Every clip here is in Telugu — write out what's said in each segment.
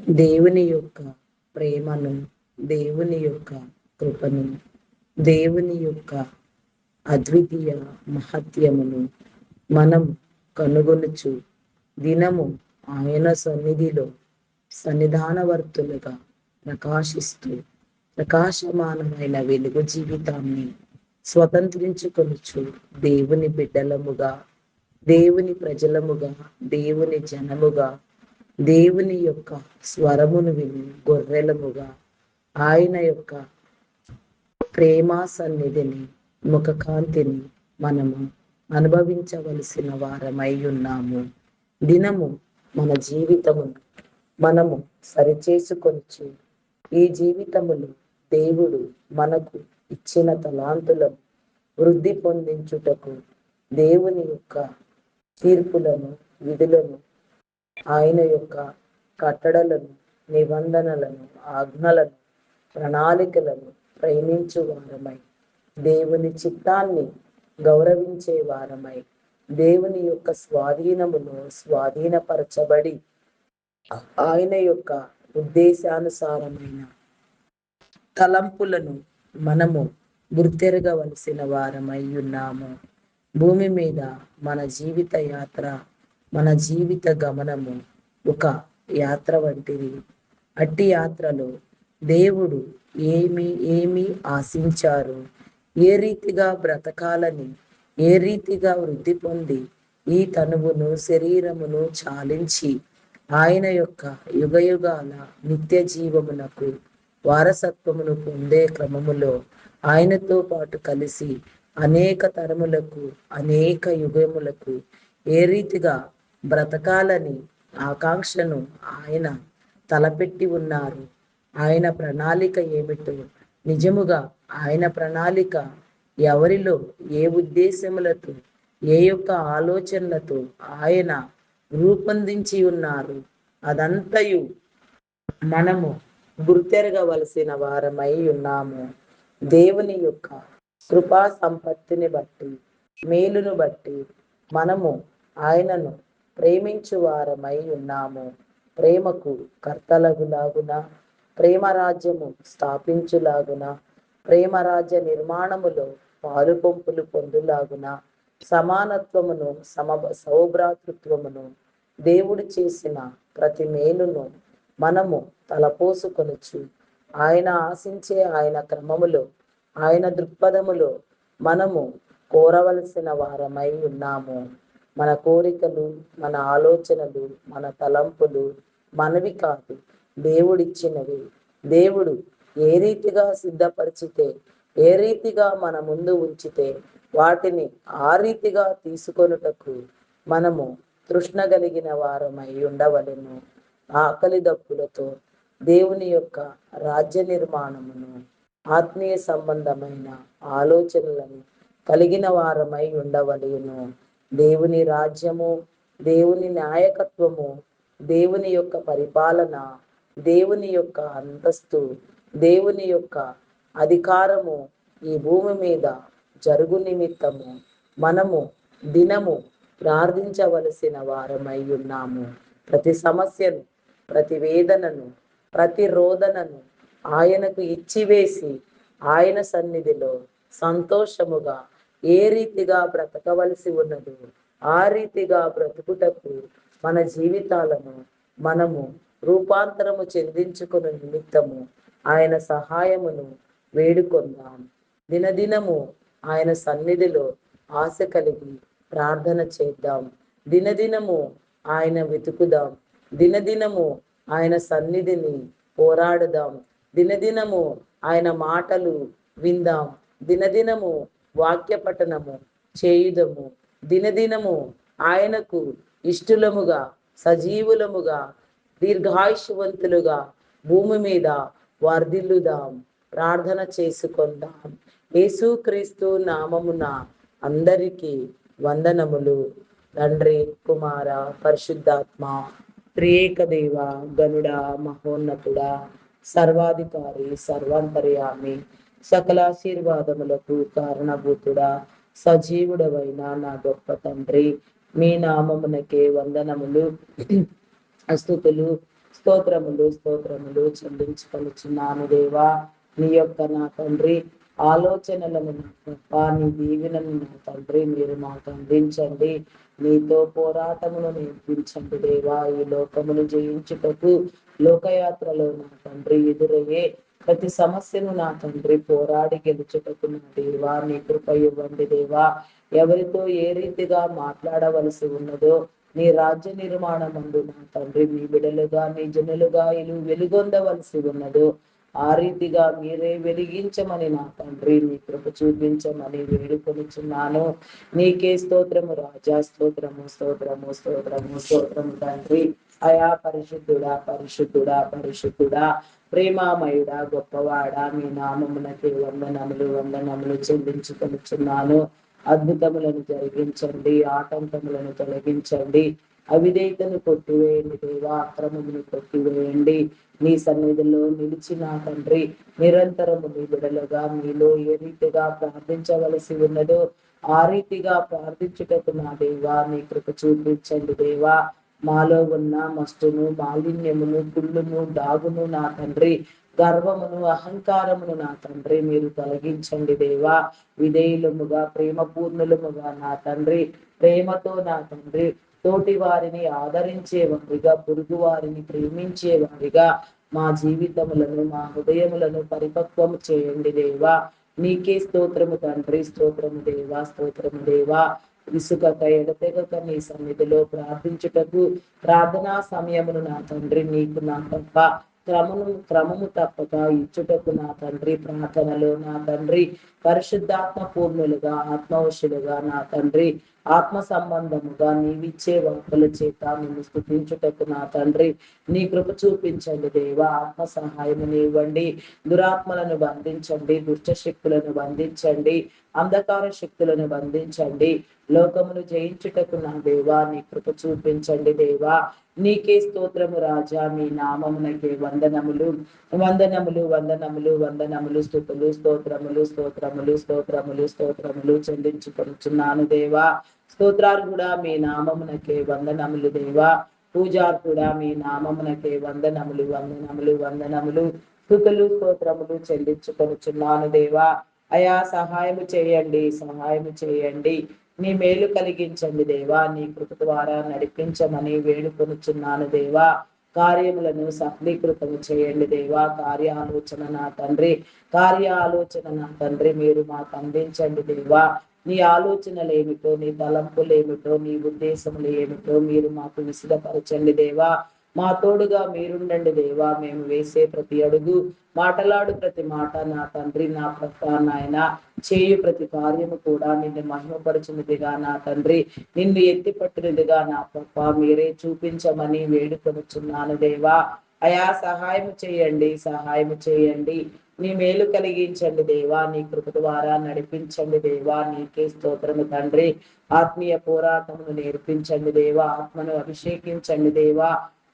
దేవుని యొక్క ప్రేమను, దేవుని యొక్క కృపను, దేవుని యొక్క అద్వితీయ మహత్యమును మనం కనుగొనుచు దినము ఆయన సన్నిధిలో సన్నిధానవర్తులుగా ప్రకాశిస్తూ ప్రకాశమానమైన వెలుగు జీవితాన్ని స్వతంత్రించుకొనుచు దేవుని బిడ్డలముగా, దేవుని ప్రజలముగా, దేవుని జనముగా, దేవుని యొక్క స్వరమును విని గొర్రెలముగా, ఆయన యొక్క ప్రేమ సన్నిధిని, ముఖకాంతిని మనము అనుభవించవలసిన వారమై ఉన్నాము. దినము మన జీవితమును మనము సరిచేసుకొనిచు ఈ జీవితములు దేవుడు మనకు ఇచ్చిన తలాంతులను వృద్ధి పొందించుటకు దేవుని యొక్క తీర్పులను, విధులను, ఆయన యొక్క కట్టడలను, నిబంధనలను, ఆజ్ఞలను, ప్రణాళికలను ప్రేమించు వారమై, దేవుని చిత్తాన్ని గౌరవించే వారమై, దేవుని యొక్క స్వాధీనమును స్వాధీనపరచబడి ఆయన యొక్క ఉద్దేశానుసారమైన తలంపులను మనము గుర్తెరగవలసిన వారమై ఉన్నాము. భూమి మీద మన జీవిత యాత్ర, మన జీవిత గమనము ఒక యాత్ర వంటిది. అట్టి యాత్రలో దేవుడు ఏమి ఏమి ఆశించారు, ఏ రీతిగా బ్రతకాలని, ఏ రీతిగా వృద్ధి పొంది ఈ తనువును శరీరమును చాలించి ఆయన యొక్క యుగయుగాల నిత్య జీవమునకు వారసత్వమును పొందే క్రమములో ఆయనతో పాటు కలిసి అనేక తరములకు, అనేక యుగములకు ఏ రీతిగా బ్రతకాలని ఆకాంక్షను ఆయన తలపెట్టి ఉన్నారు. ఆయన ప్రణాళిక ఏమిటో, నిజముగా ఆయన ప్రణాళిక ఎవరిలో ఏ ఉద్దేశములతో, ఏ యొక్క ఆలోచనలతో ఆయన రూపొందించి ఉన్నారు, అదంతయు మనము గుర్తెరగవలసిన వారమై ఉన్నాము. దేవుని యొక్క కృపా సంపత్తిని బట్టి, మేలును బట్టి మనము ఆయనను ప్రేమించు వారమై ఉన్నాము. ప్రేమకు కర్తలగులాగున, ప్రేమ రాజ్యము స్థాపించులాగున, ప్రేమ రాజ్య నిర్మాణములో పాలు పంపులు పొందులాగున, సమానత్వమును, సౌభ్రాతృత్వమును, దేవుడు చేసిన ప్రతి మేలును మనము తలపోసుకొనొచ్చు. ఆయన ఆశించే ఆయన క్రమములో, ఆయన దృక్పథములో మనము కోరవలసిన వారమై ఉన్నాము. మన కోరికలు, మన ఆలోచనలు, మన తలంపులు మనవి కాదు, దేవుడిచ్చినవి. దేవుడు ఏ రీతిగా సిద్ధపరిచితే, ఏ రీతిగా మన ముందు ఉంచితే వాటిని ఆ రీతిగా తీసుకొనుటకు మనము తృష్ణ కలిగిన వారమై ఉండవలెను. ఆకలి దప్పులతో దేవుని యొక్క రాజ్య నిర్మాణమును, ఆత్మీయ సంబంధమైన ఆలోచనలను కలిగిన వారమై ఉండవలెను. దేవుని రాజ్యము, దేవుని నాయకత్వము, దేవుని యొక్క పరిపాలన, దేవుని యొక్క అంతస్తు, దేవుని యొక్క అధికారము ఈ భూమి మీద జరుగు నిమిత్తము మనము దినము ప్రార్థించవలసిన వారమై ఉన్నాము. ప్రతి సమస్యను, ప్రతి వేదనను, ప్రతి రోదనను ఆయనకు ఇచ్చివేసి ఆయన సన్నిధిలో సంతోషముగా ఏ రీతిగా బ్రతకవలసి ఉన్నదో ఆ రీతిగా బ్రతుకుటకు మన జీవితాలను మనము రూపాంతరము చెందించుకున్న నిమిత్తము ఆయన సహాయమును వేడుకొందాం. దినదినము ఆయన సన్నిధిలో ఆశ కలిగి ప్రార్థన చేద్దాం. దినదినము ఆయన వెతుకుదాం. దినదినము ఆయన సన్నిధిని పోరాడుదాం. దినదినము ఆయన మాటలు విందాం. దినదినము వాక్య పఠనము చేయుదము. దినదినము ఆయనకు ఇష్టలముగా, సజీవులముగా, దీర్ఘాయుష్వంతులుగా భూమి మీద వర్ధిల్లుదాం. ప్రార్థన చేసుకుందాం. యేసుక్రీస్తు నామమున అందరికీ వందనములు. తండ్రి, కుమార, పరిశుద్ధాత్మ త్రియేక దేవ, గనుడ, మహోన్నతుడా, సర్వాధికారి, సర్వాంతర్యామి, సకలాశీర్వాదములకు కారణభూతుడా, సజీవుడవైన నా గొప్ప తండ్రి, మీ నామమునకే వందనములు, స్తుతులు, స్తోత్రములు స్తోత్రములు చెల్లించుకొనుచున్నాను దేవా. నీ యొక్క నా తండ్రి ఆలోచనలను నా ప్రభా, నీ దీవెనను నా తండ్రి మీరు మాకు అందించండి. నీతో పోరాటమును నేర్పించండి దేవా. ఈ లోకమును జయించుటకు లోకయాత్రలో నా తండ్రి ఎదురయ్యే ప్రతి సమస్యను నా తండ్రి పోరాడి గెలుచుటకు నా దేవా నీ కృప ఇవ్వండి దేవా. ఎవరితో ఏ రీతిగా మాట్లాడవలసి ఉన్నదో నీ రాజ్య నిర్మాణమందు నా తండ్రి మీ బిడలుగా నీ జనులుగా ఇలు వెలుగొందవలసి ఉన్నదో ఆ రీతిగా మీరే వెలిగించమని నా తండ్రి నీ కృప చూపించమని వేడుకొనిచున్నాను. నీకే స్తోత్రము రాజా, స్తోత్రము స్తోత్రము స్తోత్రము స్తోత్రము తండ్రి. అయా పరిశుద్ధుడా పరిశుద్ధుడా పరిశుద్ధుడా ప్రేమామయుడా గొప్పవాడా మీ నామమునకి వందనములు వందనములు చెల్లించుకొనిచున్నాను. అద్భుతములను జరిగించండి, ఆటంకములను తొలగించండి, అవిధేయతను కొట్టివేయండి దేవా, అక్రమమును కొట్టివేయండి. నీ సన్నిధిలో నిలిచిన తండ్రి నిరంతరము నీ బిడలుగా మీలో ఏ రీతిగా ప్రార్థించవలసి ఉన్నదో ఆ రీతిగా ప్రార్థించుటకు నా దేవా నీ కృప చూపించండి దేవా. మాలో ఉన్న మస్తును మాలిన్యమును కుళ్ళును దాగును నా తండ్రి గర్వమును అహంకారమును నా తండ్రి మీరు తొలగించండి దేవా. విధేయులముగా ప్రేమపూర్ణులముగా నా తండ్రి ప్రేమతో నా తండ్రి తోటి వారిని ఆదరించే వారిగా, పొరుగు వారిని ప్రేమించే వారిగా మా జీవితములను మా హృదయములను పరిపక్వము చేయండి దేవా. నీకే స్తోత్రము తండ్రి, స్తోత్రము దేవా, స్తోత్రము దేవా. విసుగక ఎడతెగక నీ సన్నిధిలో ప్రార్థించుటకు ప్రార్థనా సమయమును నా తండ్రి నీకు నా తప్ప క్రమము తప్పక ఇచ్చుటకు నా తండ్రి ప్రార్థనలో నా తండ్రి పరిశుద్ధాత్మ పూర్ణులుగా ఆత్మవశులుగా నా తండ్రి ఆత్మ సంబంధముగా నీవిచ్చే వాక్కుల చేత నిన్ను స్తుతించుటకు నా తండ్రి నీ కృప చూపించండి దేవా. ఆత్మ సహాయముని ఇవ్వండి. దురాత్మలను బంధించండి, దుష్ట శక్తులను బంధించండి, అంధకార శక్తులను బంధించండి. లోకమును జయించుటకు నా దేవా నీ కృప చూపించండి దేవా. నీకే స్తోత్రము రాజా, మీ నామమునకే వందనములు వందనములు వందనములు వందనములు స్తుతులు స్తోత్రములు స్తోత్రములు స్తోత్రములు స్తోత్రములు చెల్లించుకొనుచున్నాను దేవా. స్తోత్రాలు కూడా మీ నామమునకే వందనములు దేవా. పూజారు కూడా మీ నామమునకే వందనములు వందనములు వందనములు స్తుతులు స్తోత్రములు చెల్లించుకొనుచున్నాను దేవా. అయా సహాయము చేయండి, సహాయము చేయండి, నీ మేలు కలిగించండి దేవా. నీ కృప ద్వారా నడిపించమని వేడుకొనుచున్నాను దేవా. కార్యములను సఫలీకృతము చేయండి దేవా. కార్యాలోచన నా తండ్రి మీరు మాకు అందించండి దేవా. నీ ఆలోచనలు ఏమిటో, నీ తలంపులు ఏమిటో, నీ ఉద్దేశములు ఏమిటో మీరు మాకు విశదపరచండి దేవా. మా తోడుగా మీరుండండి దేవా. మేము వేసే ప్రతి అడుగు, మాటలాడు ప్రతి మాట నా తండ్రి నా ప్రక్క నాయన చేయు ప్రతి కార్యము కూడా నిన్ను మహిమపరచునిదిగా నా తండ్రి నిన్ను ఎత్తిపట్టినదిగా నా ప్రక్క మీరే చూపించమని వేడుకొనుచున్నాను దేవా. అయా సహాయం చేయండి, సహాయం చేయండి, నీ మేలు కలిగించండి దేవా. నీ కృప ద్వారా నడిపించండి దేవా. నీకే స్తోత్రము తండ్రి. ఆత్మీయ పోరాటమును నేర్పించండి దేవా. ఆత్మను అభిషేకించండి దేవా.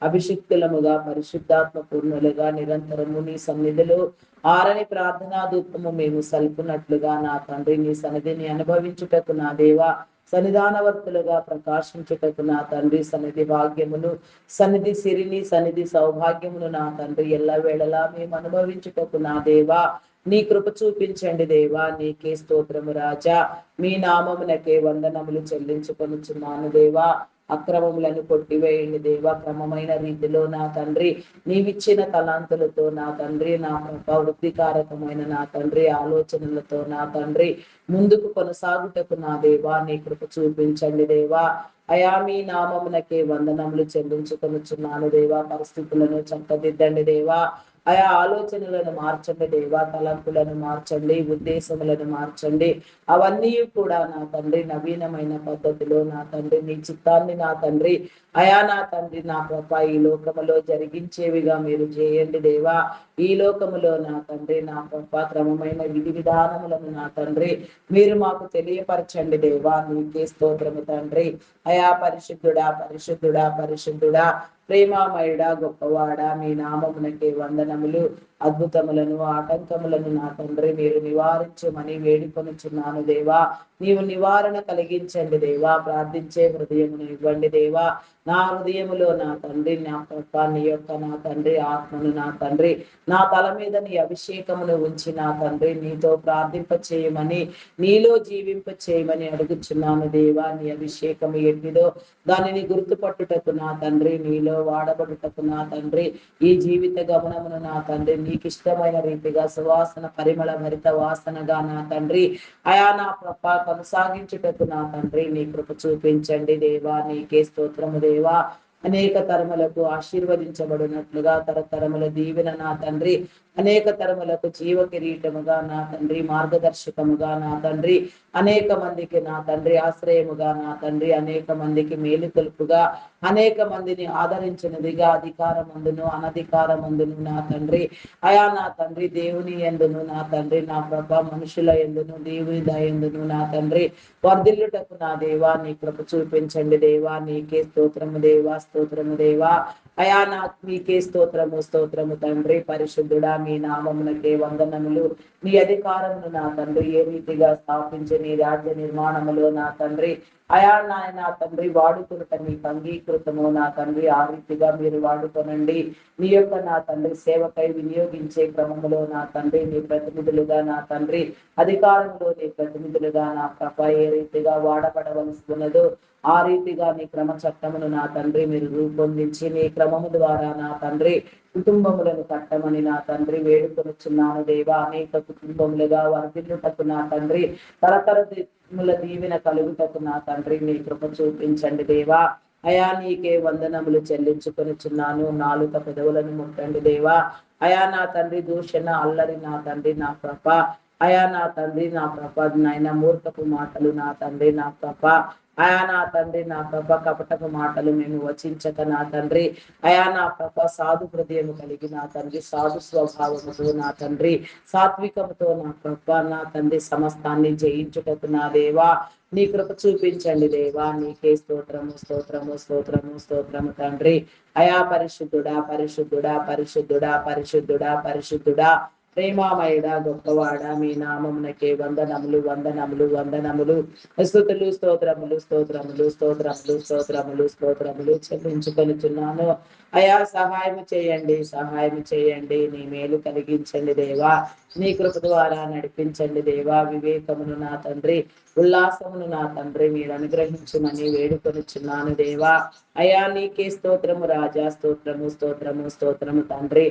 అభిషిక్తులముగా పరిశుద్ధాత్మ పూర్ణులుగా నిరంతరము నీ సన్నిధిలో ఆరని ప్రార్థనా ధూపము మేము సల్పునట్లుగా నా తండ్రి నీ సన్నిధిని అనుభవించుటకు నా దేవా సన్నిధానవర్తులుగా ప్రకాశించుటకు నా తండ్రి సన్నిధి భాగ్యమును, సన్నిధి సిరిని, సన్నిధి సౌభాగ్యమును నా తండ్రి ఎల్లవేళలా మేము అనుభవించుటకు నా దేవా నీ కృప చూపించండి దేవా. నీకే స్తోత్రము రాజా. మీ నామమునకే వందనములు చెల్లించుకొనుచున్నాను దేవా. అక్రమములను కొట్టివేయండి దేవా. క్రమమైన రీతిలో నా తండ్రి నీవిచ్చిన తలాంతులతో నా తండ్రి నా వృద్ధికారకమైన నా తండ్రి ఆలోచనలతో నా తండ్రి ముందుకు కొనసాగుటకు నా దేవా నీ కృప చూపించండి దేవా. అయా మీ నామమునకే వందనములు చెల్లించుకొనుచున్నాను దేవా. పరిస్థితులను చక్కదిద్దండి దేవా. ఆయా ఆలోచనలను మార్చండి దేవా. తలంపులను మార్చండి, ఉద్దేశములను మార్చండి. అవన్నీ కూడా నా తండ్రి నవీనమైన పద్ధతిలో నా తండ్రి నీ చిత్తాన్ని నా తండ్రి అయా నా తండ్రి నా ప్రభ ఈ లోకములో జరిగించేవిగా మీరు చేయండి దేవా. ఈ లోకములో నా తండ్రి నా ప్రభ క్రమమైన విధి విధానములను నా తండ్రి మీరు మాకు తెలియపరచండి దేవా. నీకే స్తోత్రము తండ్రి. అయా పరిశుద్ధుడా పరిశుద్ధుడా పరిశుద్ధుడా ప్రేమామయుడా గొప్పవాడా మీ నామమునకే వందనములు. అద్భుతములను ఆటంకములను నా తండ్రి మీరు నివారించమని వేడుకొనుచున్నాను దేవా. నీవు నివారణ కలిగించండి దేవా. ప్రార్థించే హృదయమును ఇవ్వండి దేవా. నా హృదయములో నా తండ్రి నా ప్రభా నీ యొక్క నా తండ్రి ఆత్మను నా తండ్రి నా తల మీద నీ అభిషేకమును ఉంచి నా తండ్రి నీతో ప్రార్థింప చేయమని నీలో జీవింప చేయమని అడుగుచున్నాను దేవా. నీ అభిషేకము ఎట్టిదో దానిని గుర్తుపట్టుటకు నా తండ్రి, నీలో వాడబడుటకు నా తండ్రి, ఈ జీవిత గమనమును నా తండ్రి నీకు ఇష్టమైన రీతిగా సువాసన పరిమళ భరిత వాసనగా నా తండ్రి అయా నా ప్రభ కొనసాగించుటకు నా తండ్రి నీ కృప చూపించండి దేవా. నీకే స్తోత్రము దేవా. అనేక తరములకు ఆశీర్వదించబడినట్లుగా తరతరముల దీవెన నా తండ్రి, అనేక తరములకు జీవ కిరీటముగా నా తండ్రి, మార్గదర్శకముగా నా తండ్రి, అనేక మందికి నా తండ్రి ఆశ్రయముగా నా తండ్రి, అనేక మందికి మేలు తెలుపుగా, అనేక మందిని ఆదరించినదిగా అధికారమందును అనధికారమందును నా తండ్రి అయా నా తండ్రి దేవుని ఎందును నా తండ్రి నా ప్రభ మనుషుల ఎందును దేవుని దయందును నా తండ్రి వర్ధిల్లుటకు నా దేవా నీ కృప చూపించండి దేవా. నీకే స్తోత్రము దేవా, స్తోత్రము దేవా. అయా నా మీకే స్తోత్రము స్తోత్రము తండ్రి. పరిశుద్ధుడా మీ నామమునకే వందనములు. నీ అధికారమును నా తండ్రి ఏ రీతిగా స్థాపించి నీ రాజ్య నిర్మాణములో నా తండ్రి అయా నాయన తండ్రి వాడుకునుట మీకు అంగీకృతము నా తండ్రి. ఆ రీతిగా మీరు వాడుకొనండి. నీ యొక్క నా తండ్రి సేవకై వినియోగించే క్రమములో నా తండ్రి నీ ప్రతినిధులుగా నా తండ్రి అధికారంలో నీ ప్రతినిధులుగా నా ప్రభ ఏ రీతిగా వాడబడవలసి ఉన్నదో ఆ రీతిగా నీ క్రమ చట్టమును నా తండ్రి మీరు రూపొందించి నీ క్రమము ద్వారా నా తండ్రి కుటుంబములను కట్టమని నా తండ్రి వేడుకొనుచున్నాను దేవా. అనేక కుటుంబములుగా వర్ధిల్లుటకు నా తండ్రి తరతరముల దీవెన కలుగుటకు నా తండ్రి నీ కృప చూపించండి దేవా. అయా నీకే వందనములు చెల్లించుకొనుచున్నాను. నాలుక పెదవులను ముట్టండి దేవా. అయా నా తండ్రి దూషణ అల్లరి నా తండ్రి నా ప్రభ అయా నా తండ్రి నా ప్రభ నాయన మూర్ఖపు మాటలు నా తండ్రి నా ప్రభ అయా నా తండ్రి నా ప్రభ కపటపు మాటలు మేము వచించక నా తండ్రి అయా నా ప్రభ సాధు హృదయము కలిగి నా తండ్రి సాధు స్వభావముతో నా తండ్రి సాత్వికముతో నా ప్రభ నా తండ్రి సమస్తాన్ని జయించుటకు నా దేవా నీ కృప చూపించండి దేవా. నీకే స్తోత్రము స్తోత్రము స్తోత్రము స్తోత్రము తండ్రి. అయా పరిశుద్ధుడా పరిశుద్ధుడా పరిశుద్ధుడా పరిశుద్ధుడా పరిశుద్ధుడా ప్రేమామయుడా గొప్పవాడా మీ నామమునకే వందనములు వందనములు వందనములు స్తుతులు స్తోత్రములు స్తోత్రములు స్తోత్రములు స్తోత్రములు స్తోత్రములు చెల్లించుకొనుచున్నాను. అయా సహాయము చేయండి సహాయము చేయండి. నీ మేలు కలిగించండి దేవా. నీ కృప ద్వారా నడిపించండి దేవా. వివేకమును నా తండ్రి ఉల్లాసమును నా తండ్రి మీరు అనుగ్రహించుమని వేడుకొనుచున్నాను దేవా. అయా నీకే స్తోత్రము రాజా. స్తోత్రము స్తోత్రము స్తోత్రము తండ్రి.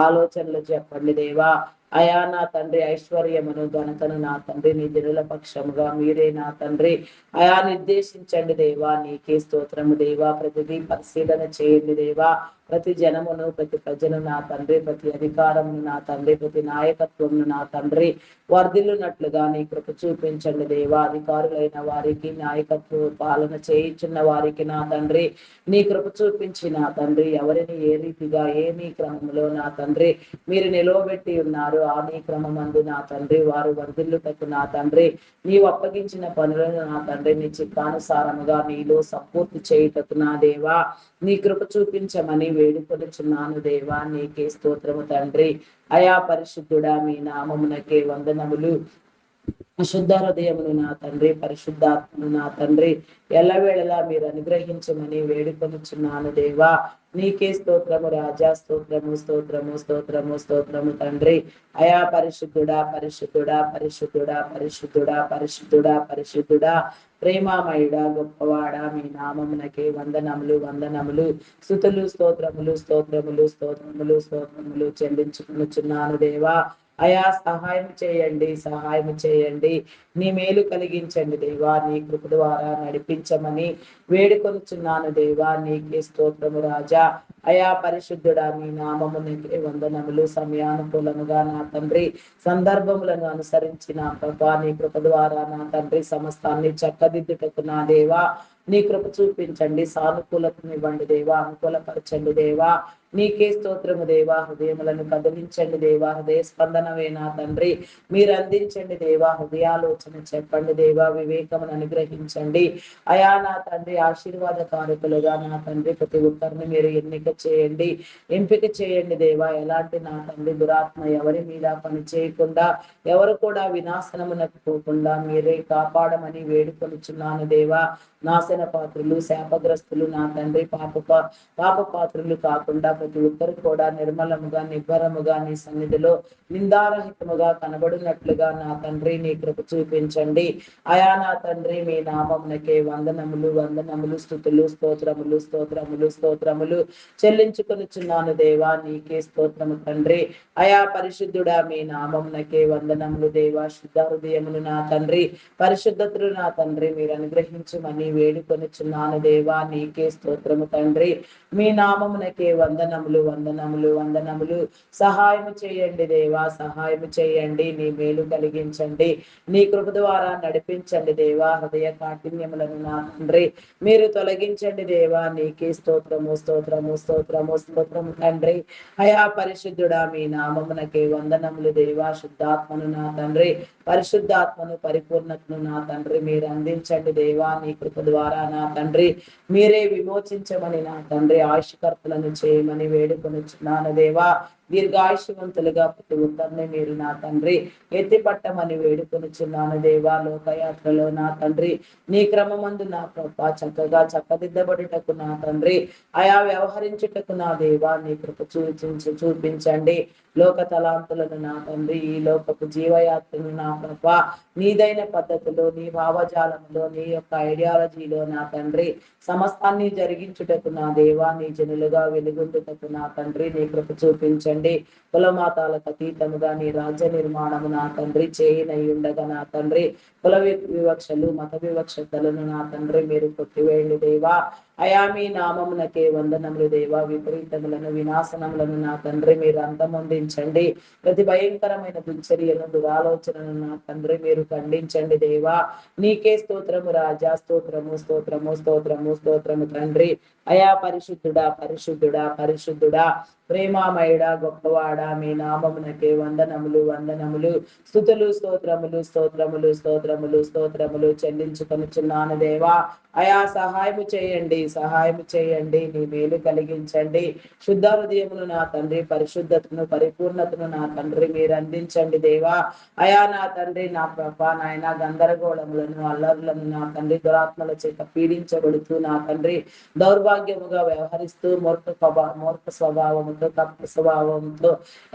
ఆలోచనలు చెప్పండి దేవా. అయా నా తండ్రి ఐశ్వర్యమును ఘనతను నా తండ్రి నీ జనుల పక్షముగా మీరే నా తండ్రి అయా నిర్దేశించండి దేవా. నీకే స్తోత్రము దేవా. ప్రతిదీ పరిశీలన చేయండి దేవా. ప్రతి జనమును ప్రతి ప్రజను నా తండ్రి ప్రతి అధికారమును నా తండ్రి ప్రతి నాయకత్వమును నా తండ్రి వర్ధిల్లునట్లుగా నీ కృప చూపించండి దేవా. అధికారులైన వారికి నాయకత్వ పాలన చేయించున్న వారికి నా తండ్రి నీ కృప చూపించి నా తండ్రి ఎవరిని ఏ రీతిగా ఏ నీ క్రమములో నా తండ్రి మీరు నిలవబెట్టి ఉన్నారు ఆ నీ క్రమమందు నా తండ్రి వారు వర్ధిల్లుటకు నా తండ్రి నీవు అప్పగించిన పనులను నా తండ్రి నీ చిత్తానుసారముగా నీలో సంపూర్తి చేయుటకు నా దేవా నీ కృప చూపించమని వేడుకొనుచున్నాను దేవా. నీకే స్తోత్రము తండ్రి. అయా పరిశుద్ధుడా మీ నామమునకే వందనములు. శుద్ధ హృదయమును నా తండ్రి పరిశుద్ధాత్మను నా తండ్రి ఎల్లవేళలా మీరు అనుగ్రహించమని వేడుకొనుచున్నాను దేవా. నీకే స్తోత్రము రాజా. స్తోత్రము స్తోత్రము స్తోత్రము స్తోత్రము తండ్రి. అయా పరిశుద్ధుడా పరిశుద్ధుడా పరిశుద్ధుడా పరిశుద్ధుడా పరిశుద్ధుడా పరిశుద్ధుడా ప్రేమామయుడా గొప్పవాడా మీ నామమునకే వందనములు వందనములు స్తుతులు స్తోత్రములు స్తోత్రములు స్తోత్రములు స్తోత్రములు చెల్లించుకునుచున్నాను దేవా. అయా సహాయం చేయండి సహాయం చేయండి. నీ మేలు కలిగించండి దేవా. నీ కృప ద్వారా నడిపించమని వేడుకొనుచున్నాను దేవా. నీకే స్తోత్రము రాజా. అయా పరిశుద్ధుడా మీ నామమునకే వందనములు. సమయానుకూలముగా నా తండ్రి సందర్భములను అనుసరించిన ప్రభా నీ కృప ద్వారా నా తండ్రి సమస్తాన్ని చక్కదిద్దుటకు నా దేవా నీ కృప చూపించండి. సానుకూలతనివ్వండి దేవా. అనుకూలపరచండి దేవా. నీకే స్తోత్రము దేవా. హృదయములను కదిలించండి దేవా. హృదయ స్పందనవే నా తండ్రి మీరు అందించండి దేవా. హృదయాలోచన చెప్పండి దేవా. వివేకమును అనుగ్రహించండి అయా నా తండ్రి. ఆశీర్వాదకారకులుగా నా తండ్రి ప్రతి ఒక్కరిని మీరు ఎంపిక చేయండి దేవా. ఎలాంటి నా తండ్రి దురాత్మ ఎవరి మీద పని చేయకుండా, ఎవరు కూడా వినాశనమునకు పోకుండా మీరే కాపాడమని వేడుకొనుచున్నాను దేవా. నాశన పాత్రులు, శాపగ్రస్తులు నా తండ్రి పాప పాత్రులు కాకుండా ప్రతి ఒక్కరు కూడా నిర్మలముగా నిబ్బరముగా నీ సన్నిధిలో నిందారహితముగా కనబడినట్లుగా నా తండ్రి నీ కృప చూపించండి అయా నా తండ్రి. మీ నామమునకే వందనములు వందనములు స్తుతులు స్తోత్రములు స్తోత్రములు స్తోత్రములు చెల్లించుకొనుచున్నాను దేవా. నీకే స్తోత్రము తండ్రి. అయా పరిశుద్ధుడా మీ నామమునకే వందనములు దేవా. శుద్ధ హృదయములు నా తండ్రి, పరిశుద్ధతలు నా తండ్రి మీరు అనుగ్రహించమని వేడుకొనుచున్నాను దేవా. నీకే స్తోత్రము తండ్రి. మీ నామమునకే వందనములు వందనములు వందనములు. సహాయము చేయండి దేవా. సహాయము చేయండి. నీ మేలు కలిగించండి. నీ కృప ద్వారా నడిపించండి దేవా. హృదయ కాఠిన్యములను నా తండ్రి మీరు తొలగించండి దేవా. నీకే స్తోత్రము స్తోత్రము స్తోత్రము స్తోత్రము తండ్రి. అయా పరిశుద్ధుడా మీ నామమునకే వందనములు దేవా. శుద్ధాత్మను నా తండ్రి, పరిశుద్ధాత్మను పరిపూర్ణతను నా తండ్రి మీరు అందించండి దేవా. నీ కృప ద్వారా నా తండ్రి మీరే విమోచించమని నా తండ్రి ఆయుష్కర్తలను చేయమని వేడుకొనుచున్నాను దేవా. దీర్ఘాయుష్యవంతులుగా ప్రతి ఒక్కరిని మీరు నా తండ్రి ఎత్తిపట్టమని వేడుకొనుచున్నాను దేవా. లోకయాత్రలో నా తండ్రి నీ క్రమమందు నా కృప చక్కగా చక్కదిద్దబడుటకు నా తండ్రి అయా వ్యవహరించుటకు నా దేవా నీ కృప చూపించండి. లోక తలాంతులను నా తండ్రి, ఈ లోకపు జీవయాత్రను నా కృప నీదైన పద్ధతిలో, నీ భావజాలంలో, నీ యొక్క ఐడియాలజీలో నా తండ్రి సమస్తాన్ని జరిగించుటకు నా దేవా. నీ జనులుగా వెలుగొందుటకు నా తండ్రి నీ కృప చూపించండి. కులమాతాలకు అతీతముగా నీ రాజ్య నిర్మాణము నా తండ్రి చేయనై ఉండగా నా తండ్రి కుల వివక్షలు, మత వివక్షతలను నా తండ్రి మీరు కొట్టివేయండి దేవా. అయా మీ నామమునకే వందనములు దేవా. విపరీతములను వినాశనములను నా తండ్రి మీరు అంతమొందించండి. ప్రతి భయంకరమైన దుశ్చర్యను దురాలోచనను నా తండ్రి మీరు ఖండించండి దేవా. నీకే స్తోత్రము రాజా. స్తోత్రము స్తోత్రము స్తోత్రము స్తోత్రము తండ్రి. అయా పరిశుద్ధుడా పరిశుద్ధుడా పరిశుద్ధుడా ప్రేమామయుడా గొప్పవాడా మీ నామమునకే వందనములు వందనములు స్తుతులు స్తోత్రములు స్తోత్రములు స్తోత్రములు స్తోత్రములు చెల్లించుకొనుచున్నాను దేవా. అయా సహాయము చేయండి, సహాయము చేయండి. నీ మేలు కలిగించండి. శుద్ధ హృదయమును నా తండ్రి, పరిశుద్ధతను పరిపూర్ణతను నా తండ్రి మీరు అందించండి దేవా. అయా నా తండ్రి నా ప్రభా నాయన గందరగోళములను అల్లర్లను నా తండ్రి దురాత్మల చేత పీడించబడుతూ నా తండ్రి దౌర్భాగ్యముగా వ్యవహరిస్తూ మూర్ఖ స్వభావముతో తప్పు స్వభావంతో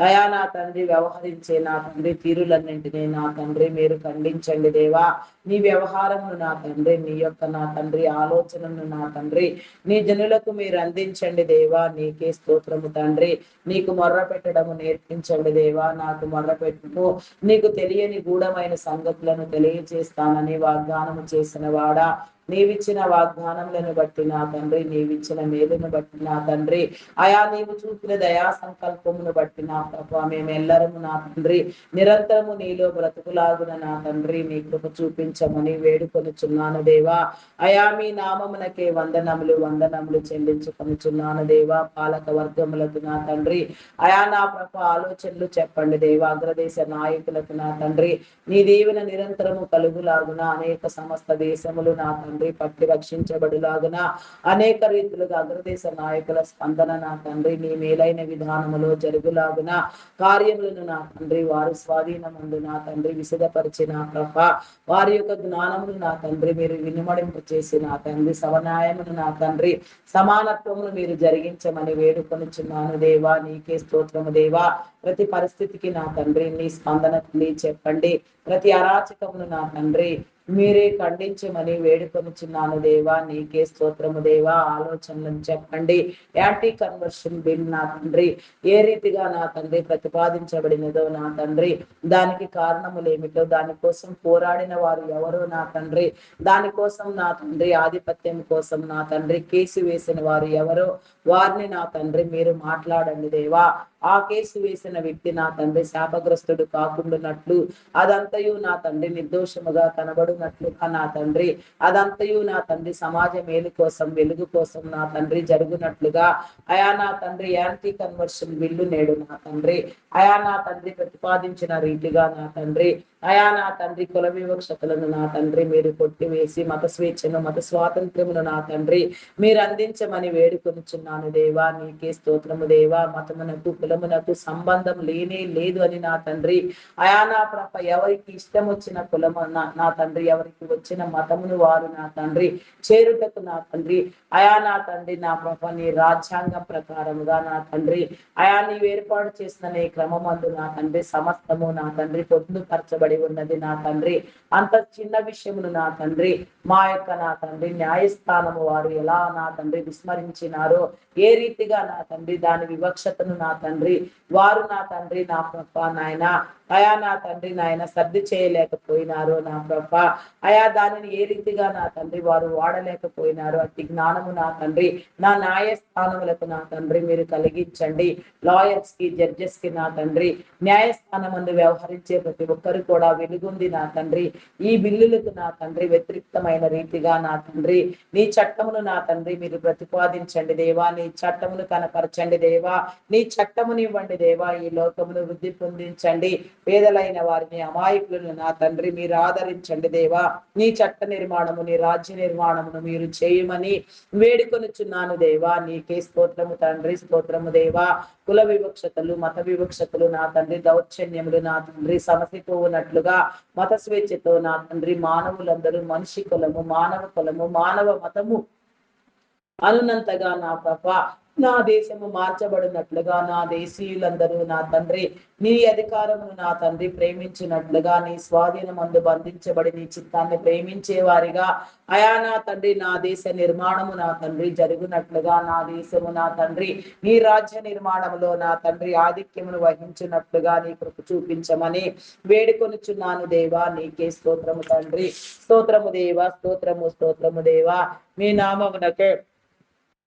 అయా నా తండ్రి వ్యవహరించే నా తండ్రి తీరులన్నింటినీ నా తండ్రి మీరు ఖండించండి దేవా. నీ వ్యవహారమును నా తండ్రి, నీ యొక్క నా తండ్రి ఆలోచనను నా తండ్రి నీ జనులకు మీరు అందించండి దేవా. నీకే స్తోత్రము తండ్రి. నీకు మొర్ర పెట్టడము నేర్పించండి దేవా. నాకు మొర్ర పెట్టుము, నీకు తెలియని గూఢమైన సంగతులను తెలియజేస్తానని వాగ్దానము చేసిన వాడా. నీవిచ్చిన వాగ్దానములను బట్టి నా తండ్రి, నీవిచ్చిన మేలును బట్టి నా తండ్రి, అయా నీవు చూపిన దయా సంకల్పమును బట్టి నా ప్రభా మేమెల్లరము నా తండ్రి నిరంతరము నీలో బ్రతుకులాగున నా తండ్రి నీ కృప చూపించమని వేడుకొనుచున్నాను దేవా. అయా మీ నామమునకే వందనములు వందనములు చెల్లించుకొనుచున్నాను దేవా. పాలక వర్గములకు నా తండ్రి అయా నా ప్రభ ఆలోచనలు చెప్పండి దేవా. అగ్రదేశ నాయకులకు నా తండ్రి నీ దీవెన నిరంతరము కలుగులాగున, అనేక సమస్త దేశములు నా తండ్రి పట్టి రక్షించబడులాగున, అనేక రీతులుగా అగ్రదేశ నాయకుల స్పందన నా తండ్రి నీ మేలైన విధానములో జరుగులాగున, కార్యములను నా తండ్రి వారు స్వాధీనమందు నా తండ్రి విశదపరిచి నా ప్రభ వారి యొక్క జ్ఞానమును నా తండ్రి మీరు వినుమడింపు చేసి నా తండ్రి సమన్యాయమును నా తండ్రి సమానత్వమును మీరు జరిగించమని వేడుకొనుచున్నాను దేవా. నీకే స్తోత్రము దేవా. ప్రతి పరిస్థితికి నా తండ్రి నీ స్పందన చెప్పండి. ప్రతి అరాచకమును నా తండ్రి మీరే ఖండించమని వేడుకొనుచున్నాను దేవా. నీకే స్తోత్రము దేవా. ఆలోచనలను చెప్పండి. యాంటీ కన్వర్షన్ బిల్ నా తండ్రి ఏ రీతిగా నా తండ్రి ప్రతిపాదించబడినదో నా తండ్రి దానికి కారణములేమిటో, దానికోసం పోరాడిన వారు ఎవరో నా తండ్రి, దానికోసం నా తండ్రి ఆధిపత్యం కోసం నా తండ్రి కేసు వేసిన వారు ఎవరో వారిని నా తండ్రి మీరు మాట్లాడండి దేవా. ఆ కేసు వేసిన వ్యక్తి నా తండ్రి శాపగ్రస్తుడు కాకుండానట్లు అదంతయు నా తండ్రి నిర్దోషముగా కనబడు వాడబడినట్లుగా నా తండ్రి అదంతయు నా తండ్రి సమాజ మేలు కోసం వెలుగు కోసం నా తండ్రి జరుగునట్లుగా అయా నా తండ్రి యాంటీ కన్వర్షన్ బిల్లు నేడు నా తండ్రి అయా నా తండ్రి ప్రతిపాదించిన రీతిగా నా తండ్రి అయా నా తండ్రి కుల వివక్షతలను నా తండ్రి మీరు కొట్టివేసి మత స్వేచ్ఛను మత స్వాతంత్ర్యమును నా తండ్రి మీరు అందించమని వేడుకొనుచున్నాను దేవా నీకే స్తోత్రము దేవా మతమునకు కులమునకు సంబంధం లేనే లేదు అని నా తండ్రి అయా నా ప్రభ ఎవరికి ఇష్టం వచ్చిన కులము నా తండ్రి ఎవరికి వచ్చిన మతమును వారు నా తండ్రి చేరుటకు నా తండ్రి అయా నా తండ్రి నా ప్రభ నీ రాజ్యాంగం ప్రకారముగా నా తండ్రి అయా నీవు ఏర్పాటు చేసిన నీ క్రమమందు నా తండ్రి సమస్తము నా తండ్రి పొందుపరచబడి ఉన్నది నా తండ్రి అంత చిన్న విషయమును నా తండ్రి మా యొక్క నా తండ్రి న్యాయస్థానము వారు ఎలా నా తండ్రి విస్మరించినారో ఏ రీతిగా నా తండ్రి దాని వివక్షతను నా తండ్రి వారు నా తండ్రి నా ప్రభ నాయన అయా నా తండ్రి నాయన సర్ది చేయలేకపోయినారో నా ప్రభ అయా దానిని ఏ రీతిగా నా తండ్రి వారు వాడలేకపోయినారో అట్టి జ్ఞానము నా తండ్రి నా న్యాయస్థానములకు నా తండ్రి మీరు కలిగించండి లాయర్స్ కి జడ్జెస్ కి నా తండ్రి న్యాయస్థానం అందు వ్యవహరించే ప్రతి ఒక్కరు కూడా వెలుగుంది నా తండ్రి ఈ బిల్లులకు నా తండ్రి వ్యతిరేక్తమైన రీతిగా నా తండ్రి నీ చట్టమును నా తండ్రి మీరు ప్రతిపాదించండి దేవా నీ చట్టమును కనపరచండి దేవా నీ చట్టమును ఇవ్వండి దేవా ఈ లోకమును వృద్ధి పొందించండి పేదలైన వారిని అమాయకులను నా తండ్రి మీరు ఆదరించండి దేవా నీ చట్ట నిర్మాణము నీ రాజ్య నిర్మాణమును మీరు చేయమని వేడుకొనుచున్నాను దేవా నీకే స్తోత్రము తండ్రి స్తోత్రము దేవా కుల వివక్షతలు మత వివక్షతలు నా తండ్రి దౌర్జన్యములు నా తండ్రి సమస్యతో ఉన్నట్లుగా మత స్వేచ్ఛతో నా తండ్రి మానవులందరూ మనిషి కులము మానవ కులము మానవ మతము అనునంతగా నా ప్రభ నా దేశము మార్చబడినట్లుగా నా దేశీయులందరూ నా తండ్రి నీ అధికారమును నా తండ్రి ప్రేమించినట్లుగా నీ స్వాధీనమందు బంధించబడి నీ చిత్తాన్ని ప్రేమించే వారిగా అయా నా తండ్రి నా దేశ నిర్మాణము నా తండ్రి జరుగునట్లుగా నా దేశము నా తండ్రి నీ రాజ్య నిర్మాణములో నా తండ్రి ఆధిక్యమును వహించినట్లుగా నీ కృప చూపించమని వేడుకొనుచున్నాను దేవా నీకే స్తోత్రము తండ్రి స్తోత్రము దేవా స్తోత్రము స్తోత్రము దేవా మీ నామమునకే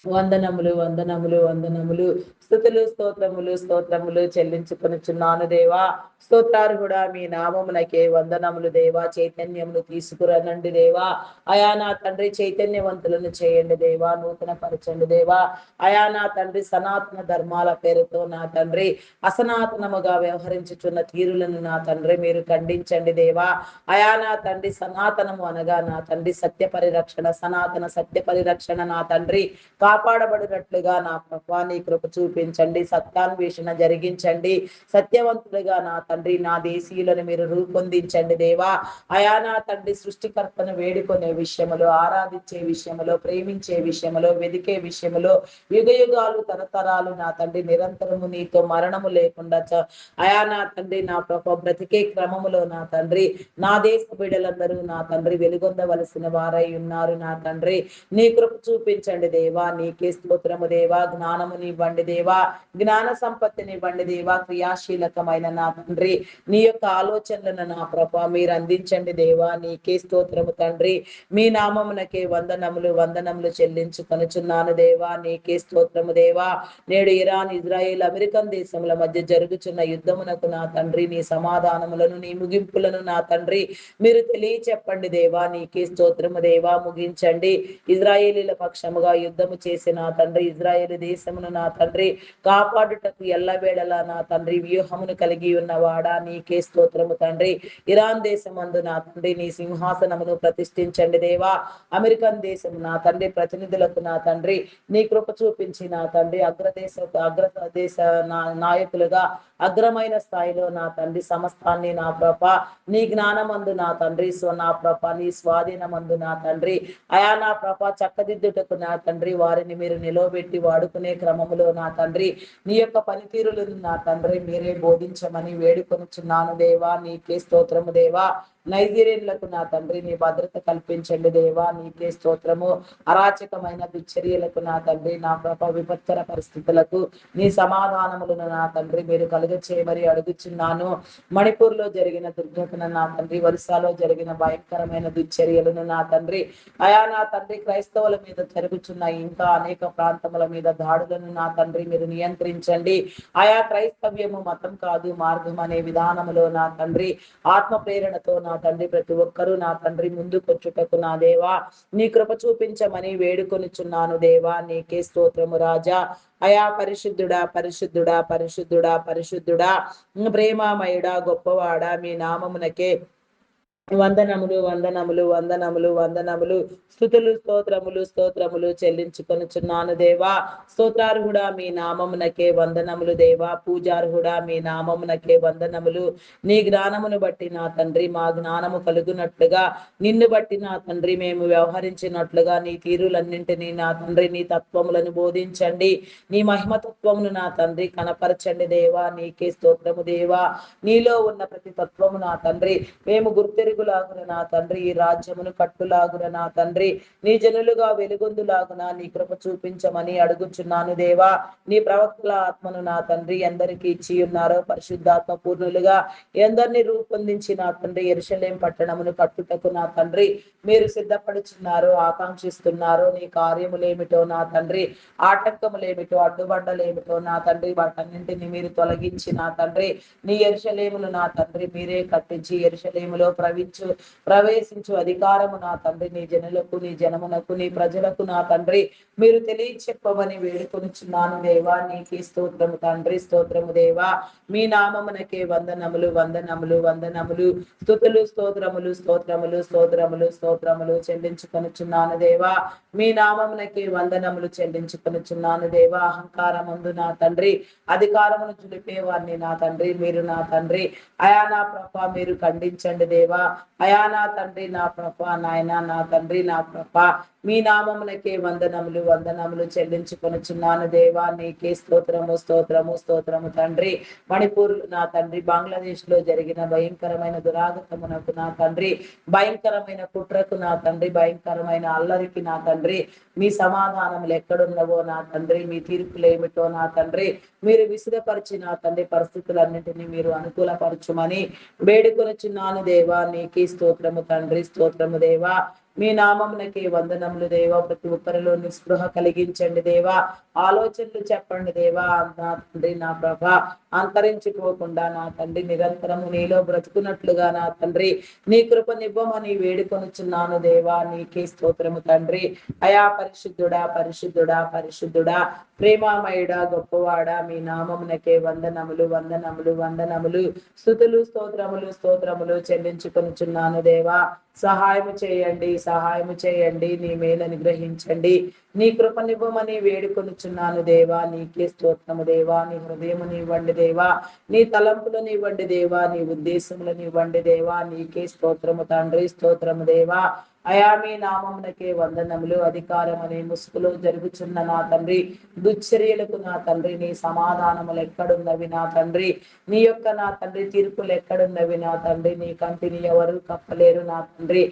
వందనములు వందనములు వందనములు స్తుతులు స్తోత్రములు స్తోత్రములు చెల్లించుకొనుచున్నాను దేవా స్తోత్రార్హుడా మీ నామమునకే వందనములు దేవా చైతన్యమును తీసుకురనండి దేవా అయా నా తండ్రి చైతన్యవంతులను చేయండి దేవా నూతన పరచండి దేవా అయా నా తండ్రి సనాతన ధర్మాల పేరుతో నా తండ్రి అసనాతనముగా వ్యవహరించుచున్న తీరులను నా తండ్రి మీరు ఖండించండి దేవా అయా నా తండ్రి సనాతనము అనగా నా తండ్రి సత్య పరిరక్షణ సనాతన సత్య పరిరక్షణ నా తండ్రి కాపాడబడినట్లుగా నా ప్రభా నీ కృప చూపించండి సత్యాన్వేషణ జరిగించండి సత్యవంతులుగా నా తండ్రి నా దేశీయులను మీరు రూపొందించండి దేవా అయా నా తండ్రి సృష్టికర్తను వేడుకునే విషయములో ఆరాధించే విషయములో ప్రేమించే విషయములో వెదికే విషయములో యుగ యుగాలు తరతరాలు నా తండ్రి నిరంతరము నీతో మరణము లేకుండా అయా నా తండ్రి నా ప్రభ బ్రతికే క్రమములో నా తండ్రి నా దేశ బిడ్డలందరూ నా తండ్రి వెలుగొందవలసిన వారై ఉన్నారు నా తండ్రి నీ కృప చూపించండి దేవా నీకే స్తోత్రము దేవా జ్ఞానమునివ్వండి దేవా జ్ఞాన సంపత్తినివ్వండి దేవా క్రియాశీలకమైన నా తండ్రి నీ యొక్క ఆలోచనలను నా ప్రభ మీరు అందించండి దేవా నీకే స్తోత్రము తండ్రి మీ నామమునకే వందనములు వందనములు చెల్లించుకొనుచున్నాను దేవా నీకే స్తోత్రము దేవా నేడు ఇరాన్ ఇజ్రాయెల్ అమెరికన్ దేశముల మధ్య జరుగుచున్న యుద్ధమునకు నా తండ్రి నీ సమాధానములను నీ ముగింపులను నా తండ్రి మీరు తెలియచెప్పండి దేవా నీకే స్తోత్రము దేవా ముగించండి ఇజ్రాయేలీల పక్షముగా యుద్ధము చేసి నా తండ్రి ఇజ్రాయేల్ దేశమును నా తండ్రి కాపాడుటకు ఎల్లవేళలా నా తండ్రి వ్యూహమును కలిగి ఉన్నవాడా నీకే స్తోత్రము తండ్రి ఇరాన్ దేశమందు నా తండ్రి నీ సింహాసనమును ప్రతిష్ఠించండి దేవా అమెరికన్ దేశము నా తండ్రి ప్రతినిధులకు నా తండ్రి నీ కృప చూపించి నా తండ్రి అగ్రదేశ నాయకులుగా అగ్రమైన స్థాయిలో నా తండ్రి సమస్తాన్ని నా ప్రభ నీ జ్ఞానమందు నా తండ్రి నా ప్రభ నీ స్వాధీనమందు నా తండ్రి అయా నా ప్రభ చక్కదిద్దుటకు నా తండ్రి వారిని మీరు నిలవబెట్టి వాడుకునే క్రమములో నా తండ్రి నీ యొక్క పనితీరులను నా తండ్రి మీరే బోధించమని వేడుకొనుచున్నాను దేవా నీకే స్తోత్రము దేవా నైజీరియన్లకు నా తండ్రి నీ భద్రత కల్పించండి దేవా నీకే స్తోత్రము అరాచకమైన దుశ్చర్యలకు నా తండ్రి నా ప్రభ విపత్కర పరిస్థితులకు నీ సమాధానములను నా తండ్రి మీరు కలుగ చేయమని అడుగుచున్నాను మణిపూర్ లో జరిగిన దుర్ఘటన నా తండ్రి ఒరిస్సాలో జరిగిన భయంకరమైన దుశ్చర్యలను నా తండ్రి అయా నా తండ్రి క్రైస్తవుల మీద జరుగుచున్న ఇంకా అనేక ప్రాంతముల మీద దాడులను నా తండ్రి మీరు నియంత్రించండి. ఆయా క్రైస్తవ్యము మతం కాదు మార్గం అనే విధానములో నా తండ్రి ఆత్మ ప్రేరణతో నా తండ్రి ప్రతి ఒక్కరూ నా తండ్రి ముందుకొచ్చుటకు నా దేవా నీ కృప చూపించమని వేడుకొనిచున్నాను దేవా. నీకే స్తోత్రము రాజా. అయా పరిశుద్ధుడా పరిశుద్ధుడా పరిశుద్ధుడా పరిశుద్ధుడా ప్రేమామయుడా గొప్పవాడా మీ నామమునకే వందనములు వందనములు వందనములు వందనములు స్తుతులు స్తోత్రములు స్తోత్రములు చెల్లించుకొనుచున్నాను దేవా. స్తోత్రార్హుడా మీ నామమునకే వందనములు దేవా. పూజార్హుడా మీ నామమునకే వందనములు. నీ జ్ఞానమును బట్టి నా తండ్రి మా జ్ఞానము కలుగునట్లుగా నిన్ను బట్టి నా తండ్రి మేము వ్యవహరించినట్లుగా నీ తీరులన్నింటినీ నా తండ్రి నీ తత్వములను బోధించండి. నీ మహిమతత్వమును నా తండ్రి కనపరచండి దేవా. నీకే స్తోత్రము దేవా. నీలో ఉన్న ప్రతి తత్వము నా తండ్రి మేము గుర్తెరుగులాగున నా తండ్రి ఈ రాజ్యమును కట్టులాగున నా తండ్రి నీ జనులుగా వెలుగొందులాగున నీ కృప చూపించమని అడుగుచున్నాను దేవా. నీ ప్రవక్తల ఆత్మను నా తండ్రి ఎందరికి ఇచ్చి ఉన్నారో పరిశుద్ధాత్మ పూర్ణులుగా ఎందరిని రూపొందించి నా తండ్రి యెరూషలేము పట్టణమును కట్టుటకు నా తండ్రి మీరు సిద్ధపడుచున్నారో ఆకాంక్షిస్తున్నారో నీ కార్యములేమిటో నా తండ్రి ఆటంకములేమిటో అడ్డుబండలేమిటో నా తండ్రి వాటన్నింటిని మీరు తొలగించి నా తండ్రి నీ యెరూషలేమును నా తండ్రి మీరే కట్టించి యెరూషలేములో ప్రవేశించు అధికారము నా తండ్రి నీ జనులకు నీ జనమునకు నీ ప్రజలకు నా తండ్రి మీరు తెలియచెప్పమని వేడుకొనిచున్నాను దేవా. నీకే స్తోత్రము తండ్రి స్తోత్రము దేవా. మీ నామమునకే వందనములు వందనములు వందనములు స్తుతులు స్తోత్రములు స్తోత్రములు స్తోత్రములు స్తోత్రములు చెల్లించుకొనుచున్నాను దేవా. మీ నామమునకే వందనములు చెల్లించుకొనుచున్నాను దేవా. అహంకారమందు నా తండ్రి అధికారమును చులిపేవారిని నా తండ్రి మీరు నా తండ్రి అయా నా ప్రభ మీరు ఖండించండి దేవా. అయా నా తండ్రి నా ప్రభ నాయన నా తండ్రి నా ప్రభ మీ నామమునకే వందనములు వందనములు చెల్లించుకొనుచున్నాను దేవా. నీకే స్తోత్రము స్తోత్రము స్తోత్రము తండ్రి. మణిపూర్ నా తండ్రి బంగ్లాదేశ్ లో జరిగిన భయంకరమైన దురాగతమునకు నా తండ్రి భయంకరమైన కుట్రకు నా తండ్రి భయంకరమైన అల్లరికి నా తండ్రి మీ సమాధానములు ఎక్కడున్నవో నా తండ్రి మీ తీర్పులేమిటో నా తండ్రి మీరు విసిదపరిచి నా తండ్రి పరిస్థితులన్నింటినీ మీరు అనుకూలపరచుమని వేడుకొనుచున్నాను దేవా. నీకే స్తోత్రము తండ్రి స్తోత్రము దేవా. మీ నామమునకే వందనములు దేవా. ప్రతి ఒక్కరిలో నిస్పృహ కలిగించండి దేవా. ఆలోచనలు చెప్పండి దేవా. నా తండ్రి నా ప్రభ అంతరించిపోకుండా నా తండ్రి నిరంతరము నీలో బ్రతుకున్నట్లుగా నా తండ్రి నీ కృపనివ్వమని వేడుకొనుచున్నాను దేవా. నీకే స్తోత్రము తండ్రి. అయా పరిశుద్ధుడా పరిశుద్ధుడా పరిశుద్ధుడా ప్రేమామయుడా గొప్పవాడా మీ నామమునకే వందనములు వందనములు వందనములు స్తుతులు స్తోత్రములు స్తోత్రములు చెల్లించుకొనుచున్నాను దేవా. సహాయము చేయండి సహాయము చేయండి. నీ మేలు గ్రహించండి. నీ కృపనివ్వమని వేడుకొనుచున్నాను దేవా. నీకే స్తోత్రము దేవా. నీ హృదయముని ఇవ్వండి దేవా. నీ తలంపులను ఇవ్వండి దేవా. నీ ఉద్దేశములను ఇవ్వండి దేవా. నీకే స్తోత్రము తండ్రి స్తోత్రము దేవా. అయా మీ నామమునకే వందనములు. అధికారం అనే ముసుగులో జరుగుచున్న నా తండ్రి దుశ్చర్యలకు నా తండ్రి నీ సమాధానములు ఎక్కడున్నవి నా తండ్రి నీ యొక్క నా తండ్రి తీర్పులు ఎక్కడున్నవి నా తండ్రి నీ కంటిని ఎవరు కప్పలేరు నా తండ్రి.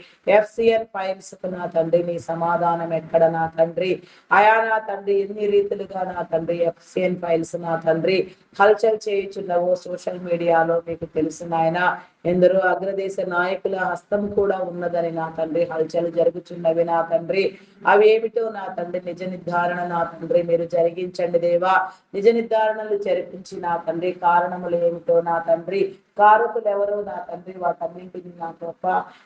FCN ఫైల్స్ కు నా తండ్రి నీ సమాధానం ఎక్కడ నా తండ్రి. అయా నా తండ్రి ఎన్ని రీతులుగా నా తండ్రి FCN ఫైల్స్ నా తండ్రి హల్చల్ చేయుచున్నవో సోషల్ మీడియాలో మీకు తెలిసిన ఆయన ఎందరో అగ్రదేశ నాయకుల హస్తం కూడా ఉన్నదని నా తండ్రి హల్చల్ జరుగుచున్నవి నా తండ్రి. అవి ఏమిటో నా తండ్రి నిజ నిర్ధారణ నా తండ్రి మీరు జరిగించండి దేవా. నిజ నిర్ధారణలు జరిపించి నా తండ్రి కారణములు ఏమిటో నా తండ్రి కారకులు ఎవరో నా తండ్రి వాటన్నింటిని నా ప్రభ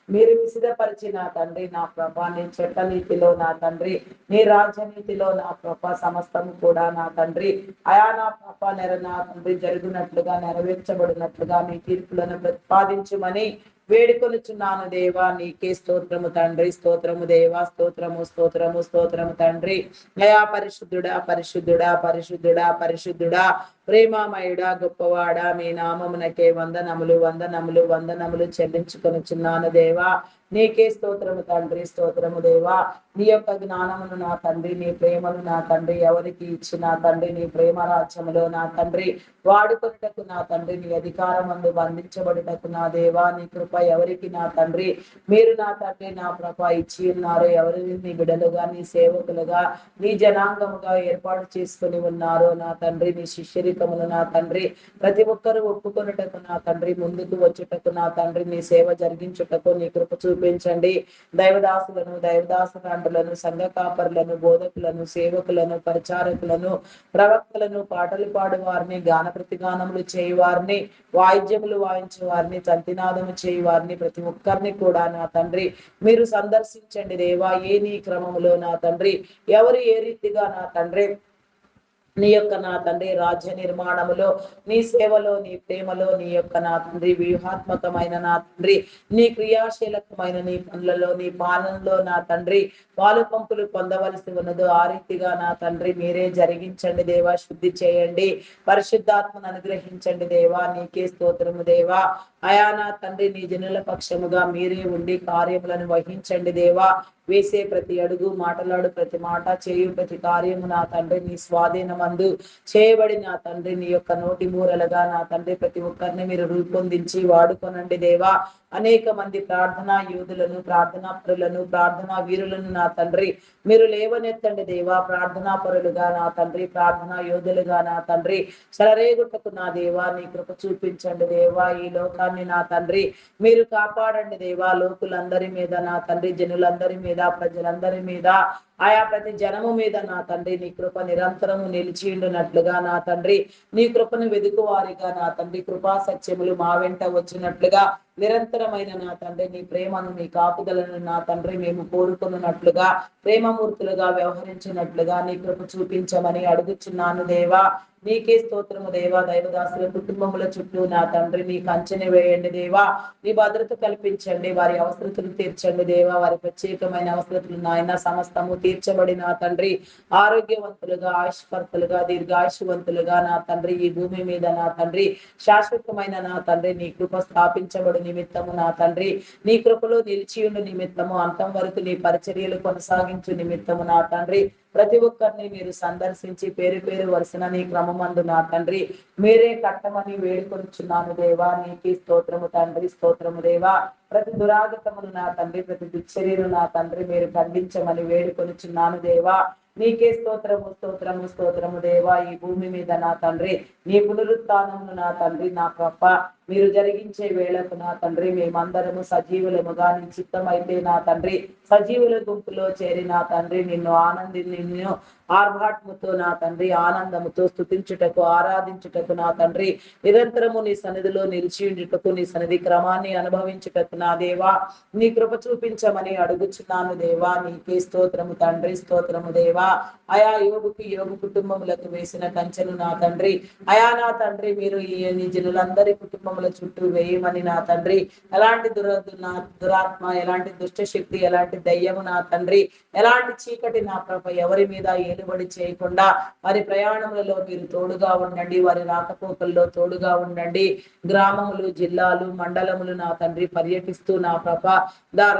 మీరు విసిదపరిచి నా తండ్రి నా ప్రభ నీ చట్టనీతిలో నా తండ్రి నీ రాజ్యనీతిలో నా ప్రభ సమస్తము కూడా నా తండ్రి అయా నా ప్రభ నా తండ్రి జరుగునట్లుగా నెరవేర్చబడినట్లుగా మీ తీర్పులను ప్రతిపాదించుమని వేడుకొనుచున్నాను దేవా. నీకే స్తోత్రము తండ్రి స్తోత్రము దేవా. స్తోత్రము స్తోత్రము స్తోత్రము తండ్రి. అయా పరిశుద్ధుడా పరిశుద్ధుడా పరిశుద్ధుడా పరిశుద్ధుడా ప్రేమామయుడా గొప్పవాడా మీ నామమునకే వందనములు వందనములు వందనములు చెల్లించుకొనుచున్నాను దేవా. నీకే స్తోత్రము తండ్రి స్తోత్రము దేవా. నీ యొక్క జ్ఞానమును నా తండ్రి నీ ప్రేమను నా తండ్రి ఎవరికి ఇచ్చిన తండ్రి నీ ప్రేమ రాజ్యములో నా తండ్రి వాడుకొనుటకు నా తండ్రి నీ అధికారమందు బంధించబడుటకు నా దేవా. నీ కృప ఎవరికి నా తండ్రి మీరు నా తండ్రి నా ప్రభ ఇచ్చి ఉన్నారు. ఎవరిని నీ బిడలుగా నీ సేవకులుగా నీ జనాంగముగా ఏర్పాటు చేసుకుని ఉన్నారో నా తండ్రి నీ శిష్యరికమును నా తండ్రి ప్రతి ఒక్కరు ఒప్పుకొనుటకు నా తండ్రి ముందుకు వచ్చుటకు నా తండ్రి నీ సేవ జరిగించుటకు నీ కృప చూపించండి. దైవదాసులను, దైవదాసురాండ్రులను, సంఘ కాపరులను, బోధకులను, సేవకులను, పరిచారకులను, ప్రవక్తలను, పాటలు పాడు వారిని, గాన ప్రతిగానములు చేయువారిని, వాయిద్యములు వాయించే వారిని, తంతినాదము చేయువారిని, ప్రతి ఒక్కరిని కూడా నా తండ్రి మీరు సందర్శించండి దేవా. ఏ నీ క్రమములో నా తండ్రి, ఎవరు ఏ రీతిగా నా తండ్రి నీ యొక్క నా తండ్రి రాజ్య నిర్మాణములో, నీ సేవలో, నీ ప్రేమలో, నీ యొక్క నా తండ్రి వ్యూహాత్మకమైన నా తండ్రి నీ క్రియాశీలకమైన నీ పనులలో, నీ పాలనలో నా తండ్రి పాలు పంపులు పొందవలసి ఉన్నదో ఆ రీతిగా నా తండ్రి మీరే జరిగించండి దేవా. శుద్ధి చేయండి, పరిశుద్ధాత్మను అనుగ్రహించండి దేవా. నీకే స్తోత్రము దేవా. అయా నా తండ్రి నీ జనుల పక్షముగా మీరే ఉండి కార్యములను వహించండి దేవా. వేసే ప్రతి అడుగు, మాటలాడు ప్రతి మాట, చేయు ప్రతి కార్యము నా తండ్రి నీ స్వాధీనమందు చేయబడి నా తండ్రి నీ యొక్క నోటి మూరలుగా నా తండ్రి ప్రతి ఒక్కరిని మీరు రూపొందించి వాడుకొనండి దేవా. అనేక మంది ప్రార్థనా యోధులను, ప్రార్థనా పరులను, ప్రార్థనా వీరులను నా తండ్రి మీరు లేవనెత్తండి దేవా. ప్రార్థనా పరులుగా నా తండ్రి, ప్రార్థనా యోధులుగా నా తండ్రి చెలరేగుటకు నా దేవా నీ కృప చూపించండి దేవా. ఈ లోకాన్ని నా తండ్రి మీరు కాపాడండి దేవా. లోకులందరి మీద నా తండ్రి, జనులందరి మీద, ప్రజలందరి మీద, ఆయా ప్రతి జనము మీద నా తండ్రి నీ కృప నిరంతరము నిలిచియుండునట్లుగా నా తండ్రి నీ కృపను వెదుకువారిగా నా తండ్రి కృపా సత్యములు మా వెంట వచ్చినట్లుగా నిరంతరమైన నా తండ్రి నీ ప్రేమను, నీ కాపుదలను నా తండ్రి మేము కోరుకున్నట్లుగా, ప్రేమమూర్తులుగా వ్యవహరించినట్లుగా నీ కృప చూపించమని అడుగుచున్నాను దేవా. నీకే స్తోత్రము దేవా. దైవదాసుల కుటుంబముల చుట్టూ నా తండ్రి నీ కంచెని వేయండి దేవా. నీ భద్రత కల్పించండి, వారి అవసరతలు తీర్చండి దేవా. వారి ప్రత్యేకమైన అవసరతలు నాయన సమస్తము తీర్చబడి నా తండ్రి ఆరోగ్యవంతులుగా, ఆయుష్కర్తలుగా, దీర్ఘాయుషవంతులుగా నా తండ్రి ఈ భూమి మీద నా తండ్రి శాశ్వతమైన నా తండ్రి నీ కృప స్థాపించబడు నిమిత్తము నా తండ్రి నీ కృపలో నిలిచియుండు నిమిత్తము, అంతం వరకు నీ పరిచర్యలు కొనసాగించు నిమిత్తము నా తండ్రి ప్రతి ఒక్కరిని మీరు సందర్శించి పేరు పేరు వరుసన నీ క్రమమందు నా తండ్రి మీరే కట్టమని వేడుకొనిచున్నాను దేవా. నీకి స్తోత్రము తండ్రి, స్తోత్రము దేవా. ప్రతి దురాగతమును నా తండ్రి, ప్రతి దుశ్చర్యను నా తండ్రి మీరు ఖండించమని వేడుకొనిచున్నాను దేవా. నీకే స్తోత్రము, స్తోత్రము, స్తోత్రము దేవా. ఈ భూమి మీద నా తండ్రి నీ పునరుత్థానమును నా తండ్రి నా కృప మీరు జరిగించే వేళకు నా తండ్రి మేమందరము సజీవులముగా నీ చిత్తమైతే నా తండ్రి సజీవుల గుంపులో చేరి నా తండ్రి నిన్ను ఆర్భాటముతో నా తండ్రి ఆనందముతో స్తుతించుటకు, ఆరాధించుటకు నా తండ్రి నిరంతరము నీ సన్నిధిలో నిలిచియుండుటకు, నీ సన్నిధి క్రమాన్ని అనుభవించుటకు నా దేవా నీ కృప చూపించమని అడుగుచున్నాను దేవా. నీకే స్తోత్రము తండ్రి, స్తోత్రము దేవా. అయా యోగు కుటుంబములకు వేసిన కంచెను నా తండ్రి, అయా నా తండ్రి మీరు ఈ జనులందరి కుటుంబముల చుట్టూ వేయమని నా తండ్రి ఎలాంటి దురాత్మ, ఎలాంటి దుష్ట శక్తి, ఎలాంటి దయ్యము నా తండ్రి, ఎలాంటి చీకటి నా ప్రభ ఎవరి మీద ఏలుబడి చేయకుండా వారి ప్రయాణములలో మీరు తోడుగా ఉండండి, వారి రాకపోకల్లో తోడుగా ఉండండి. గ్రామములు, జిల్లాలు, మండలములు నా తండ్రి పర్యటిస్తూ నా ప్రభ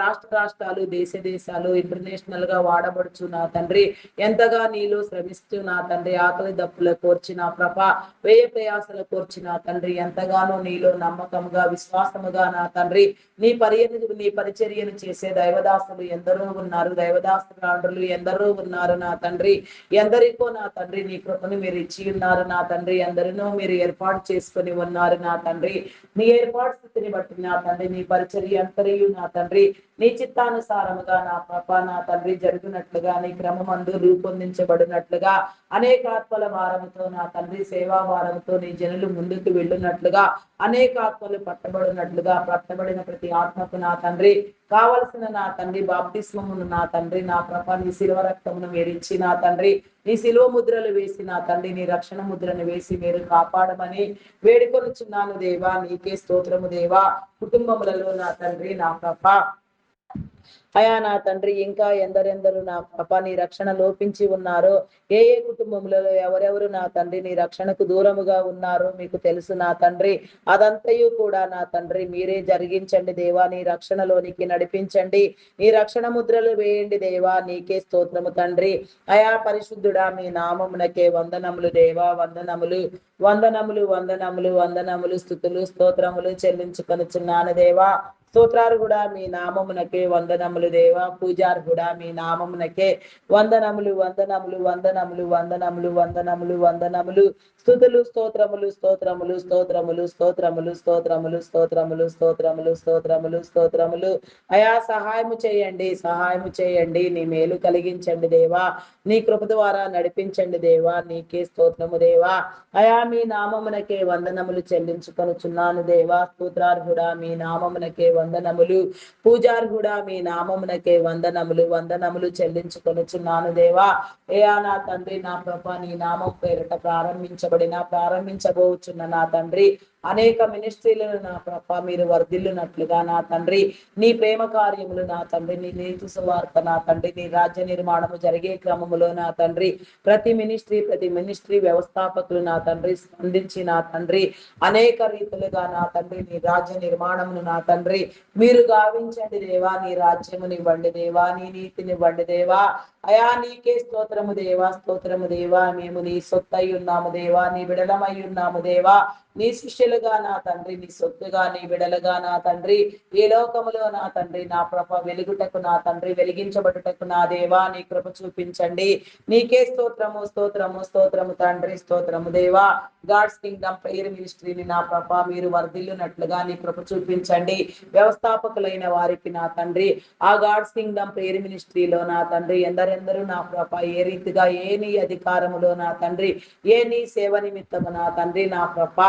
రాష్ట్రాలు, దేశాలు ఇంటర్నేషనల్ గా వాడబడుచు నా తండ్రి ఎంతగా నీలో శ్రమిస్తూ నా తండ్రి ఆకలి దప్పుల కోర్చి నా ప్రభ వ్యయ ప్రయాసల కోర్చి నా తండ్రి ఎంతగానో నీలో నమ్మకముగా, విశ్వాసముగా నా తండ్రి నీ పరిచర్యను చేసే దైవదాసులు ఎందరో ఉన్నారు, దైవదాసులు ఎందరో ఉన్నారు నా తండ్రి. ఎందరికో నా తండ్రి నీ కృపను మీరు ఇచ్చి ఉన్నారు నా తండ్రి. ఎందరినో మీరు ఏర్పాటు చేసుకొని ఉన్నారు నా తండ్రి. నీ ఏర్పాటు స్థితిని బట్టి నా తండ్రి నీ పరిచర్య అంతరియు నా తండ్రి నీ చిత్తానుసారముగా నా పాప నా తండ్రి జరుగునట్లుగా, నీ క్రమమందు రూపొందించబడినట్లుగా, అనేక ఆత్మల భారముతో నా తండ్రి సేవా భారముతో నీ జనులు ముందుకు వెళ్ళునట్లుగా, అనేక ఆత్మలు పట్టబడిన ప్రతి ఆత్మకు నా తండ్రి కావలసిన నా తండ్రి బాప్తిస్మమును నా తండ్రి నా ప్రభ నీ శిలువ రక్తమును మీరిచ్చి నా తండ్రి నీ శిలువ ముద్రలు వేసి నా తండ్రి నీ రక్షణ ముద్రను వేసి మీరు కాపాడమని వేడుకొనుచున్నాను దేవా. నీకే స్తోత్రము దేవా. కుటుంబములలో నా తండ్రి నా ప్రభ అయా నా తండ్రి ఇంకా ఎందరెందరు నా పాప నీ రక్షణ లోపించి ఉన్నారో, ఏ కుటుంబములలో ఎవరెవరు నా తండ్రి నీ రక్షణకు దూరముగా ఉన్నారో మీకు తెలుసు నా తండ్రి. అదంతయు కూడా నా తండ్రి మీరే జరిగించండి దేవా. నీ రక్షణలోనికి నడిపించండి, నీ రక్షణ ముద్రలు వేయండి దేవా. నీకే స్తోత్రము తండ్రి. అయా పరిశుద్ధుడా మీ నామమునకే వందనములు దేవా. వందనములు వందనములు వందనములు వందనములు స్తుతులు స్తోత్రములు చెల్లించుకొనుచున్నాను దేవా. స్తోత్రార్హుడా మీ నామమునకే వందనములు దేవా. పూజార్హుడా మీ నామమునకే వందనములు వందనములు వందనములు వందనములు వందనములు వందనములు. స్తుతులు స్తోత్రములు స్తోత్రములు స్తోత్రములు స్తోత్రములు స్తోత్రములు స్తోత్రములు స్తోత్రములు స్తోత్రములు స్తోత్రములు. అయా సహాయము చేయండి, సహాయము చేయండి. నీ మేలు కలిగించండి దేవా. నీ కృప ద్వారా నడిపించండి దేవా. నీకే స్తోత్రము దేవా. అయా మీ నామమునకే వందనములు చెల్లించుకొనుచున్నాను దేవా. స్తోత్రార్హుడా మీ నామమునకే వందనములు. పూజార్హుడా మీ నామమునకే వందనములు వందనములు చెల్లించుకొనుచున్నాను దేవా. అయా నా తండ్రి నా ప్రభ నీ నామం పేరిట ప్రారంభించబోచున్న నా తండ్రి అనేక మినిస్ట్రీలను నా ప్రభ మీరు వర్ధిల్లునట్లుగా నా తండ్రి నీ ప్రేమ కార్యములు నా తండ్రి నీ నీతి సువార్త నా తండ్రి నీ రాజ్య నిర్మాణము జరిగే క్రమములో నా తండ్రి ప్రతి మినిస్ట్రీ వ్యవస్థాపకులు నా తండ్రి స్పందించి నా తండ్రి అనేక రీతులుగా నా తండ్రి నీ రాజ్య నిర్మాణమును నా తండ్రి మీరు గావించండి దేవా. నీ రాజ్యమునివ్వండి దేవా. నీ నీతినివ్వండి దేవా. అయా నీకే స్తోత్రము దేవా. స్తోత్రము దేవా. మేము నీ సొత్తై ఉన్నాము దేవా. నీ బిడలమై ఉన్నాము దేవా. నీ శిష్యులుగా నా తండ్రి నీ సొత్తుగా నీ బిడలుగా నా తండ్రి ఈ లోకములో నా తండ్రి నా ప్రభ వెలుగుటకు నా తండ్రి వెలిగించబడుటకు నా దేవా నీ కృప చూపించండి. నీకే స్తోత్రము స్తోత్రము స్తోత్రము తండ్రి స్తోత్రము దేవా. గాడ్స్ కింగ్డమ్ ప్రేయర్ మినిస్ట్రీని నా ప్రభ మీరు వర్ధిల్లునట్లుగా నీ కృప చూపించండి. వ్యవస్థాపకులైన వారికి నా తండ్రి ఆ గాడ్స్ కింగ్డమ్ ప్రేయర్ మినిస్ట్రీలో నా తండ్రి ఎందరెందరూ నా ప్రభ ఏ రీతిగా ఏ నీ అధికారములో నా తండ్రి ఏ నీ సేవ నిమిత్తము నా తండ్రి నా ప్రభ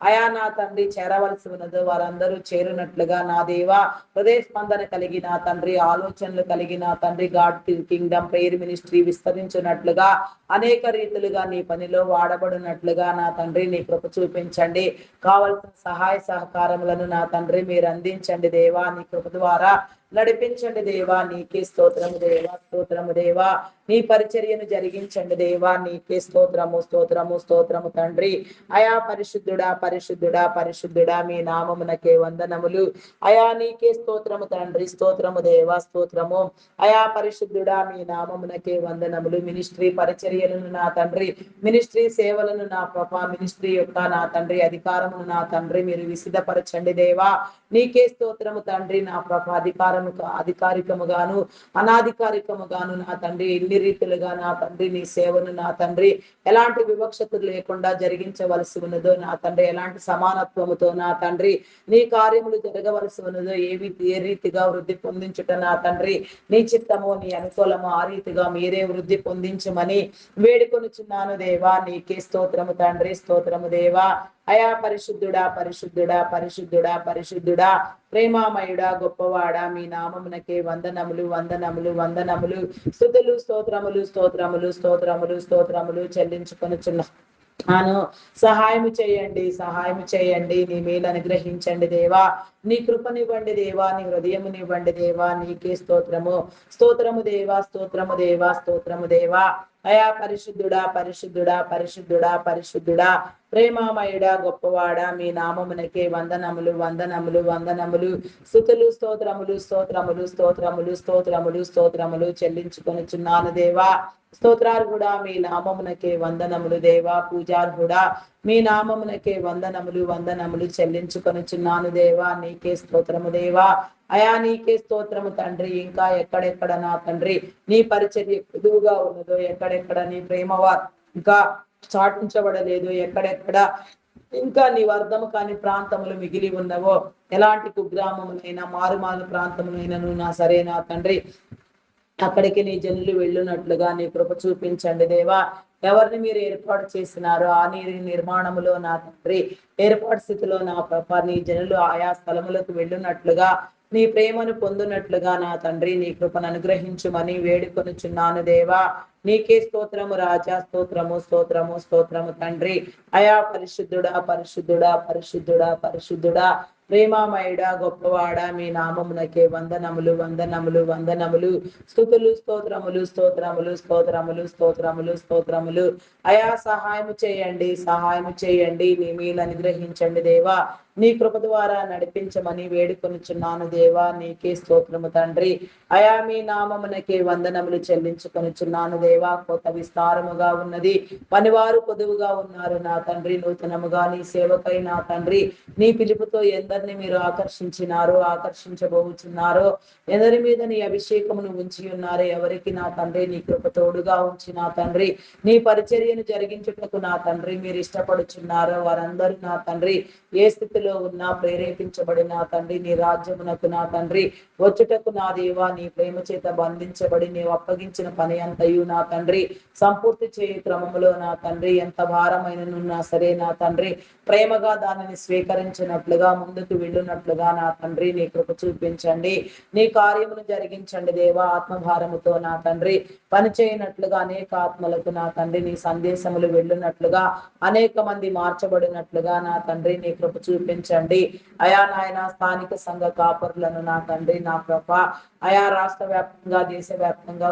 అయా నా తండ్రి చేరవలసి ఉన్నదో వారందరూ చేరునట్లుగా నా దేవా హృదయ స్పందన కలిగి నా తండ్రి ఆలోచనలు కలిగి నా తండ్రి గాడ్ కింగ్డమ్ ప్రేయర్ మినిస్ట్రీ విస్తరించినట్లుగా అనేక రీతులుగా నీ పనిలో వాడబడినట్లుగా నా తండ్రి నీ కృప చూపించండి. కావలసిన సహాయ సహకారములను నా తండ్రి మీరు అందించండి దేవా. నీ కృప ద్వారా నడిపించండి దేవా. నీకే స్తోత్రము దేవా. స్తోత్రము దేవా. నీ పరిచర్యను జరిగించండి దేవా. నీకే స్తోత్రము స్తోత్రము స్తోత్రము తండ్రి. అయా పరిశుద్ధుడా పరిశుద్ధుడా పరిశుద్ధుడా మీ నామమునకే వందనములు. అయా నీకే స్తోత్రము తండ్రి. స్తోత్రము దేవా. స్తోత్రము. అయా పరిశుద్ధుడా మీ నామమునకే వందనములు. మినిస్ట్రీ పరిచర్యలను నా తండ్రి మినిస్ట్రీ సేవలను నా ప్రభా మినిస్ట్రీ యొక్క నా తండ్రి అధికారమును నా తండ్రి మీరు విసిదపరచండి దేవా. నీకే స్తోత్రము తండ్రి. నా ప్రభా అధికారికముగాను అనాధికారికముగాను నా తండ్రి ఎన్ని రీతిలుగా నా తండ్రి నీ సేవను నా తండ్రి ఎలాంటి వివక్షత లేకుండా జరిగించవలసి ఉన్నదో నా తండ్రి ఎలాంటి సమానత్వముతో నా తండ్రి నీ కార్యములు జరగవలసి ఉన్నదో ఏ రీతిగా వృద్ధి పొందించుట నా తండ్రి నీ చిత్తము నీ అనుకూలము ఆ రీతిగా మీరే వృద్ధి పొందించమని వేడుకొనుచున్నాను దేవా. నీకే స్తోత్రము తండ్రి. స్తోత్రము దేవా. అయా పరిశుద్ధుడా పరిశుద్ధుడా పరిశుద్ధుడా పరిశుద్ధుడా ప్రేమామయుడా గొప్పవాడా మీ నామమునకే వందనములు వందనములు వందనములు. స్తుతులు స్తోత్రములు స్తోత్రములు స్తోత్రములు స్తోత్రములు చెల్లించుకొనుచున్నాను. సహాయము చేయండి, సహాయము చేయండి. నీ మేలు అనుగ్రహించండి దేవా. నీ కృపనివ్వండి దేవా. నీ హృదయమునివ్వండి దేవా. నీకే స్తోత్రము. స్తోత్రము దేవా. స్తోత్రము దేవా. స్తోత్రము దేవా. అయా పరిశుద్ధుడా పరిశుద్ధుడా పరిశుద్ధుడా పరిశుద్ధుడా ప్రేమామయుడా గొప్పవాడా మీ నామమునకే వందనములు వందనములు వందనములు. స్తుతులు స్తోత్రములు స్తోత్రములు స్తోత్రములు స్తోత్రములు స్తోత్రములు చెల్లించుకొనుచున్నాను దేవా. స్తోత్రార్హుడా మీ నామమునకే వందనములు దేవా. పూజార్హుడా మీ నామమునకే వందనములు వందనములు చెల్లించుకొనుచున్నాను దేవా. నీకే స్తోత్రము దేవా. అయా నీకే స్తోత్రము తండ్రి. ఇంకా ఎక్కడెక్కడ నా తండ్రి నీ పరిచర్య ఎదువుగా ఉన్నదో ఎక్కడెక్కడ నీ ప్రేమ ఇంకా చాటించబడలేదు ఎక్కడెక్కడ ఇంకా నీ వర్ధము కాని ప్రాంతములు మిగిలి ఉన్నవో ఎలాంటి కుగ్రామములైనా మారుమారు ప్రాంతములైనను నా సరే నా తండ్రి అక్కడికి నీ జనులు వెళ్ళునట్లుగా నీ కృప చూపించండి దేవా. ఎవరిని మీరు ఏర్పాటు చేసినారో ఆ నీరి నిర్మాణములో నా తండ్రి ఏర్పాటు స్థితిలో నా ప్రభ నీ జనులు ఆయా స్థలములకు వెళ్ళునట్లుగా నీ ప్రేమను పొందునట్లుగా నా తండ్రి నీ కృపను అనుగ్రహించుమని వేడుకొనుచున్నాను దేవా. నీకే స్తోత్రము రాజా. స్తోత్రము స్తోత్రము స్తోత్రము తండ్రి. అయా పరిశుద్ధుడా పరిశుద్ధుడా పరిశుద్ధుడా పరిశుద్ధుడా ప్రేమామయుడా గొప్పవాడా మీ నామమునకే వందనములు వందనములు వందనములు. స్తుతులు స్తోత్రములు స్తోత్రములు స్తోత్రములు స్తోత్రములు స్తోత్రములు. అయా సహాయము చేయండి, సహాయము చేయండి. నీ మీలు అనుగ్రహించండి దేవా. నీ కృప ద్వారా నడిపించమని వేడుకొనుచున్నాను దేవా. నీకే స్తోత్రము తండ్రి. అయా మీ నామమునకే వందనములు చెల్లించుకొనుచున్నాను దేవా. కొత్త విస్తారముగా ఉన్నది, పనివారు పొదువుగా ఉన్నారు నా తండ్రి. నూతనముగా నీ సేవకై నా తండ్రి నీ పిలుపుతో ఎందరు ఎందరిని మీరు ఆకర్షించబోచున్నారో, ఎందరి మీద నీ అభిషేకమును ఉంచి ఉన్నారు, ఎవరికి నా తండ్రి నీ కృప తోడుగా ఉంచి నా తండ్రి నీ పరిచర్యను జరిగించుటకు నా తండ్రి మీరు ఇష్టపడుచున్నారో వారందరూ నా తండ్రి ఏ స్థితిలో ఉన్నా ప్రేరేపించబడి నా తండ్రి నీ రాజ్యమునకు నా తండ్రి వచ్చుటకు నా దేవా నీ ప్రేమ చేత బంధించబడి నీవు అప్పగించిన పని అంతయు నా తండ్రి సంపూర్తి చేయు క్రమములో నా తండ్రి ఎంత భారమైననున్నా సరే నా తండ్రి ప్రేమగా దానిని స్వీకరించినట్లుగా ముందుకు వెళ్ళునట్లుగా నా తండ్రి నీ కృప చూపించండి, నీ కార్యమును జరిగించండి దేవా. ఆత్మభారముతో నా తండ్రి పని చేయనట్లుగా అనేక ఆత్మలకు నా తండ్రి నీ సందేశములు వెళ్ళునట్లుగా అనేక మంది మార్చబడినట్లుగా నా తండ్రి నీ కృప చూపించండి అయా. నాయన స్థానిక సంఘ కాపరులను నా తండ్రి నా కృప ఆయా రాష్ట్ర వ్యాప్తంగా దేశవ్యాప్తంగా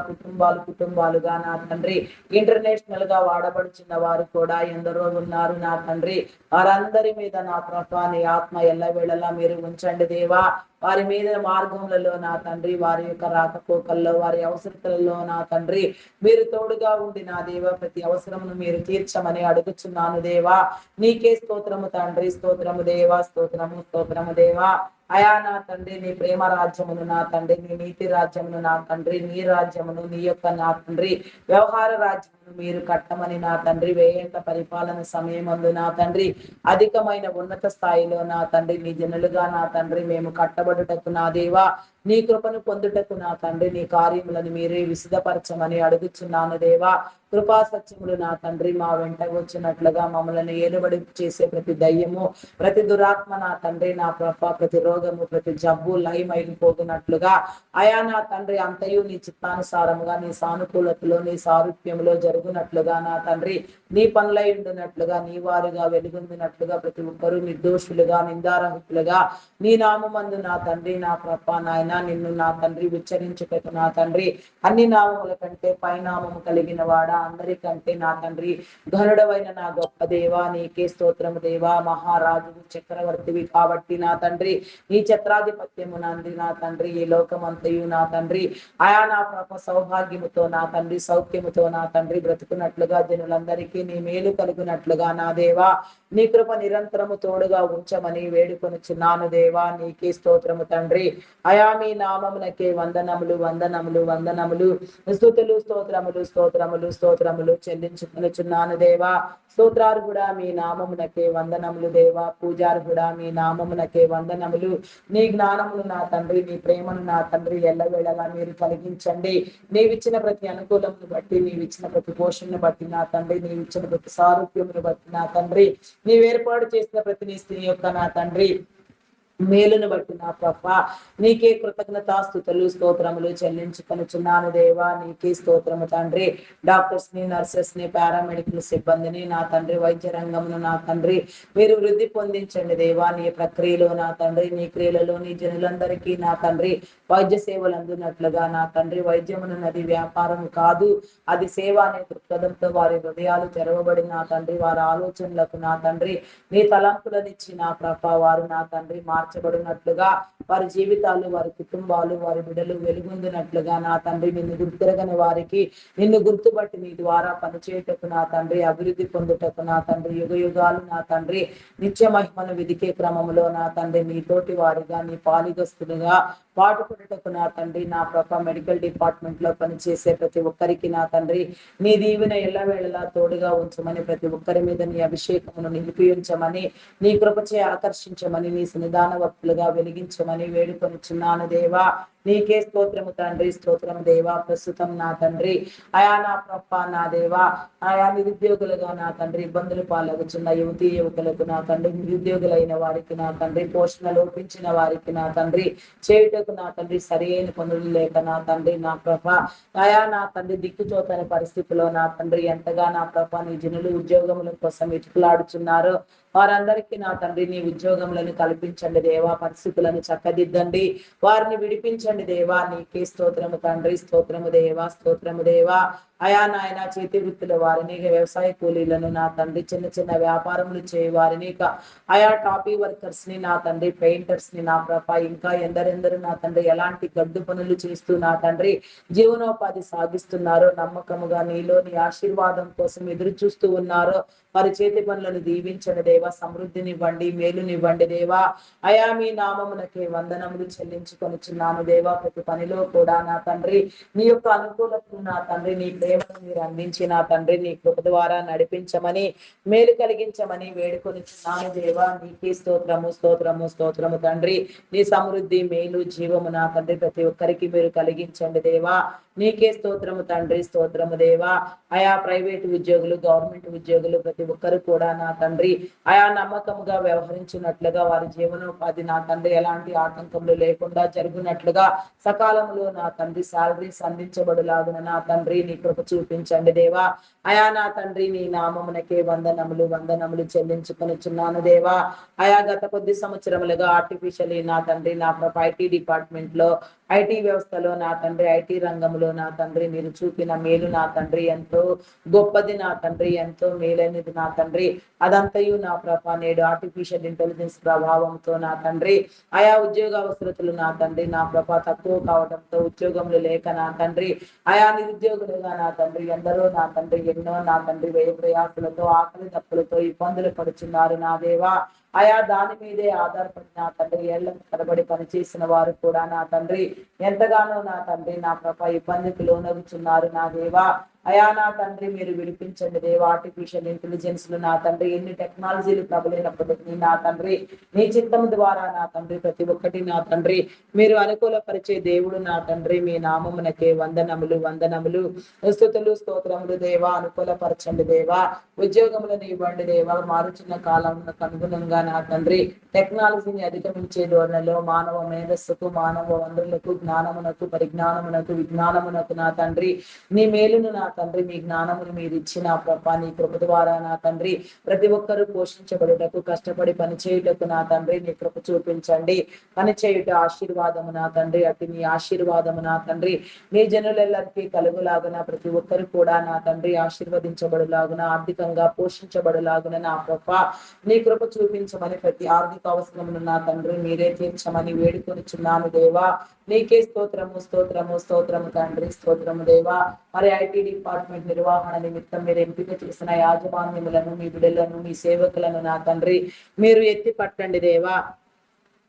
కుటుంబాలుగా నా తండ్రి ఇంటర్నేషనల్ గా వాడబడుచున్న వారు కూడా ఎందరో ఉన్నారు నా తండ్రి. వారందరి మీద నా ప్రభా నీ ఆత్మ ఎల్లవేళలా మీరు ఉంచండి దేవా. వారి మీద మార్గములలో నా తండ్రి వారి యొక్క రాకపోకల్లో వారి అవసరతలలో నా తండ్రి మీరు తోడుగా ఉండి నా దేవ ప్రతి అవసరమును మీరు తీర్చమని అడుగుచున్నాను దేవా. నీకే స్తోత్రము తండ్రి, స్తోత్రము దేవా, స్తోత్రము దేవా. అయా నా తండ్రి నీ ప్రేమ రాజ్యమును నా తండ్రి నీ నీతి రాజ్యమును నా తండ్రి నీ రాజ్యమును నీ యొక్క నా తండ్రి వ్యవహార రాజ్యమును మీరు కట్టమని నా తండ్రి వేయంత పరిపాలన సమయమందు నా తండ్రి అధికమైన ఉన్నత స్థాయిలో నా తండ్రి నీ జనులుగా నా తండ్రి మేము కట్టబడుటకు నా దేవా నీ కృపను పొందుటకు నా తండ్రి నీ కార్యములను మీరే విసిదపరచమని అడుగుచున్నాను దేవా. కృపా సత్యములు నా తండ్రి మా వెంట వచ్చినట్లుగా మమ్మల్ని ఏలుబడి చేసే ప్రతి దయ్యము ప్రతి దురాత్మ నా తండ్రి నా ప్రభ ప్రతి రోగము ప్రతి జబ్బు లయమైపోతున్నట్లుగా అయా నా తండ్రి అంతయు నీ చిత్తానుసారముగా నీ సానుకూలతలో నీ సారూప్యములో జరుగునట్లుగా నా తండ్రి నీ పనులై ఉండినట్లుగా నీ వారుగా వెలుగొందినట్లుగా ప్రతి ఒక్కరూ నిర్దోషులుగా నిందారహితులుగా నీ నామమందు నా తండ్రి నా ప్రభ నాయన నిన్ను నా తండ్రి ఉచ్చరించుటకు నా తండ్రి అన్ని నామముల కంటే పైనామము కలిగిన వాడా అందరికంటే నా తండ్రి ఘనుడవైన నా గొప్ప దేవా నీకే స్తోత్రము దేవా. మహారాజు చక్రవర్తివి కాబట్టి నా తండ్రి నీ ఛత్రాధిపత్యము నంది నా తండ్రి ఈ లోకమంతయు నా తండ్రి ఆయా నా ప్రభ సౌభాగ్యముతో నా తండ్రి సౌఖ్యముతో నా తండ్రి బ్రతుకున్నట్లుగా జనులందరికీ నీ మేలు కలుగునట్లుగా నా దేవా నీ కృప నిరంతరము తోడుగా ఉంచమని వేడుకొనుచున్నాను దేవా. నీకే స్తోత్రము తండ్రి అయా మీ నామమునకే వందనములు వందనములు వందనములు స్తుతులు స్తోత్రములు చెల్లించుకొనుచున్నాను దేవా. స్తోత్రాలు కూడా మీ నామమునకే వందనములు దేవా. పూజారు కూడా మీ నామమునకే వందనములు. నీ జ్ఞానమును నా తండ్రి నీ ప్రేమను నా తండ్రి ఎల్లవేళలా మీరు కలిగించండి. నీవిచ్చిన ప్రతి అనుకూలమును బట్టి నీవిచ్చిన ప్రతి పోషణను బట్టి నా తండ్రి నీవిచ్చిన ప్రతి సారూప్యమును బట్టి నా తండ్రి నీవు ఏర్పాటు చేసిన ప్రతి నీ స్త్రీ యొక్క నా తండ్రి మేలును బట్టి నా ప్రభ నీకే కృతజ్ఞతాస్తుతులు స్తోత్రములు చెల్లించుకొనుచున్నాను దేవా. నీకే స్తోత్రము తండ్రి. డాక్టర్స్ ని నర్సెస్ ని పారామెడికల్ సిబ్బందిని నా తండ్రి వైద్య రంగమును నా తండ్రి మీరు వృద్ధి పొందించండి దేవా. నీ ప్రక్రియలో నా తండ్రి నీ క్రియలలో నీ జనులందరికీ నా తండ్రి వైద్య సేవలు అందునట్లుగా నా తండ్రి వైద్యమునది వ్యాపారం కాదు అది సేవ అనే దృక్పథంతో వారి హృదయాలు తెరవబడి నా తండ్రి వారి ఆలోచనలకు నా తండ్రి నీ తలంపులనిచ్చి నా ప్రభ వారు నా తండ్రి మార్చబడినట్లుగా వారి జీవితాలు వారి కుటుంబాలు వారి బిడ్డలు వెలుగొందినట్లుగా నా తండ్రి నిన్ను గుర్తిరగని వారికి నిన్ను గుర్తుబట్టి నీ ద్వారా పనిచేయటకు నా తండ్రి అభివృద్ధి పొందుటకు నా తండ్రి యుగ యుగాలు నా తండ్రి నిత్య మహిమను విధికే క్రమంలో నా తండ్రి నీతోటి వారిగా నీ పాలిగస్తులుగా పాటుపడుటకు నా తండ్రి నా ప్రభ మెడికల్ డిపార్ట్మెంట్ లో పనిచేసే ప్రతి ఒక్కరికి నా తండ్రి నీ దీవెన ఎల్లవేళలా తోడుగా ఉంచమని ప్రతి ఒక్కరి మీద నీ అభిషేకమును నిలిపి ఉంచమని నీ కృపచే ఆకర్షించమని నీ సన్నిధాన భక్తులుగా వెలిగించమని వేడుకొనుచున్నాను దేవా. నీకే స్తోత్రము తండ్రి స్తోత్రము దేవా. ప్రస్తుతం నా తండ్రి ఆయా నా ప్రభ నా దేవా ఆయా నిరుద్యోగులుగా నా తండ్రి ఇబ్బందులు పాలగుచున్న యువతీ యువకులకు నా తండ్రి నిరుద్యోగులైన వారికి నా తండ్రి పోషణ లోపించిన వారికి నా తండ్రి చేయుటకు నా తండ్రి సరైన పనులు లేక నా తండ్రి నా ప్రభ ఆయా నా తండ్రి దిక్కుచోతని పరిస్థితిలో నా తండ్రి ఎంతగా నా ప్రభ నీ జనులు ఉద్యోగముల కోసం ఇటుకులాడుచున్నారు వారందరికీ నా తండ్రి నీ ఉద్యోగములను కల్పించండి దేవా. పరిస్థితులను చక్కదిద్దండి వారిని విడిపించండి దేవా. నీకే స్తోత్రము తండ్రి స్తోత్రము దేవా స్తోత్రము దేవా. అయా నాయన చేతి వృత్తుల వారిని, వ్యవసాయ కూలీలను నా తండ్రి, చిన్న చిన్న వ్యాపారములు చేయ వారిని, ఆయా టాపీ వర్కర్స్ ని నా తండ్రి, పెయింటర్స్ ని నా ప్రభ, ఇంకా ఎందరెందరూ నా తండ్రి ఎలాంటి గడ్డు పనులు చేస్తూ నా తండ్రి జీవనోపాధి సాగిస్తున్నారో, నమ్మకముగా నీలో నీ ఆశీర్వాదం కోసం ఎదురు చూస్తూ ఉన్నారో వారి చేతి పనులను దీవించండి దేవా, సమృద్ధినివ్వండి, మేలునివ్వండి దేవా. అయా మీ నామమునకే వందనములు చెల్లించుకొనిచున్నాను దేవా. ప్రతి పనిలో కూడా నా తండ్రి నీ యొక్క అనుకూలతను నా తండ్రి, నీ ప్రేమను మీరు అందించి నా తండ్రి నీ కృప ద్వారా నడిపించమని, మేలు కలిగించమని వేడుకొనిచున్నాను దేవా. నీకే స్తోత్రము స్తోత్రము స్తోత్రము తండ్రి. నీ సమృద్ధి మేలు జీవము నా తండ్రి ప్రతి ఒక్కరికి మీరు కలిగించండి దేవా. నీకే స్తోత్రము తండ్రి, స్తోత్రము దేవా. ఆయా ప్రైవేట్ ఉద్యోగులు, గవర్నమెంట్ ఉద్యోగులు ప్రతి ఒక్కరు కూడా నా తండ్రి ఆయా నమ్మకముగా వ్యవహరించినట్లుగా వారి జీవనోపాధి నా తండ్రి ఎలాంటి ఆటంకములు లేకుండా జరుగునట్లుగా సకాలంలో నా తండ్రి శాలరీస్ అందించబడులాగున నా తండ్రి నీ కృప చూపించండి దేవా. అయా నా తండ్రి నీ నామమునకే వందనములు వందనములు చెల్లించుకొనిచున్నాను దేవా. ఆయా గత కొద్ది సంవత్సరములుగా ఆర్టిఫిషియల్ నా తండ్రి నా ఐటీ డిపార్ట్మెంట్ లో, ఐటీ వ్యవస్థలో నా తండ్రి, ఐటీ రంగంలో నా తండ్రి మీరు చూపిన మేలు నా తండ్రి ఎంతో గొప్పది నా తండ్రి, ఎంతో మేలైనది నా తండ్రి. అదంతయు నా ప్రభ నేడు ఆర్టిఫిషియల్ ఇంటెలిజెన్స్ ప్రభావంతో నా తండ్రి ఆయా ఉద్యోగ అవసరతలు నా తండ్రి నా ప్రభ తక్కువ కావడంతో, ఉద్యోగములు లేక నా తండ్రి ఆయా నిరుద్యోగులుగా నా తండ్రి ఎందరో నా తండ్రి ఎన్నో నా తండ్రి వ్యయ ప్రయాసలతో, ఆకలి దప్పులతో ఇబ్బందులు పడుచున్నారు నా దేవా. ఆయా దాని మీదే ఆధారపడి నా తండ్రి ఏళ్ల తరబడి పనిచేసిన వారు కూడా నా తండ్రి ఎంతగానో నా తండ్రి నా ప్రభ ఇబ్బందికి లోనవుతున్నారు నా దేవా. అయా నా తండ్రి మీరు విడిపించండి దేవా. ఆర్టిఫిషియల్ ఇంటెలిజెన్స్ లు నా తండ్రి ఎన్ని టెక్నాలజీలు ప్రబలినప్పటికీ నా తండ్రి నీ చిత్తం ద్వారా నా తండ్రి ప్రతి ఒక్కటి నా తండ్రి మీరు అనుకూలపరిచే దేవుడు నా తండ్రి. మీ నామమునకే వందనములు వందనములు స్తుతులు స్తోత్రములు దేవా. అనుకూలపరచండి దేవా. ఉద్యోగములను ఇవ్వండి దేవా. మారుచున్న కాలమునకు అనుగుణంగా నా తండ్రి టెక్నాలజీని అధిగమించే ధోరణిలో మానవ మేధస్సుకు, మానవ వనరులకు, జ్ఞానమునకు, పరిజ్ఞానమునకు, విజ్ఞానమునకు నా తండ్రి నీ మేలును నా తండ్రి మీ జ్ఞానమును మీరు ఇచ్చిన ప్రభా నీ కృప ద్వారా నా తండ్రి ప్రతి ఒక్కరూ పోషించబడుటకు, కష్టపడి పనిచేయుటకు నా తండ్రి నీ కృప చూపించండి. పనిచేయుట ఆశీర్వాదము నా తండ్రి, అటు నీ ఆశీర్వాదము నా తండ్రి నీ జనులెల్లరికీ కలుగులాగున, ప్రతి ఒక్కరు కూడా నా తండ్రి ఆశీర్వదించబడులాగున, ఆర్థికంగా పోషించబడులాగున నా ప్రభా నీ కృప చూపించమని, ప్రతి ఆర్థిక అవసరమును నా తండ్రి మీరే తీర్చమని వేడుకొనిచున్నాను దేవా. నీకే స్తోత్రము స్తోత్రము స్తోత్రము తండ్రి, స్తోత్రము దేవా. మరి ఐటీ డిపార్ట్మెంట్ నిర్వహణ నిమిత్తం మీరు ఎంపిక చేసిన యాజమాన్యములను, మీ బిడ్డలను, మీ సేవకులను నా తండ్రి మీరు ఎత్తి పట్టండి దేవా.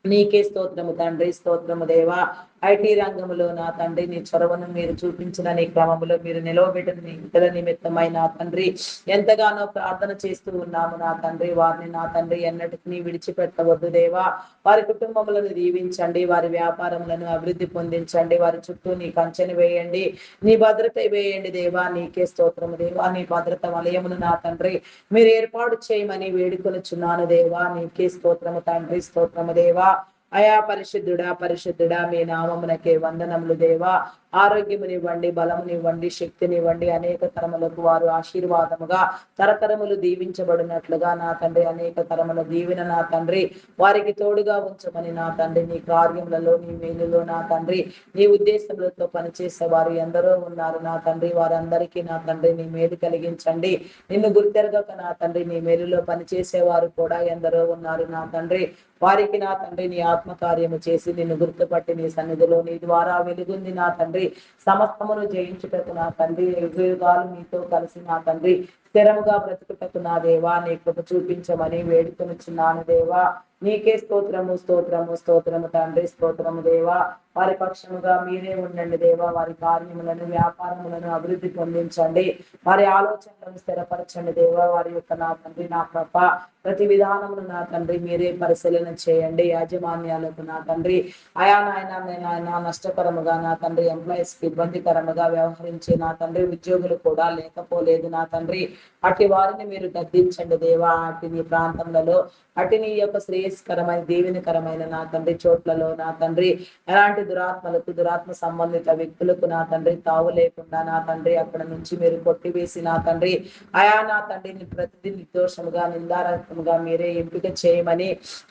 నీకే స్తోత్రము తండ్రి, స్తోత్రము దేవా. ఐటీ రంగంలో నా తండ్రి నీ చొరవను మీరు చూపించిన నీ క్రమంలో మీరు నిలవబెట్టిన నీ బిడ్డల నిమిత్తమై నా తండ్రి ఎంతగానో ప్రార్థన చేస్తూ ఉన్నాము నా తండ్రి. వారిని నా తండ్రి ఎన్నటికీ విడిచిపెట్టవద్దు దేవా. వారి కుటుంబములను దీవించండి, వారి వ్యాపారములను అభివృద్ధి పొందించండి, వారి చుట్టూ నీ కంచెను వేయండి, నీ భద్రత వేయండి దేవా. నీకే స్తోత్రము దేవా. నీ భద్రత వలయమును నా తండ్రి మీరు ఏర్పాటు చేయమని వేడుకొనుచున్నాను దేవా. నీకే స్తోత్రము తండ్రి, స్తోత్రము దేవా. అయా పరిశుద్ధుడా పరిశుద్ధుడా మీ నామమునకే వందనములు దేవా. ఆరోగ్యమునివ్వండి, బలమునివ్వండి, శక్తినివ్వండి. అనేక తరములకు వారు ఆశీర్వాదముగా తరతరములు దీవించబడినట్లుగా నా తండ్రి అనేక తరముల దీవెన నా తండ్రి వారికి తోడుగా ఉంచమని నా తండ్రి నీ కార్యములలో, నీ మేలులో నా తండ్రి నీ ఉద్దేశములతో పనిచేసే వారు ఎందరో ఉన్నారు నా తండ్రి. వారందరికీ నా తండ్రి నీ మేలు కలిగించండి. నిన్ను గుర్తెరగక నా తండ్రి నీ మేలులో పనిచేసే వారు కూడా ఎందరో ఉన్నారు నా తండ్రి. వారికి నా తండ్రి నీ ఆత్మకార్యము చేసి నిన్ను గుర్తుపట్టి నీ సన్నిధిలో నీ ద్వారా వెలుగుంది నా తండ్రి సమస్తమును జయించుటకు నా తండ్రి యుగాలు నీతో కలిసి నా తండ్రి స్థిరముగా బ్రతుకుటకు నా దేవా నీ కృప చూపించమని వేడుకొనుచున్నాను దేవా. నీకే స్తోత్రము స్తోత్రము స్తోత్రము తండ్రి, స్తోత్రము దేవా. వారి పక్షముగా మీరే ఉండండి దేవా. వారి కార్యములను, వ్యాపారములను అభివృద్ధి పొందించండి, వారి ఆలోచనలను స్థిరపరచండి దేవా. వారి యొక్క నా తండ్రి నా కృప ప్రతి విధానమును నా తండ్రి మీరే పరిశీలన చేయండి. యాజమాన్యాలకు నా తండ్రి ఆయా నాయన నష్టకరముగా నా తండ్రి ఎంప్లాయీస్ కి ఇబ్బందికరముగా వ్యవహరించే నా తండ్రి ఉద్యోగులు కూడా లేకపోలేదు నా తండ్రి. అట్టి వారిని మీరు గద్దించండి దేవా. అటు నీ ప్రాంతంలో, అటు నీ యొక్క శ్రేయస్ శ్రేయస్కరమైన దీవెనకరమైన నా తండ్రి చోట్లలో నా తండ్రి ఎలాంటి దురాత్మలకు దురాత్మ సంబంధిత వ్యక్తులకు నా తండ్రి తావు లేకుండా నా తండ్రి అక్కడ నుంచి మీరు కొట్టివేసి నా తండ్రి అయా నా తండ్రిని ప్రతిదీ నిర్దోషముగా నిందారహితముగా మీరే ఎంపిక చేయమని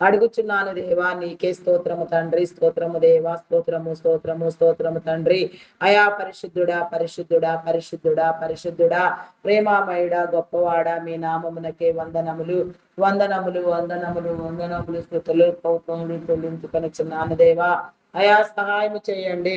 అడుగుచున్నాను దేవా. నీకే స్తోత్రము తండ్రి, స్తోత్రము దేవా, స్తోత్రము స్తోత్రము స్తోత్రము తండ్రి. అయా పరిశుద్ధుడా పరిశుద్ధుడా పరిశుద్ధుడా పరిశుద్ధుడా ప్రేమామయుడా గొప్పవాడా మీ నామమునకే వందనములు వందనములు వందనములు వందనములు స్తుతులు పౌతములు చెల్లించుకొనిచున్నాను దేవా. అయా సహాయము చేయండి,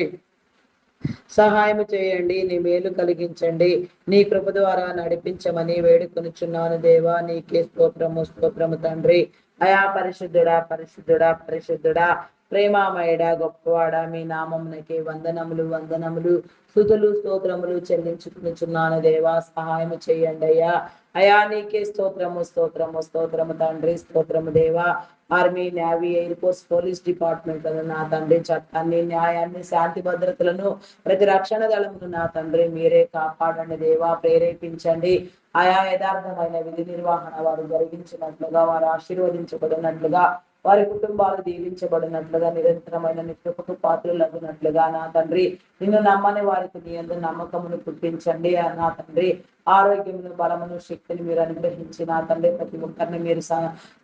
సహాయము చేయండి, నీ మేలు కలిగించండి, నీ కృప ద్వారా నడిపించమని వేడుకొనిచున్నాను దేవా. నీకే స్తోత్రము స్తోత్రము తండ్రి. అయా పరిశుద్ధుడా పరిశుద్ధుడా పరిశుద్ధుడా ప్రేమామయుడా గొప్పవాడా మీ నామమునకే వందనములు వందనములు స్తుతులు స్తోత్రములు చెల్లించుకునిచున్నాను దేవా. సహాయము చేయండి అయ్యా. అయా నీకే స్తోత్రము స్తోత్రము స్తోత్రము తండ్రి, స్తోత్రము దేవా. Army, navy, air force, police డిపార్ట్మెంట్లను నా తండ్రి చట్టాన్ని, న్యాయాన్ని, శాంతి భద్రతలను, ప్రతి రక్షణ దళమును నా తండ్రి మీరే కాపాడండి దేవా. ప్రేరేపించండి. ఆయా యథార్థమైన విధి నిర్వహణ వారు జరిగించినట్లుగా, వారు ఆశీర్వదించబడినట్లుగా, వారి కుటుంబాలు దీవించబడినట్లుగా, నిరంతరమైన నిత్యపుకు పాత్రలగునట్లుగా నా తండ్రి నిన్ను నమ్మని వారికి నీ యందు నమ్మకమును పుట్టించండి నా తండ్రి. ఆరోగ్యమును, బలమును, శక్తిని మీరు అనుగ్రహించి నా తండ్రి ప్రతి ఒక్కరిని మీరు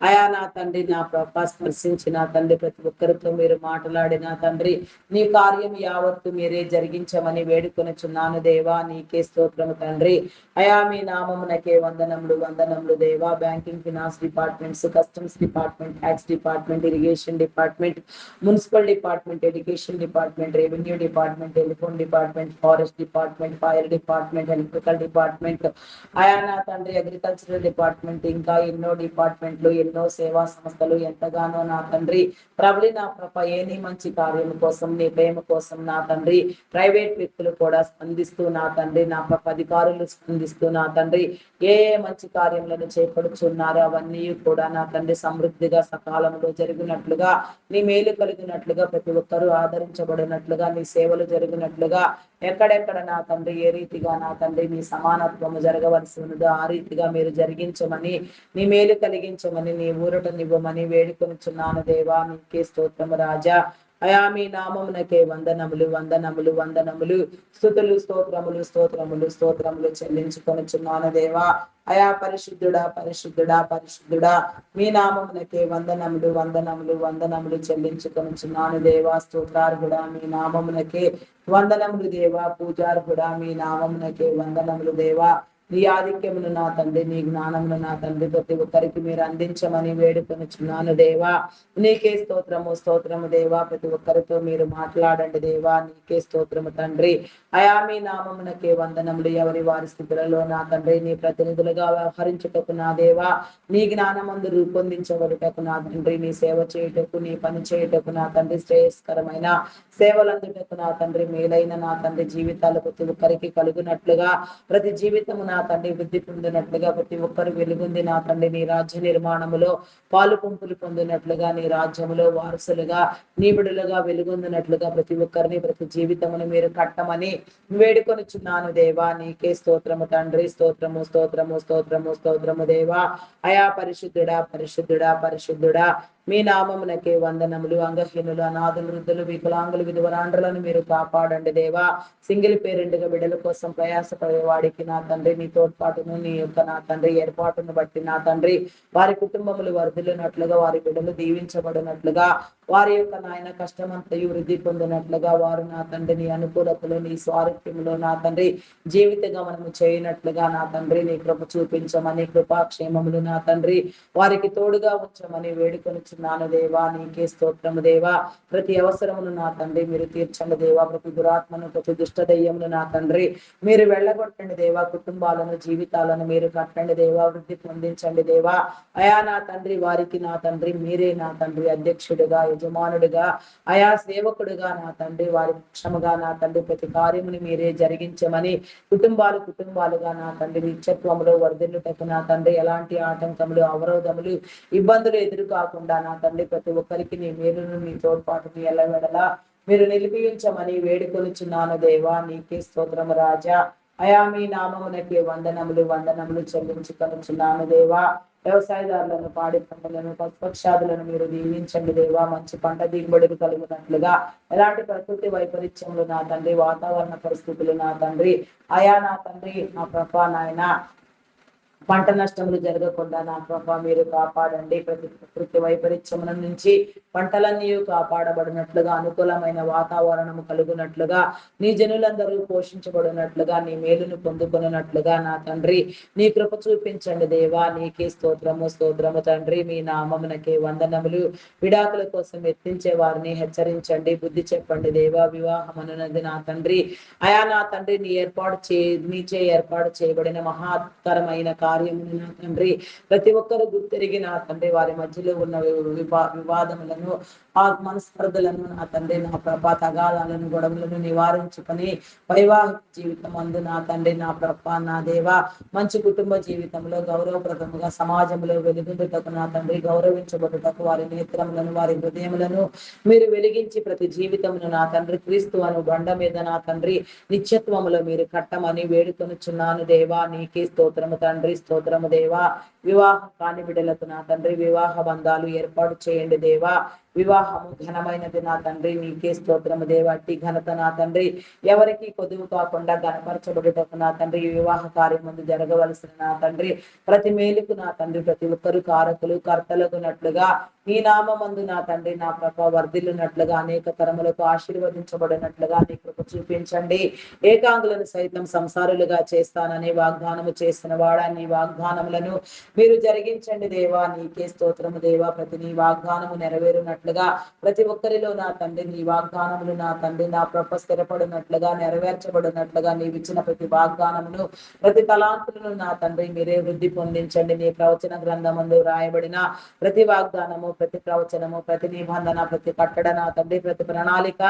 అయా నా తండ్రి నా ప్రభా స్పర్శించి నా తండ్రి ప్రతి ఒక్కరితో మీరు మాట్లాడి నా తండ్రి నీ కార్యం యావత్తు మీరే జరిగించమని వేడుకొనుచున్నాను దేవా. నీకే స్తోత్రము తండ్రి. అయా మీ నామమునకే వందనములు వందనములు దేవా. Banking, finance departments, customs department, tax department, irrigation department, municipal department, education department, revenue department, telephone department, forest department, fire department, electrical department, ఆయా నా తండ్రి అగ్రికల్చరల్ డిపార్ట్మెంట్, ఇంకా ఎన్నో డిపార్ట్మెంట్లు, ఎన్నో సేవా సంస్థలు ఎంతగానో నా తండ్రి ప్రబలి నా ప్రభ ఏ నీ మంచి కార్యం కోసం, నీ ప్రేమ కోసం నా తండ్రి ప్రైవేట్ వ్యక్తులు కూడా స్పందిస్తూ నా తండ్రి నా ప్రభ అధికారులు స్పందిస్తూ నా తండ్రి ఏ మంచి కార్యములను చేపడుచున్నారో అవన్నీ కూడా నా తండ్రి సమృద్ధిగా సకాలంలో జరిగినట్లుగా, నీ మేలు కలిగినట్లుగా, ప్రతి ఒక్కరూ ఆదరించబడినట్లుగా, నీ సేవలు జరిగినట్లుగా, ఎక్కడెక్కడ నా తండ్రి ఏ రీతిగా నా తండ్రి నీ సమానత్వము జరగవలసి ఉన్నదో ఆ రీతిగా మీరు జరిగించమని, నీ మేలు కలిగించమని, నీ ఊరటనివ్వమని వేడుకొనుచున్నాను దేవా. నీకే స్తోత్రము రాజా. అయా మీ నామమునకే వందనములు వందనములు వందనములు స్తుతులు స్తోత్రములు స్తోత్రములు స్తోత్రములు చెల్లించుకొనుచున్నాను దేవా. అయా పరిశుద్ధుడా పరిశుద్ధుడా పరిశుద్ధుడా మీ నామమునకే వందనములు వందనములు వందనములు చెల్లించుకొనుచున్నాను దేవా. స్తోత్రార్హుడా మీ నామమునకే వందనములు దేవా. పూజార్హుడా మీ నామమునకే వందనములు దేవా. నీ ఆధిక్యమును నా తండ్రి, నీ జ్ఞానమును నా తండ్రి ప్రతి ఒక్కరికి మీరు అందించమని వేడుకొనుచున్నాను దేవా. నీకే స్తోత్రము స్తోత్రము దేవా. ప్రతి ఒక్కరితో మీరు మాట్లాడండి దేవా. నీకే స్తోత్రము తండ్రి. అయా మీ నామమునకే వందనములు. ఎవరి వారి స్థితులలో నా తండ్రి నీ ప్రతినిధులుగా వ్యవహరించుటకు నా దేవా, నీ జ్ఞానమందు రూపొందించబడుటకు నా తండ్రి, నీ సేవ చేయుటకు, నీ పని చేయుటకు నా తండ్రి శ్రేయస్కరమైన సేవలందుటకు నా తండ్రి మేలైన నా తండ్రి జీవితాలు ప్రతి ఒక్కరికి కలుగునట్లుగా, ప్రతి జీవితము నా తండ్రి వృద్ధి పొందినట్లుగా, ప్రతి ఒక్కరు వెలుగుంది నా తండ్రి నీ రాజ్య నిర్మాణములో పాలు పంపులు పొందినట్లుగా, నీ రాజ్యములో వారసులుగా నీబిడులుగా వెలుగొందినట్లుగా ప్రతి ఒక్కరిని ప్రతి జీవితమును మీరు కట్టమని వేడుకొనుచున్నాను దేవా. నీకే స్తోత్రము తండ్రి. స్తోత్రము స్తోత్రము స్తోత్రము స్తోత్రము దేవా. అయా పరిశుద్ధుడా పరిశుద్ధుడా పరిశుద్ధుడా మీ నామమునకే వందనములు. అంగహీనులు, అనాథులు, వృద్ధులు, వికలాంగులు, విధవరాండ్రులను మీరు కాపాడండి దేవా. సింగిల్ పేరెంట్గా బిడ్డల కోసం ప్రయాసపడేవాడికి నా తండ్రి నీ తోడ్పాటును, నీ యొక్క నా తండ్రి ఏర్పాటును బట్టి నా తండ్రి వారి కుటుంబములు వర్ధిల్లినట్లుగా, వారి బిడ్డలు దీవించబడినట్లుగా, వారి యొక్క నాయన కష్టమంతయు వృద్ధి పొందినట్లుగా, వారు నా తండ్రి నీ అనుకూలతలో, నీ స్వారథ్యములో నా తండ్రి జీవిత గమనము చేయనట్లుగా నా తండ్రి నీ కృప చూపించమని, కృపాక్షేమములు నా తండ్రి వారికి తోడుగా ఉంచమని వేడుకొనుచున్నాను దేవా. నీకే స్తోత్రము దేవా. ప్రతి అవసరమును నా తండ్రి మీరు తీర్చండి దేవా. ప్రతి దురాత్మను, ప్రతి దుష్ట దయ్యమును నా తండ్రి మీరు వెళ్ళగొట్టండి దేవా. కుటుంబాలను, జీవితాలను మీరు కట్టండి దేవా. వృద్ధి పొందించండి దేవా. అయా నా తండ్రి వారికి నా తండ్రి మీరే నా తండ్రి అధ్యక్షుడిగా, యజమానుడిగా, అయా సేవకుడిగా నా తండ్రి వారి పక్షముగా నా తండ్రి ప్రతి కార్యముని మీరే జరిగించమని, కుటుంబాలుగా నా తండ్రి నిత్యత్వములో వర్ధిల్లుటకు నా తండ్రి ఎలాంటి ఆటంకములు, అవరోధములు, ఇబ్బందులు ఎదురు కాకుండా నా తండ్రి ప్రతి ఒక్కరికి నీ మేలును, నీ తోడ్పాటుని ఎల్లవెడలా మీరు నిలిపించమని వేడుకొనుచున్నాను దేవా. నీకే స్తోత్రము రాజా. అయా మీ నామమునకే వందనములు వందనములు చెల్లించుకొనుచున్నాను దేవా. వ్యవసాయదారులను, పాడి పంటలను, పశుపక్షాదులను మీరు దీవించండి దేవా. మంచి పంట దిగుబడులు కలుగునట్లుగా ఎలాంటి ప్రకృతి వైపరీత్యములు నా తండ్రి, వాతావరణ పరిస్థితులు నా తండ్రి, అయా నా తండ్రి, నా ప్రభా నాయన పంట నష్టములు జరగకుండా నా ప్రభా మీరు కాపాడండి. ప్రతి ప్రకృతి వైపరీత్యముల నుంచి పంటలన్నీ కాపాడబడినట్లుగా, అనుకూలమైన వాతావరణము కలుగునట్లుగా, నీ జనులందరూ పోషించబడినట్లుగా, నీ మేలును పొందుకున్నట్లుగా నా తండ్రి నీ కృప చూపించండి దేవా. నీకే స్తోత్రము స్తోత్రము తండ్రి. మీ నామమునకే వందనములు. విడాకుల కోసం ఎత్తించే వారిని హెచ్చరించండి, బుద్ధి చెప్పండి దేవా. వివాహం అనున్నది నా తండ్రి, అయా నా తండ్రి నీచే ఏర్పాటు చేయబడిన మహాత్తరమైన కార్యములు నా తండ్రి. ప్రతి ఒక్కరు గుర్తెరిగి నా తండ్రి వారి మధ్యలో ఉన్న వివాదములను, ఆ మనస్పర్ధలను నా తండ్రి, నా ప్రభా తగాదాలను, గొడవలను నివారించుకొని వైవాహిక జీవితం అందు నా తండ్రి, నా ప్రభా నా దేవా మంచి కుటుంబ జీవితంలో గౌరవప్రదముగా సమాజంలో వెలుగుటకు నా తండ్రి, గౌరవించబడుటకు వారి నేత్రములను, వారి హృదయములను మీరు వెలిగించి ప్రతి జీవితమును నా తండ్రి క్రీస్తు అను బండ మీద నా తండ్రి నిత్యత్వములో మీరు కట్టమని వేడుకొనుచున్నాను దేవా. నీకే స్తోత్రము తండ్రి, స్తోత్రము దేవా. వివాహం కాని బిడ్డలకు నా తండ్రి వివాహ బంధాలు ఏర్పాటు చేయండి దేవా. వివాహము ఘనమైనది నా తండ్రి, నీకే స్తోత్రము దేవా. అట్టి ఘనత నా తండ్రి ఎవరికి కొదువు కాకుండా గణపరచబడుటకు నా తండ్రి వివాహ కార్యం ముందు జరగవలసిన నా తండ్రి ప్రతి మేలుకు నా తండ్రి ప్రతి ఒక్కరు కారకులు కర్తలగునట్లుగా ఈ నామందు నా తండ్రి నా ప్రభ వర్ధిల్లునట్లుగా, అనేక తరములకు ఆశీర్వదించబడినట్లుగా నీ కృప చూపించండి. ఏకాంగులను సైతం సంసారులుగా చేస్తానని వాగ్దానము చేసిన వాడా, నీ వాగ్దానములను మీరు జరిగించండి దేవా. నీకే స్తోత్రము దేవా. ప్రతి నీ వాగ్దానము నెరవేరునట్లుగా, ప్రతి ఒక్కరిలో నా తండ్రి నీ వాగ్దానములు నా తండ్రి నా ప్రభ స్థిరపడినట్లుగా, నెరవేర్చబడినట్లుగా నీవిచ్చిన ప్రతి వాగ్దానమును, ప్రతి తలాంతులను నా తండ్రి మీరే వృద్ధి పొందించండి. నీ ప్రవచన గ్రంథమందు రాయబడిన ప్రతి వాగ్దానము, ప్రతి ప్రవచనము, ప్రతి నిబంధన, ప్రతి కట్టడ నా తండ్రి, ప్రతి ప్రణాళిక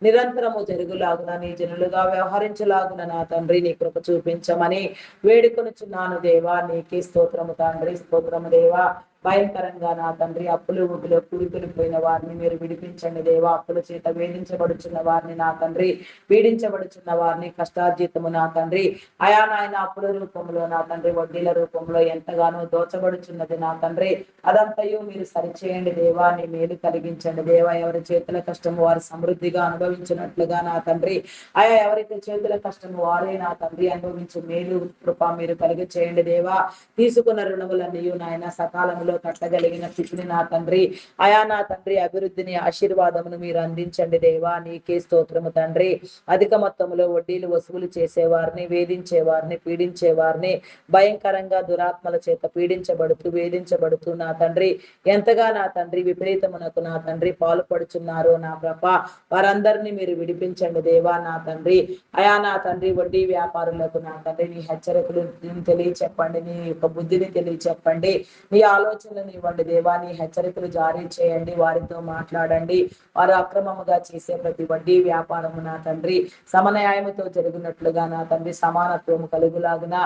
నిరంతరము జరుగులాగున, నీ జనులుగా వ్యవహరించలాగున నా తండ్రి నీ కృప చూపించమని వేడుకొనుచున్నాను దేవా. నీకే స్తోత్రము తండ్రి, స్తోత్రము దేవా. భయంకరంగా నా తండ్రి అప్పులు ఊపిలో కూలిపోయిన వారిని మీరు విడిపించండి దేవా. అప్పుల చేత వేధించబడుచున్న వారిని నా తండ్రి, పీడించబడుచున్న వారిని, కష్టార్జితము నా తండ్రి అయా నాయన అప్పుల రూపంలో నా తండ్రి, వడ్డీల రూపంలో ఎంతగానో దోచబడుచున్నది నా తండ్రి, అదంతయు మీరు సరిచేయండి దేవా. నీ మేలు కలిగించండి దేవా. ఎవరి చేతుల కష్టము వారు సమృద్ధిగా అనుభవించినట్లుగా నా తండ్రి, అయా ఎవరికి చేతుల కష్టము వారే నా తండ్రి అనుభవించే మేలు కృప మీరు కలిగి చేయండి దేవా. తీసుకున్న రుణములన్నీ నాయన సకాలంలో కట్టగలిగిన స్థితిని నా తండ్రి, అయా నా తండ్రి అభివృద్ధిని, ఆశీర్వాదమును మీరు అందించండి దేవా. నీకే స్తోత్రము తండ్రి. అధిక మొత్తంలో వడ్డీలు వసూలు చేసేవారిని, వేధించేవారిని, పీడించేవారిని, భయంకరంగా దురాత్మల చేత పీడించబడుతూ వేధించబడుతూ నా తండ్రి ఎంతగా నా తండ్రి విపరీతమునకు నా తండ్రి పాల్పడుచున్నారో నా ప్రభ వారందరినీ మీరు విడిపించండి దేవా. నా తండ్రి అయా నా తండ్రి వడ్డీ వ్యాపారులకు నా తండ్రి నీ హెచ్చరికలు తెలియచెప్పండి, నీ యొక్క బుద్ధిని తెలియచెప్పండి, నీ ఆలోచనలను ఇవ్వండి దేవా. నీ హెచ్చరికలు జారీ చేయండి, వారితో మాట్లాడండి. వారు అక్రమముగా చేసే ప్రతి వడ్డీ వ్యాపారము నా తండ్రి సమన్యాయముతో జరిగినట్లుగా నా తండ్రి సమానత్వము కలుగులాగున,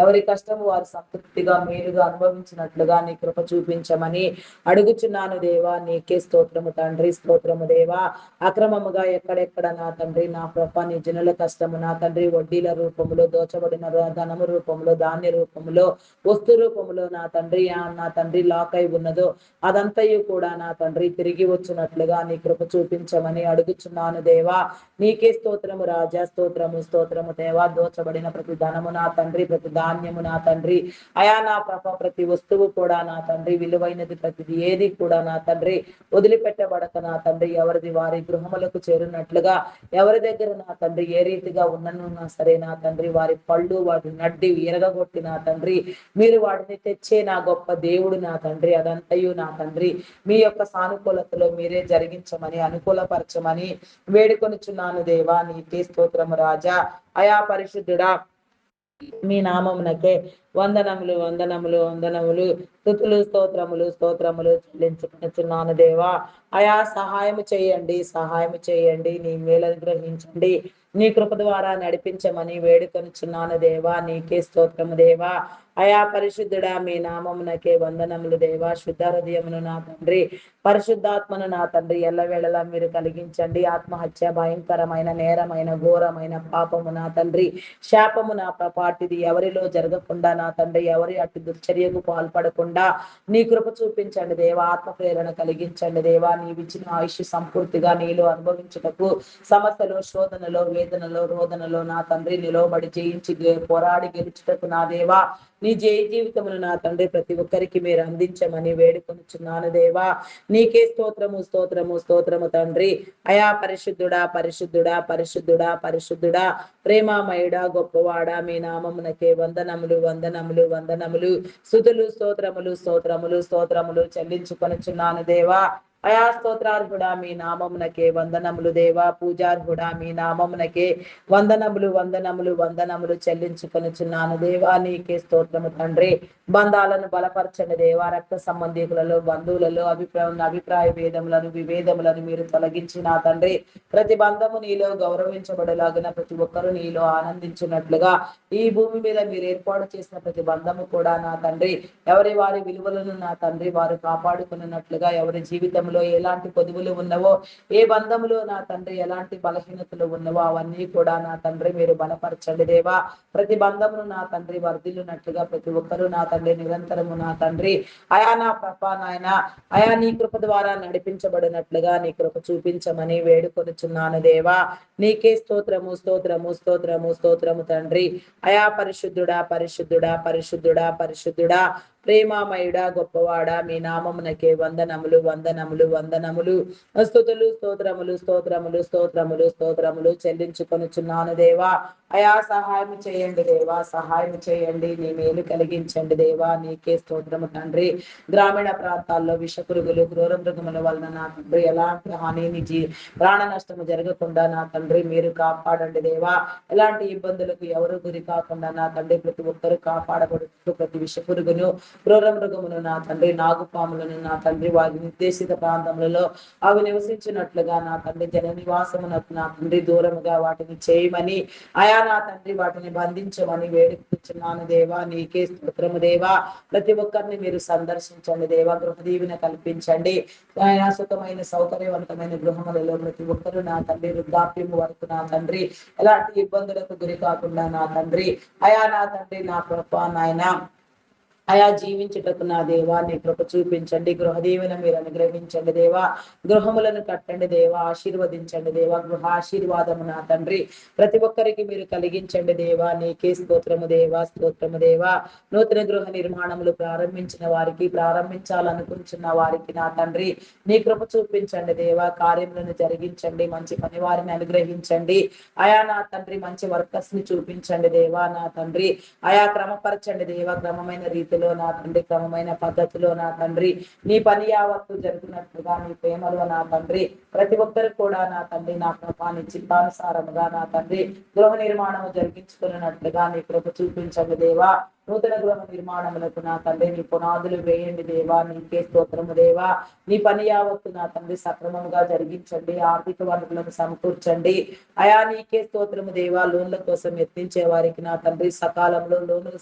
ఎవరి కష్టము వారు సంతృప్తిగా మేలుగా అనుభవించినట్లుగా నీ కృప చూపించమని అడుగుచున్నాను దేవా. నీకే స్తోత్రము తండ్రి, స్తోత్రము దేవా. అక్రమముగా ఎక్కడెక్కడ నా తండ్రి నా ప్రభ నీ జనుల కష్టము నా తండ్రి వడ్డీల రూపంలో, దోచబడిన ధనము రూపంలో, ధాన్య రూపంలో, వస్తు రూపంలో నా తండ్రి లాక్ అయి ఉన్నదో అదంతయు కూడా నా తండ్రి తిరిగి వచ్చినట్లుగా నీ కృప చూపించమని అడుగుచున్నాను దేవా. నీకే స్తోత్రము రాజా, స్తోత్రము స్తోత్రము దేవా. దోచబడిన ప్రతి ధనము నా తండ్రి, ప్రతి ధాన్యము నా తండ్రి అయా నా ప్రభ ప్రతి వస్తువు కూడా నా తండ్రి విలువైనది ప్రతిది ఏది కూడా నా తండ్రి వదిలిపెట్టబడక నా తండ్రి ఎవరిది వారి గృహములకు చేరినట్లుగా, ఎవరి దగ్గర నా తండ్రి ఏ రీతిగా ఉన్ననున్నా సరే నా తండ్రి వారి పళ్ళు వాటి నడ్డి ఎరగగొట్టి నా తండ్రి మీరు వాటిని తెచ్చే నా గొప్ప దేవుడు నా తండ్రి. అదంతయు నా తండ్రి మీ యొక్క సానుకూలతలో మీరే జరిగించమని, అనుకూలపరచమని వేడుకొనుచున్నాను దేవా. నీకే స్తోత్రము రాజా. అయా పరిశుద్ధుడా మీ నామమునకే వందనములు వందనములు వందనములు, స్తుతులు స్తోత్రములు స్తోత్రములు చెల్లించుకున్నాను దేవా. అయా సహాయము చేయండి, సహాయము చేయండి. నీ మేలను గ్రహించండి, నీ కృప ద్వారా నడిపించమని వేడుకొనుచున్నాను దేవా. నీకే స్తోత్రము దేవా. అయా పరిశుద్ధుడా మీ నామమునకే వందనములు దేవా. శుద్ధ హృదయమును నా తండ్రి, పరిశుద్ధాత్మను నా తండ్రి ఎల్లవేళలా మీరు కలిగించండి. ఆత్మహత్య భయంకరమైన నేరమైన ఘోరమైన పాపము నా తండ్రి, శాపము నా పాటిది ఎవరిలో జరగకుండా నా తండ్రి, ఎవరి అటు దుర్చర్యకు పాల్పడకుండా నీ కృప చూపించండి దేవా. ఆత్మ ప్రేరణ కలిగించండి దేవా. నీవిచ్చిన ఆయుష్ సంపూర్తిగా నీలో అనుభవించుటకు సమస్యలో శోధనలో వేదనలో రోదనలో నా తండ్రి నిలవబడి జయించి పోరాడి గెలుచుటకు నా దేవా నీ జయ జీవితమును నా తండ్రి ప్రతి ఒక్కరికి మీరు అందించమని వేడుకొనుచున్నాను దేవా. నీకే స్తోత్రము స్తోత్రము స్తోత్రము తండ్రి. అయా పరిశుద్ధుడా పరిశుద్ధుడా పరిశుద్ధుడా పరిశుద్ధుడా ప్రేమామయుడా గొప్పవాడా మీ నామమునకే వందనములు వందనములు వందనములు స్తుతులు స్తోత్రములు స్తోత్రములు స్తోత్రములు చెల్లించుకొనుచున్నాను దేవా. అయా స్తోత్రార్హుడా మీ నామమునకే వందనములు దేవా. పూజార్హుడా మీ నామమునకే వందనములు వందనములు వందనములు చెల్లించుకొనుచున్నాను దేవా. నీకే స్తోత్రము తండ్రి. బంధాలను బలపరచండి దేవా. రక్త సంబంధికులలో బంధువులలో అభిప్రాయ భేదములను విభేదములను మీరు తొలగించిన తండ్రి, ప్రతి బంధము నీలో గౌరవించబడలాగిన ప్రతి ఒక్కరూ నీలో ఆనందించినట్లుగా ఈ భూమి మీద మీరు ఏర్పాటు చేసిన ప్రతి బంధము కూడా నా తండ్రి ఎవరి వారి విలువలను నా తండ్రి వారు కాపాడుకున్నట్లుగా, ఎవరి జీవితంలో ఎలాంటి పొదువులు ఉన్నవో, ఏ బంధములో నా తండ్రి ఎలాంటి బలహీనతలు ఉన్నవో అవన్నీ కూడా నా తండ్రి మీరు బలపరచండి దేవా. ప్రతి బంధమును నా తండ్రి వర్ధిల్లునట్లుగా ప్రతి ఒక్కరూ నా తండ్రి నిరంతరము నా తండ్రి అయా నా ప్రభా నాయన అయా నీ కృప ద్వారా నడిపించబడినట్లుగా నీ కృప చూపించమని వేడుకొనుచున్నాను దేవా. నీకే స్తోత్రము స్తోత్రము స్తోత్రము స్తోత్రము తండ్రి. అయా పరిశుద్ధుడా పరిశుద్ధుడా పరిశుద్ధుడా పరిశుద్ధుడా ప్రేమామయుడా గొప్పవాడా మీ నామమునకే వందనములు వందనములు వందనములు స్తుతులు స్తోత్రములు స్తోత్రములు స్తోత్రములు స్తోత్రములు చెల్లించుకొనుచున్నాను దేవా. అయా సహాయం చేయండి దేవా, సహాయం చేయండి. నీ మేలు కలిగించండి దేవా. నీకే స్తోత్రము తండ్రి. గ్రామీణ ప్రాంతాల్లో విషపురుగులు క్రూర మృగముల వలన నా తండ్రి ఎలాంటి హాని ప్రాణ నష్టము జరగకుండా నా తండ్రి మీరు కాపాడండి దేవా. ఎలాంటి ఇబ్బందులకు ఎవరు గురి కాకుండా నా తండ్రి ప్రతి ఒక్కరు కాపాడబడుతూ ప్రతి విషపురుగును క్రూర మృగమును నా తండ్రి నాగుపాములను నా తండ్రి వారి నిర్దేశిత ప్రాంతములలో అవి నివసించినట్లుగా నా తండ్రి జన నివాసమునకు నా తండ్రి దూరముగా వాటిని చేయమని అయా నా తండ్రి వాటిని బంధించమని వేడుకుంటున్నాను దేవా. నీకే స్తోత్రము దేవా. ప్రతి ఒక్కరిని మీరు సందర్శించండి దేవా. గృహ దీవెన కల్పించండి. సుఖమైన సౌకర్యవంతమైన గృహములలో ప్రతి ఒక్కరు నా తండ్రి వృద్ధాప్యం వరకు నా తండ్రి ఎలాంటి ఇబ్బందులకు గురి కాకుండా నా తండ్రి అయా నా తండ్రి నా ప్రభా నాయన అయా జీవించుటకు నా దేవా నీ కృప చూపించండి. గృహదీవెన మీరు అనుగ్రహించండి దేవా. గృహములను కట్టండి దేవా. ఆశీర్వదించండి దేవా. గృహ ఆశీర్వాదము నా తండ్రి ప్రతి ఒక్కరికి మీరు కలిగించండి దేవా. నీకే స్తోత్రము దేవా, స్తోత్రము దేవా. నూతన గృహ నిర్మాణములు ప్రారంభించిన వారికి, ప్రారంభించాలనుకుంటున్న వారికి నా తండ్రి నీ కృప చూపించండి దేవా. కార్యములను జరిగించండి. మంచి పని వారిని అనుగ్రహించండి. అయా నా తండ్రి మంచి వర్కర్స్ ని చూపించండి దేవా. నా తండ్రి అయా క్రమపరచండి దేవా. క్రమమైన రీతిలో నా తండ్రి క్రమమైన పద్ధతిలో నా తండ్రి నీ పని యావత్తు జరుగుతున్నట్లుగా నీ ప్రేమలో నా తండ్రి ప్రతి ఒక్కరు కూడా నా తండ్రి నా ప్రభా నీ చిత్తానుసారముగా నా తండ్రి గృహ నిర్మాణము జరిగించుకున్నట్లుగా నీ కృప చూపించండి దేవా. నూతన గృహ నిర్మాణములకు నా తండ్రి నీ పునాదులు వేయండి దేవా. నీకే స్తోత్రము దేవా. నీ పని యావత్తు నా తండ్రి సక్రమముగా జరిగించండి. ఆర్థిక వనరులను సమకూర్చండి. అయా నీకే స్తోత్రము దేవా. లోన్ల కోసం యత్నించే వారికి నా తండ్రి సకాలంలో లోనులు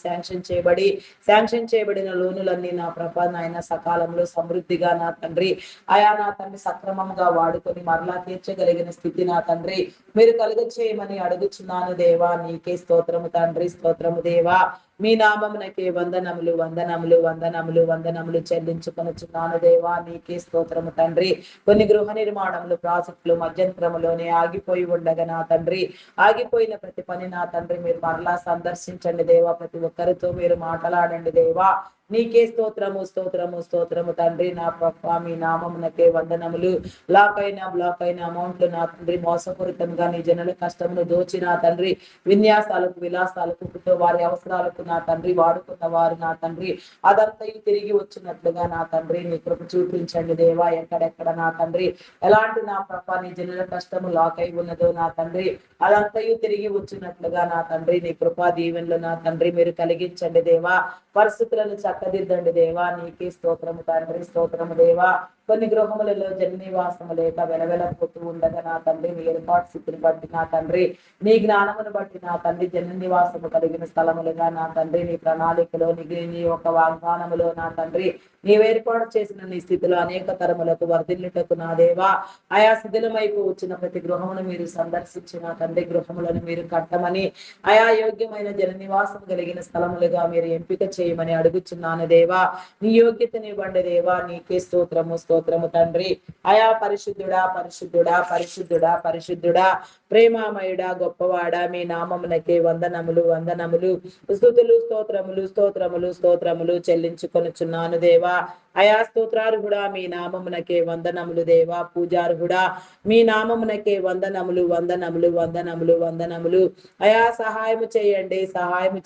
శాంక్షన్ చేయబడిన లోనులన్నీ నా ప్రభా నాయన సకాలంలో సమృద్ధిగా నా తండ్రి అయా నా తండ్రి సక్రమంగా వాడుకొని మరలా తీర్చగలిగిన స్థితి నా తండ్రి మీరు కలుగ చేయమని అడుగుచున్నాను దేవా. నీకే స్తోత్రము తండ్రి, స్తోత్రము దేవా. మీ నామమునకే వందనములు వందనములు వందనములు వందనములు చెల్లించుకొనుచున్నాను దేవా. నీకే స్తోత్రము తండ్రి. కొన్ని గృహ నిర్మాణములు ప్రాజెక్టులు మధ్యంతరములోనే ఆగిపోయి ఉండగా నా తండ్రి ఆగిపోయిన ప్రతి పని నా తండ్రి మీరు మరలా సందర్శించండి దేవా. ప్రతి ఒక్కరితో మీరు మాట్లాడండి దేవా. నీకే స్తోత్రము స్తోత్రము స్తోత్రము తండ్రి. నా ప్రభా మీ నామమునకే వందనములు. బ్లాక్ అయిన అమౌంట్లు నా తండ్రి మోసపూరితంగా నీ జనుల కష్టమును దోచి నా తండ్రి విన్యాసాలకు విలాసాలకు వారి అవసరాలకు నా తండ్రి వాడుకున్న వారు నా తండ్రి అదంతయు తిరిగి వచ్చినట్లుగా నా తండ్రి నీ కృప చూపించండి దేవా. ఎక్కడెక్కడ నా తండ్రి ఎలాంటి నా ప్రభా నీ జనుల కష్టము లాక్ అయి ఉన్నదో నా తండ్రి అదంతయు తిరిగి వచ్చినట్లుగా నా తండ్రి నీ కృపా దీవెనలు నా తండ్రి మీరు కలిగించండి దేవా. పరిస్థితులను చక్కదిద్దండి దేవా. నీకే స్తోత్రము తండ్రి, స్తోత్రము దేవా. కొన్ని గృహములలో జన్నివాసము లేక వెలవెలపోతూ ఉండగా నా తండ్రి నీ ఏర్పాటు స్థితిని బట్టి నా తండ్రి నీ జ్ఞానమును బట్టి నా తండ్రి జన్నివాసము కలిగిన స్థలములుగా నా తండ్రి నీ ప్రణాళికలో నీ యొక్క వాగ్దానములో నా తండ్రి నీవు ఏర్పాటు చేసిన నీ స్థితిలో అనేక తరములకు వర్ధిల్లుటకు నా దేవా ఆయా శిథిలమైపు వచ్చిన ప్రతి గృహమును మీరు సందర్శించిన తండ్రి గృహములను మీరు కట్టమని ఆయా యోగ్యమైన జననివాసం కలిగిన స్థలములుగా మీరు ఎంపిక చేయమని అడుగుచున్నాను దేవా నీ యోగ్యతనివ్వండి దేవా నీకే స్తోత్రము స్తోత్రము తండ్రి ఆయా పరిశుద్ధుడా పరిశుద్ధుడా పరిశుద్ధుడా పరిశుద్ధుడా ప్రేమామయుడా గొప్పవాడా మీ నామమునకే వందనములు వందనములు స్తుతులు స్తోత్రములు స్తోత్రములు స్తోత్రములు చెల్లించుకొనుచున్నాను దేవా అయా స్తోత్రార్హుడా మీ నామమునకే వందనములు దేవా పూజార్హుడా మీ నామమునకే వందనములు వందనములు వందనములు వందనములు అయా సహాయము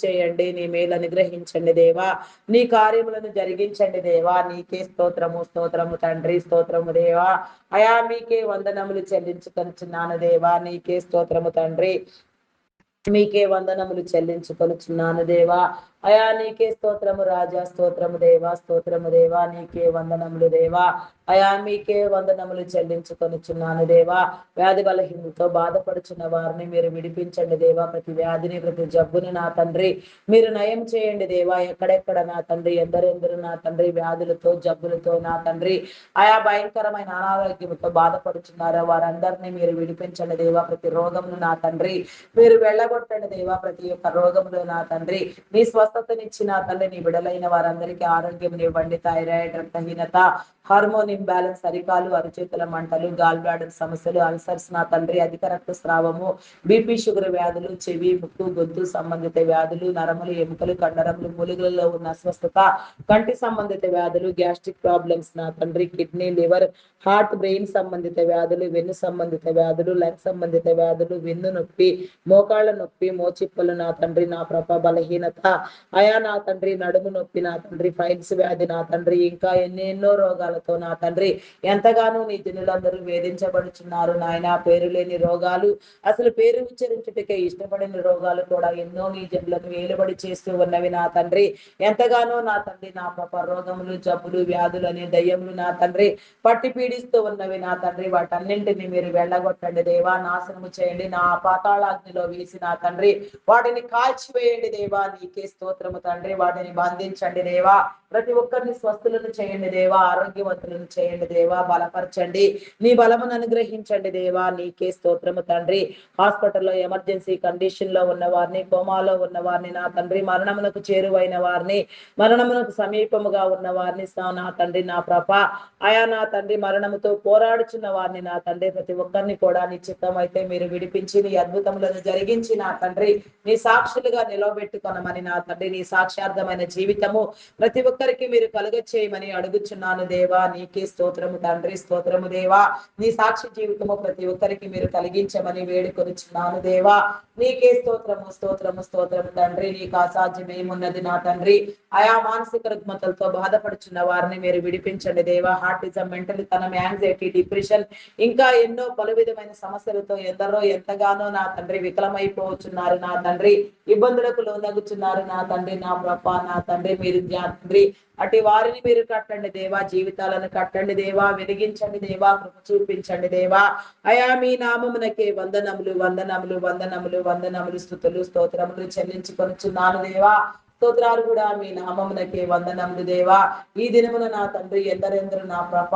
చేయండి నీ మేలు అనుగ్రహించండి దేవా నీ కార్యములను జరిగించండి దేవా నీకే స్తోత్రము స్తోత్రము తండ్రి స్తోత్రము దేవా అయా మీకే వందనములు చెల్లించుకొనుచున్నాను దేవా నీకే స్తోత్రము తండ్రి మీకే వందనములు చెల్లించుకొనుచున్నాను దేవా అయా నీకే స్తోత్రము రాజా స్తోత్రము దేవా నీకే వందనములు దేవా అయా మీకే వందనములు చెల్లించుకొనుచున్నాను దేవా వ్యాధి బలహీనతో బాధపడుచున్న వారిని మీరు విడిపించండి దేవా ప్రతి వ్యాధిని ప్రతి జబ్బుని నా తండ్రి మీరు నయం చేయండి దేవా ఎక్కడెక్కడ నా తండ్రి ఎందరెందరు నా తండ్రి వ్యాధులతో జబ్బులతో నా తండ్రి ఆయా భయంకరమైన అనారోగ్యంతో బాధపడుచున్నారో వారందరినీ మీరు విడిపించండి దేవా ప్రతి రోగమును నా తండ్రి మీరు వెళ్ళగొట్టండి దేవా ప్రతి ఒక్క రోగములు నా తండ్రి నీ స్వస్థతనిచ్చి నా తండ్రి నీ బిడలైన వారందరికీ ఆరోగ్యం ఇవ్వండి థైరాయిడ్ రక్తహీనత హార్మోన్ ఇంబ్యాలెన్స్ అరికాలు అరిచేతుల మంటలు గాల్ బ్లాడర్ సమస్యలు అల్సర్స్ నా తండ్రి అధిక రక్తస్రావము బీపీ షుగర్ వ్యాధులు చెవి ముక్కు గొంతు సంబంధిత వ్యాధులు నరములు ఎముకలు కండరములు మూలుగులలో ఉన్న అస్వస్థత కంటి సంబంధిత వ్యాధులు గ్యాస్ట్రిక్ ప్రాబ్లమ్స్ నా తండ్రి కిడ్నీ లివర్ హార్ట్ బ్రెయిన్ సంబంధిత వ్యాధులు వెన్ను సంబంధిత వ్యాధులు లంగ్ సంబంధిత వ్యాధులు వెన్ను నొప్పి మోకాళ్ళ నొప్పి మోచిప్పలు నా తండ్రి నా ప్రభ బలహీనత అయా నా తండ్రి నడుము నొప్పి నా తండ్రి ఫైల్స్ వ్యాధి నా తండ్రి ఇంకా ఎన్నెన్నో రోగాలతో నా తండ్రి ఎంతగానో నీ జనులందరూ వేధించబడుచున్నారు నాయన పేరు లేని రోగాలు అసలు పేరు ఉచ్చరించుటకే ఇష్టపడిన రోగాలు కూడా ఎన్నో నీ జనులను వేలుబడి చేస్తూ ఉన్నవి నా తండ్రి ఎంతగానో నా తండ్రి నా పాప రోగములు జబ్బులు వ్యాధులు అనే దయ్యములు నా తండ్రి పట్టి పీడిస్తూ ఉన్నవి నా తండ్రి వాటన్నింటినీ మీరు వెళ్ళగొట్టండి దేవా నాశనము చేయండి నా పాతాళాగ్నిలో వేసి నా తండ్రి వాటిని కాల్చివేయండి దేవా నీకే స్తోత్రము తండ్రి వాటిని బంధించండి దేవా ప్రతి ఒక్కరిని స్వస్థులను చేయండి దేవా ఆరోగ్యవంతులను చేయండి దేవా బలపరచండి నీ బలమును అనుగ్రహించండి దేవా నీకే స్తోత్రము తండ్రి హాస్పిటల్లో ఎమర్జెన్సీ కండిషన్ లో ఉన్న వారిని కోమాలో ఉన్న వారిని నా తండ్రి మరణమునకు చేరువైన వారిని మరణమునకు సమీపముగా ఉన్న వారిని నా తండ్రి నా ప్రభ ఆయా నా తండ్రి మరణముతో పోరాడుచున్న వారిని నా తండ్రి ప్రతి ఒక్కరిని కూడా నీ చిత్తం అయితే మీరు విడిపించి నీ అద్భుతములను జరిగించి నా తండ్రి నీ సాక్షులుగా నిలవబెట్టుకొనమని నా తండ్రి నీ సాక్షార్థమైన జీవితము ప్రతి ఒక్కరికి మీరు కలుగ చేయమని అడుగుచున్నాను దేవా నీకే స్తోత్రము తండ్రి స్తోత్రము దేవా నీ సాక్షి జీవితము ప్రతి ఒక్కరికి మీరు కలిగించమని వేడుకొనుచున్నాను దేవా నీకే స్తోత్రము స్తోత్రము స్తోత్రము తండ్రి నీకు అసాధ్యం ఏమున్నది నా తండ్రి ఆయా మానసిక రుగ్మతలతో బాధపడుచున్న వారిని మీరు విడిపించండి దేవా హార్టిజం మెంటల్ తనం యాంగ్జైటీ డిప్రెషన్ ఇంకా ఎన్నో పలు విధమైన సమస్యలతో ఎందరో ఎంతగానో నా తండ్రి వికలమైపోతున్నారు నా తండ్రి ఇబ్బందులకు లోనగుచున్నారు నా తండ్రి నా ప్రభ నా తండ్రి మీరు తండ్రి అటు వారిని మీరు కట్టండి దేవా జీవితాలను కట్టండి దేవా వెలిగించండి దేవా కృప చూపించండి దేవా అయా మీ నామమునకే వందనములు వందనములు వందనములు వందనములు స్తుతులు స్తోత్రములు చెల్లించుకొనుచున్నాను దేవా స్తోత్రాలు కూడా మీ నామమునకే వందనములు దేవా ఈ దినమున నా తండ్రి ఎందరెందరు నా ప్రభ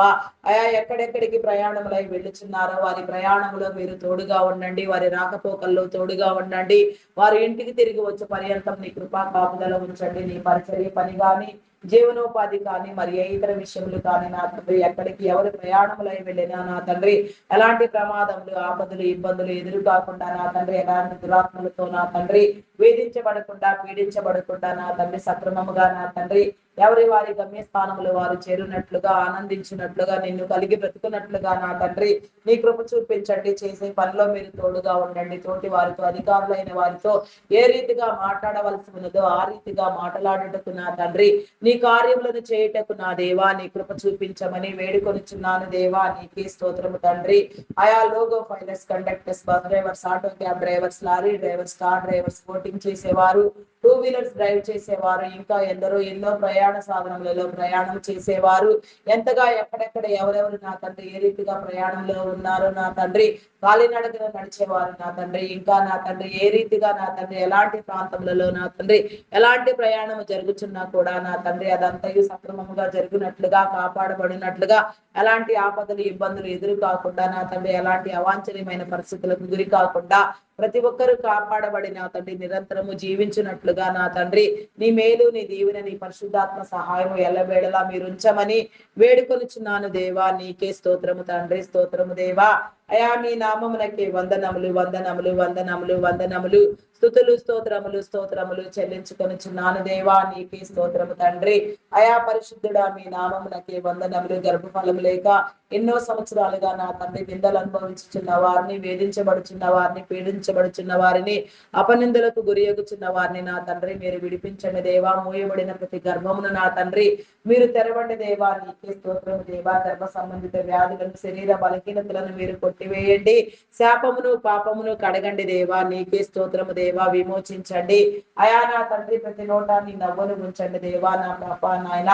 అయా ఎక్కడెక్కడికి ప్రయాణములై వెళ్ళుచున్నారో వారి ప్రయాణములో మీరు తోడుగా ఉండండి వారి రాకపోకల్లో తోడుగా ఉండండి వారి ఇంటికి తిరిగి వచ్చే పర్యంతం నీ కృపా కాపుదల ఉంచండి నీ పరిచర్య పని గాని జీవనోపాధి కానీ మరి ఏ ఇతర విషయములు కానీ నా తండ్రి ఎక్కడికి ఎవరు ప్రయాణములై వెళ్ళినా నా తండ్రి ఎలాంటి ప్రమాదములు ఆపదలు ఇబ్బందులు ఎదురు కాకుండా నా తండ్రి ఎలాంటి దురాత్మలతో నా తండ్రి వేధించబడకుండా పీడించబడకుండా నా తండ్రి సక్రమముగా నా తండ్రి ఎవరి వారి గమ్యస్థానములు వారు చేరునట్లుగా ఆనందించినట్లుగా నిన్ను కలిగి బ్రతుకున్నట్లుగా నా తండ్రి నీ కృప చూపించండి చేసే పనిలో మీరు తోడుగా ఉండండి తోటి వారితో అధికారులైన వారితో ఏ రీతిగా మాట్లాడవలసి ఉన్నదో ఆ రీతిగా మాట్లాడుటకు నా తండ్రి నీ కార్యములను చేయుటకు నా దేవా నీ కృప చూపించమని వేడుకొనుచున్నాను దేవా నీకే స్తోత్రము తండ్రి ఆయా logo pilots conductors bus drivers auto cab drivers lorry drivers car drivers boating చేసేవారు వీలర్స్ డ్రైవ్ చేసేవారు, ఇంకా ఎన్నో ప్రయాణ సాధనలలో ప్రయాణం చేసేవారు, ఎంతగా ఎక్కడెక్కడ ఎవరెవరు నా తండ్రి ఏ రీతిగా ప్రయాణంలో ఉన్నారో నా తండ్రి, కాలినడకన నడిచేవారు నా తండ్రి, ఇంకా నా తండ్రి ఏ రీతిగా నా తండ్రి ఎలాంటి ప్రాంతములలో నా తండ్రి ఎలాంటి ప్రయాణం జరుగుతున్నా కూడా నా తండ్రి అదంతయు సక్రమముగా జరిగినట్లుగా, కాపాడబడినట్లుగా, ఎలాంటి ఆపదలు ఇబ్బందులు ఎదురు కాకుండా నా తండ్రి ఎలాంటి అవాంఛనీయమైన పరిస్థితులకు గురి కాకుండా ప్రతి ఒక్కరూ కాపాడబడి నా తండ్రి నిరంతరము జీవించినట్లుగా నా తండ్రి నీ మేలు, నీ దీవెన, నీ పరిశుద్ధాత్మ సహాయము ఎల్లవేళలా మీరు ఉంచమని వేడుకొనుచున్నాను దేవా. నీకే స్తోత్రము తండ్రి, స్తోత్రము దేవా. అయా మీ నామమునకే వందనములు వందనములు వందనములు వందనములు, స్తుతులు స్తోత్రములు స్తోత్రములు చెల్లించుకొనుచున్నాను దేవా. నీకే స్తోత్రము తండ్రి. అయా పరిశుద్ధుడా మీ నామమునకే వందనములు. గర్భఫలము లేక ఎన్నో సంవత్సరాలుగా నా తండ్రి నిందలు అనుభవించుచున్న వారిని, వేధించబడుచున్న వారిని, పీడించబడుచున్న వారిని, అపనిందలకు గురియగుచున్న వారిని నా తండ్రి మీరు విడిపించండి దేవా. మూయబడిన ప్రతి గర్భమును నా తండ్రి మీరు తెరవండి దేవా. నీకే స్తోత్రము దేవా. గర్భ సంబంధిత వ్యాధులను, శరీర బలహీనతలను మీరు కొట్టివేయండి. శాపమును పాపమును కడగండి దేవా. నీకే స్తోత్రము దేవా. విమోచించండి అయా నా తండ్రి. ప్రతి నోటాన్ని నవ్వును ఉంచండి దేవా. నా పాప నాయన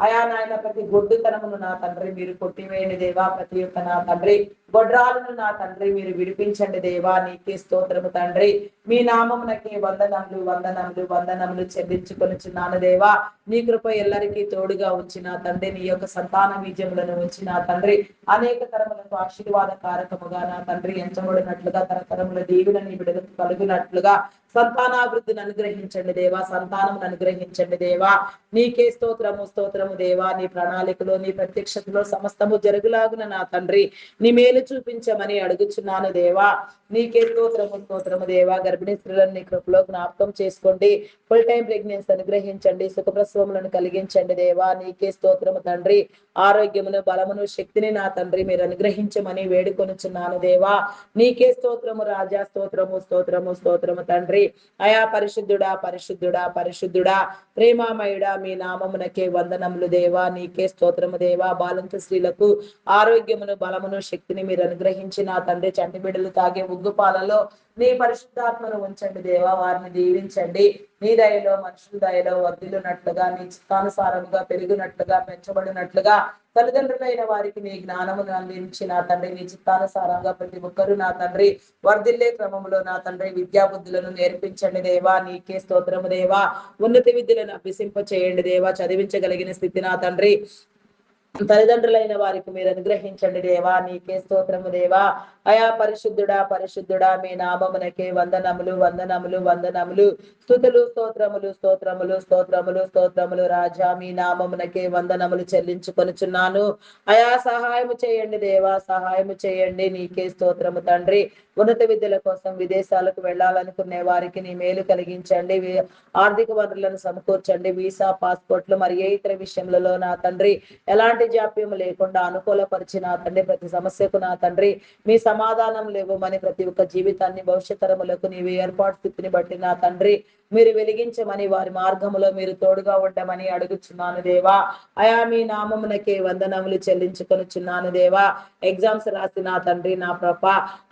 అయా నాయన ప్రతి గొడ్డుతనమును నా తండ్రి మీరు కొట్టివేయండి దేవా. ప్రతి ఒక్క నా తండ్రి గొడ్రాలను నా తండ్రి మీరు విడిపించండి దేవా. నీకే స్తోత్రము తండ్రి. మీ నామమునకే వందనములు వందనములు వందనములు చెల్లించుకొనుచున్నాను దేవా. నీ కృప ఎల్లరికీ తోడుగా ఉంచిన తండ్రి, నీ యొక్క సంతాన బీజములను ఉంచిన తండ్రి అనేక తరములకు ఆశీర్వాద కారకముగా నా తండ్రి ఎంచబడినట్లుగా, తరతరముల దీవుల నీ బిడ్డలకు కలుగునట్లుగా సంతానాభివృద్ధిని అనుగ్రహించండి దేవా. సంతానం అనుగ్రహించండి దేవా. నీకే స్తోత్రము స్తోత్రము దేవా. నీ ప్రణాళికలో, నీ ప్రత్యక్షతలో సమస్తము జరుగులాగున నా తండ్రి నీ మేలు చూపించమని అడుగుచున్నాను దేవా. నీకే స్తోత్రము స్తోత్రము దేవా. గర్భిణీ స్త్రీలను నీ కృపలో జ్ఞాపకం చేసుకోండి. ఫుల్ టైం ప్రెగ్నెన్సీ అనుగ్రహించండి. సుఖప్రసవములను కలిగించండి దేవా. నీకే స్తోత్రము తండ్రి. ఆరోగ్యమును, బలమును, శక్తిని నా తండ్రి మీరు అనుగ్రహించమని వేడుకొనుచున్నాను దేవా. నీకే స్తోత్రము రాజా. స్తోత్రము స్తోత్రము స్తోత్రము తండ్రి. అయా పరిశుద్ధుడా పరిశుద్ధుడా పరిశుద్ధుడా ప్రేమామయుడా మీ నామమునకే వందనములు దేవా. నీకే స్తోత్రము దేవా. బాలంత స్త్రీలకు ఆరోగ్యమును, బలమును, శక్తిని మీరు అనుగ్రహించిన తండ్రి చంటి బిడ్డలు తాగే ఉగ్గుపాలలో నీ పరిశుద్ధాత్మను ఉంచండి దేవా. వారిని దీవించండి. నీ దయలో, మనుషుల దయలో వర్ధిల్లునట్లుగా, నీ చిత్తానుసారముగా పెరిగినట్లుగా, పెంచబడినట్లుగా తల్లిదండ్రులైన వారికి నీ జ్ఞానమును అందించి నా తండ్రి నీ చిత్తానుసారంగా ప్రతి ఒక్కరూ నా తండ్రి వర్ధిల్లే క్రమంలో నా తండ్రి విద్యా బుద్ధులను నేర్పించండి దేవా. నీకే స్తోత్రము దేవా. ఉన్నత విద్యలను అభ్యసింప చేయండి దేవా. చదివించగలిగిన స్థితి నా తండ్రి తల్లిదండ్రులైన వారికి మీరు అనుగ్రహించండి దేవా. నీకే స్తోత్రము దేవా. అయా పరిశుద్ధుడా పరిశుద్ధుడా మీ నామమునకే వందనములు వందనములు వందనములు, స్తుతులు స్తోత్రములు స్తోత్రములు స్తోత్రములు స్తోత్రములు రాజా. మీ నామమునకే వందనములు చెల్లించుకొనుచున్నాను. అయా సహాయము చేయండి దేవా. సహాయము చేయండి. నీకే స్తోత్రము తండ్రి. ఉన్నత విద్యల కోసం విదేశాలకు వెళ్ళాలనుకునే వారికి నీ మేలు కలిగించండి. ఆర్థిక వనరులను సమకూర్చండి. వీసా, పాస్పోర్ట్లు మరి ఏ ఇతర విషయములలో నా తండ్రి ఎలాంటి జాప్యం లేకుండా అనుకూలపరిచి నా తండ్రి ప్రతి సమస్యకు నా తండ్రి మీ సమాధానం లేవమని, ప్రతి ఒక్క జీవితాన్ని భవిష్యత్ తరములకు నీవు ఏర్పాటు స్థితిని బట్టి నా తండ్రి మీరు వెలిగించమని, వారి మార్గములో మీరు తోడుగా ఉండమని అడుగుచున్నాను దేవా. అయా మీ నామమునకే వందనములు చెల్లించుకొనుచున్నాను దేవా. ఎగ్జామ్స్ రాసి నా తండ్రి నా ప్రభ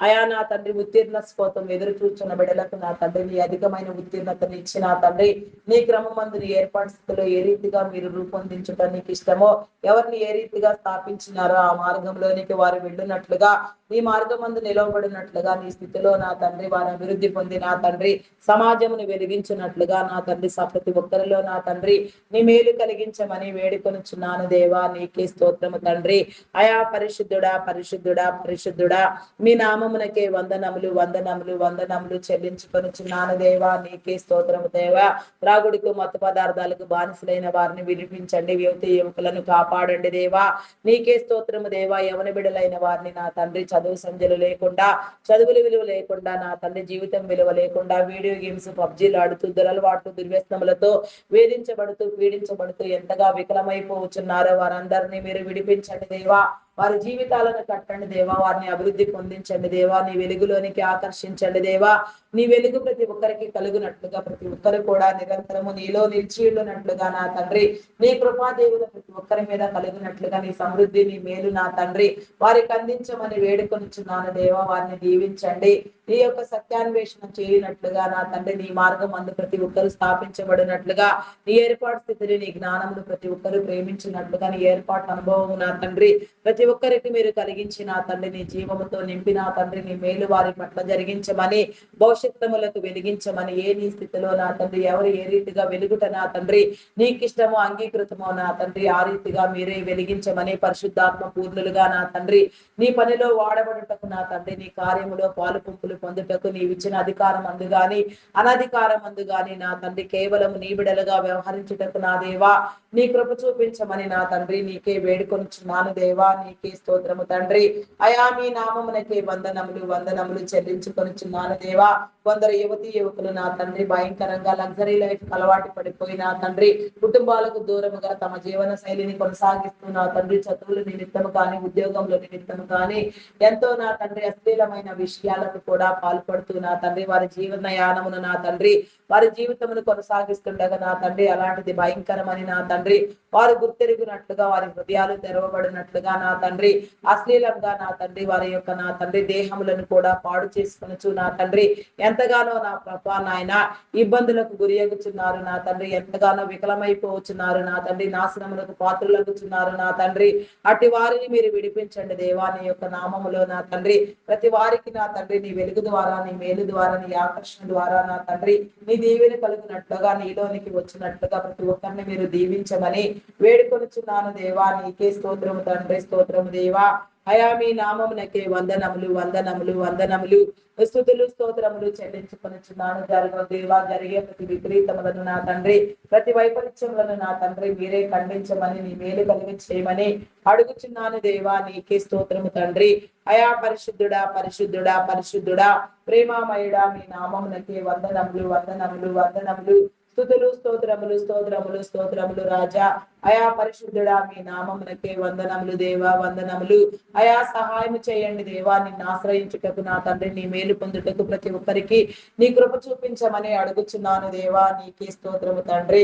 అయా నా తండ్రి ఉత్తీర్ణ కోసం ఎదురు చూస్తున్న బిడ్డలకు నా తండ్రి నీ అధికమైన ఉత్తీర్ణతను ఇచ్చి నా తండ్రి నీ క్రమమందుని ఏర్పాటు స్థితిలో ఏ రీతిగా మీరు రూపొందించడం నీకు ఇష్టమో, ఎవరిని ఏ రీతిగా స్థాపించినారో ఆ మార్గంలోనికి వారు వెళ్ళినట్లుగా, నీ మార్గమందు నిలవబడినట్లుగా, నీ స్థితిలో నా తండ్రి వారు అభివృద్ధి పొంది నా తండ్రి సమాజమును వెలిగించినట్లుగా నా తండ్రి ప్రతి ఒక్కరిలో నా తండ్రి నీ మేలు కలిగించమని వేడుకొనుచున్నాను దేవా. నీకే స్తోత్రము తండ్రి. అయా పరిశుద్ధుడా పరిశుద్ధుడా పరిశుద్ధుడా మీ నామమునకే వందనములు వందనములు వందనములు చెల్లించుకొనుచున్నాను దేవా. నీకే స్తోత్రము దేవా. త్రాగుడికి, మత్తు పదార్థాలకు బానిసలైన వారిని విడిపించండి. యువతి యువకులను కాపాడండి దేవా. నీకే స్తోత్రము దేవా. యవన బిడలైన వారిని నా తండ్రి చదువు సంధ్యలు లేకుండా, చదువుల విలువ లేకుండా నా తండ్రి జీవితం విలువ లేకుండా వీడియో గేమ్స్, పబ్జీలు ఆడుతూ దురలవాటు దుర్వ్యసనములతో వేధించబడుతూ పీడించబడుతూ ఎంతగా వికలమైపోవచ్చున్నారో వారందరినీ మీరు విడిపించండి దేవా. వారి జీవితాలను కట్టండి దేవా, వారిని అభివృద్ధి పొందించండి దేవా, నీ వెలుగులోనికి ఆకర్షించండి దేవా. నీ వెలుగు ప్రతి ఒక్కరికి కలుగునట్లుగా, ప్రతి ఒక్కరు కూడా నిరంతరము నీలో నిలిచి ఉన్నట్లుగా నా తండ్రి, నీ కృపాదేవులు ప్రతి ఒక్కరి మీద కలుగునట్లుగా, నీ సమృద్ధి నీ మేలు నా తండ్రి వారికి అందించమని వేడుకొనిచున్నాను దేవా. వారిని దీవించండి. నీ యొక్క సత్యాన్వేషణ చేయనట్లుగా నా తండ్రి, నీ మార్గం అందు ప్రతి ఒక్కరు స్థాపించబడినట్లుగా, నీ ఏర్పాటు స్థితిని నీ జ్ఞానమును ప్రతి ఒక్కరు ప్రేమించినట్లుగా, నీ ఏర్పాటు అనుభవం నా తండ్రి ప్రతి ఒక్కరికి మీరు కలిగించి నా తండ్రి, నీ జీవముతో నింపి నా తండ్రి, నీ మేలు వారి పట్ల జరిగించమని, భవిష్యత్తులకు వెలిగించమని, ఏ నీ స్థితిలో నా తండ్రి ఎవరు ఏ రీతిగా వెలుగుట నా తండ్రి నీకిష్టమో అంగీకృతమో నా తండ్రి ఆ రీతిగా మీరే వెలిగించమని, పరిశుద్ధాత్మ పూర్ణులుగా నా తండ్రి నీ పనిలో వాడబడుటకు నా తండ్రి, నీ కార్యములో పాలు పంపులు పొందుటకు నీవిచ్చిన అధికారం అందుగాని అనధికారం అందుగాని నా తండ్రి కేవలం నీ బిడలుగా వ్యవహరించుటకు నా దేవా నీ కృప చూపించమని నా తండ్రి నీకే వేడుకొనిచున్నాను దేవా. నీకే స్తోత్రము తండ్రి. అయా మీ నామమునకే వందనములు చెల్లించుకొనిచున్నాను దేవా. కొందరు యువతి యువకులు నా తండ్రి భయంకరంగా లగ్జరీ లైఫ్ అలవాటు పడిపోయి నా తండ్రి కుటుంబాలకు దూరముగా తమ జీవన శైలిని కొనసాగిస్తూ నా తండ్రి చదువుల నిమిత్తము కానీ ఉద్యోగంలో నిమిత్తము కానీ ఎంతో నా తండ్రి అశ్లీలమైన విషయాలకు కూడా పాల్పడుతూ నా తండ్రి వారి జీవన యానమును నా తండ్రి వారి జీవితమును కొనసాగిస్తుండగా నా తండ్రి అలాంటిది భయంకరమని నా తండ్రి వారు గుర్తెరుగునట్లుగా, వారి హృదయాలు తెరవబడినట్లుగా నా తండ్రి అశ్లీలంగా నా తండ్రి వారి యొక్క నా తండ్రి దేహములను కూడా పాడు చేసుకొనొచ్చు నా తండ్రి ఎంతగానో నా ప్రభా నాయన ఇబ్బందులకు గురియగుచున్నారు నా తండ్రి, ఎంతగానో వికలమైపోవచ్చున్నారు నా తండ్రి, నాశనములకు పాత్రలగుచున్నారు నా తండ్రి. అట్టి వారిని మీరు విడిపించండి దేవా. నీ యొక్క నామములో నా తండ్రి ప్రతి వారికి నా తండ్రి నీ వెలుగు ద్వారా, నీ మేలు ద్వారా, నీ ఆకర్షణ ద్వారా నా తండ్రి నీ దీవెన కలుగునట్లుగా, నీలోనికి వచ్చినట్లుగా ప్రతి ఒక్కరిని మీరు దీవించమని వేడుకొనుచున్నాను దేవా. నీకే స్తోత్రము తండ్రి, స్తోత్రము దేవా. అయా మీ నామమునకే వందనములు స్తుతులు స్తోత్రములు చెల్లించుకొనుచున్నాను. దేవా జరిగే ప్రతి విపరీతములను నా తండ్రి ప్రతి వైపరీత్యములను నా తండ్రి మీరే ఖండించమని, నీ మేలు కలిగి చేయమని అడుగుచున్నాను దేవా. నీకే స్తోత్రము తండ్రి. అయా పరిశుద్ధుడా ప్రేమామయుడా మీ నామమునకే వందనములు స్తుతులు స్తోత్రములు రాజా. అయా పరిశుద్ధుడా మీ నామమునకే వందనములు దేవా, వందనములు. అయా సహాయం చేయండి దేవా. నిన్ను ఆశ్రయించుటకు నా తండ్రి నీ మేలు పొందుటకు ప్రతి ఒక్కరికి నీ కృప చూపించమని అడుగుచున్నాను దేవా. నీకే స్తోత్రము తండ్రి.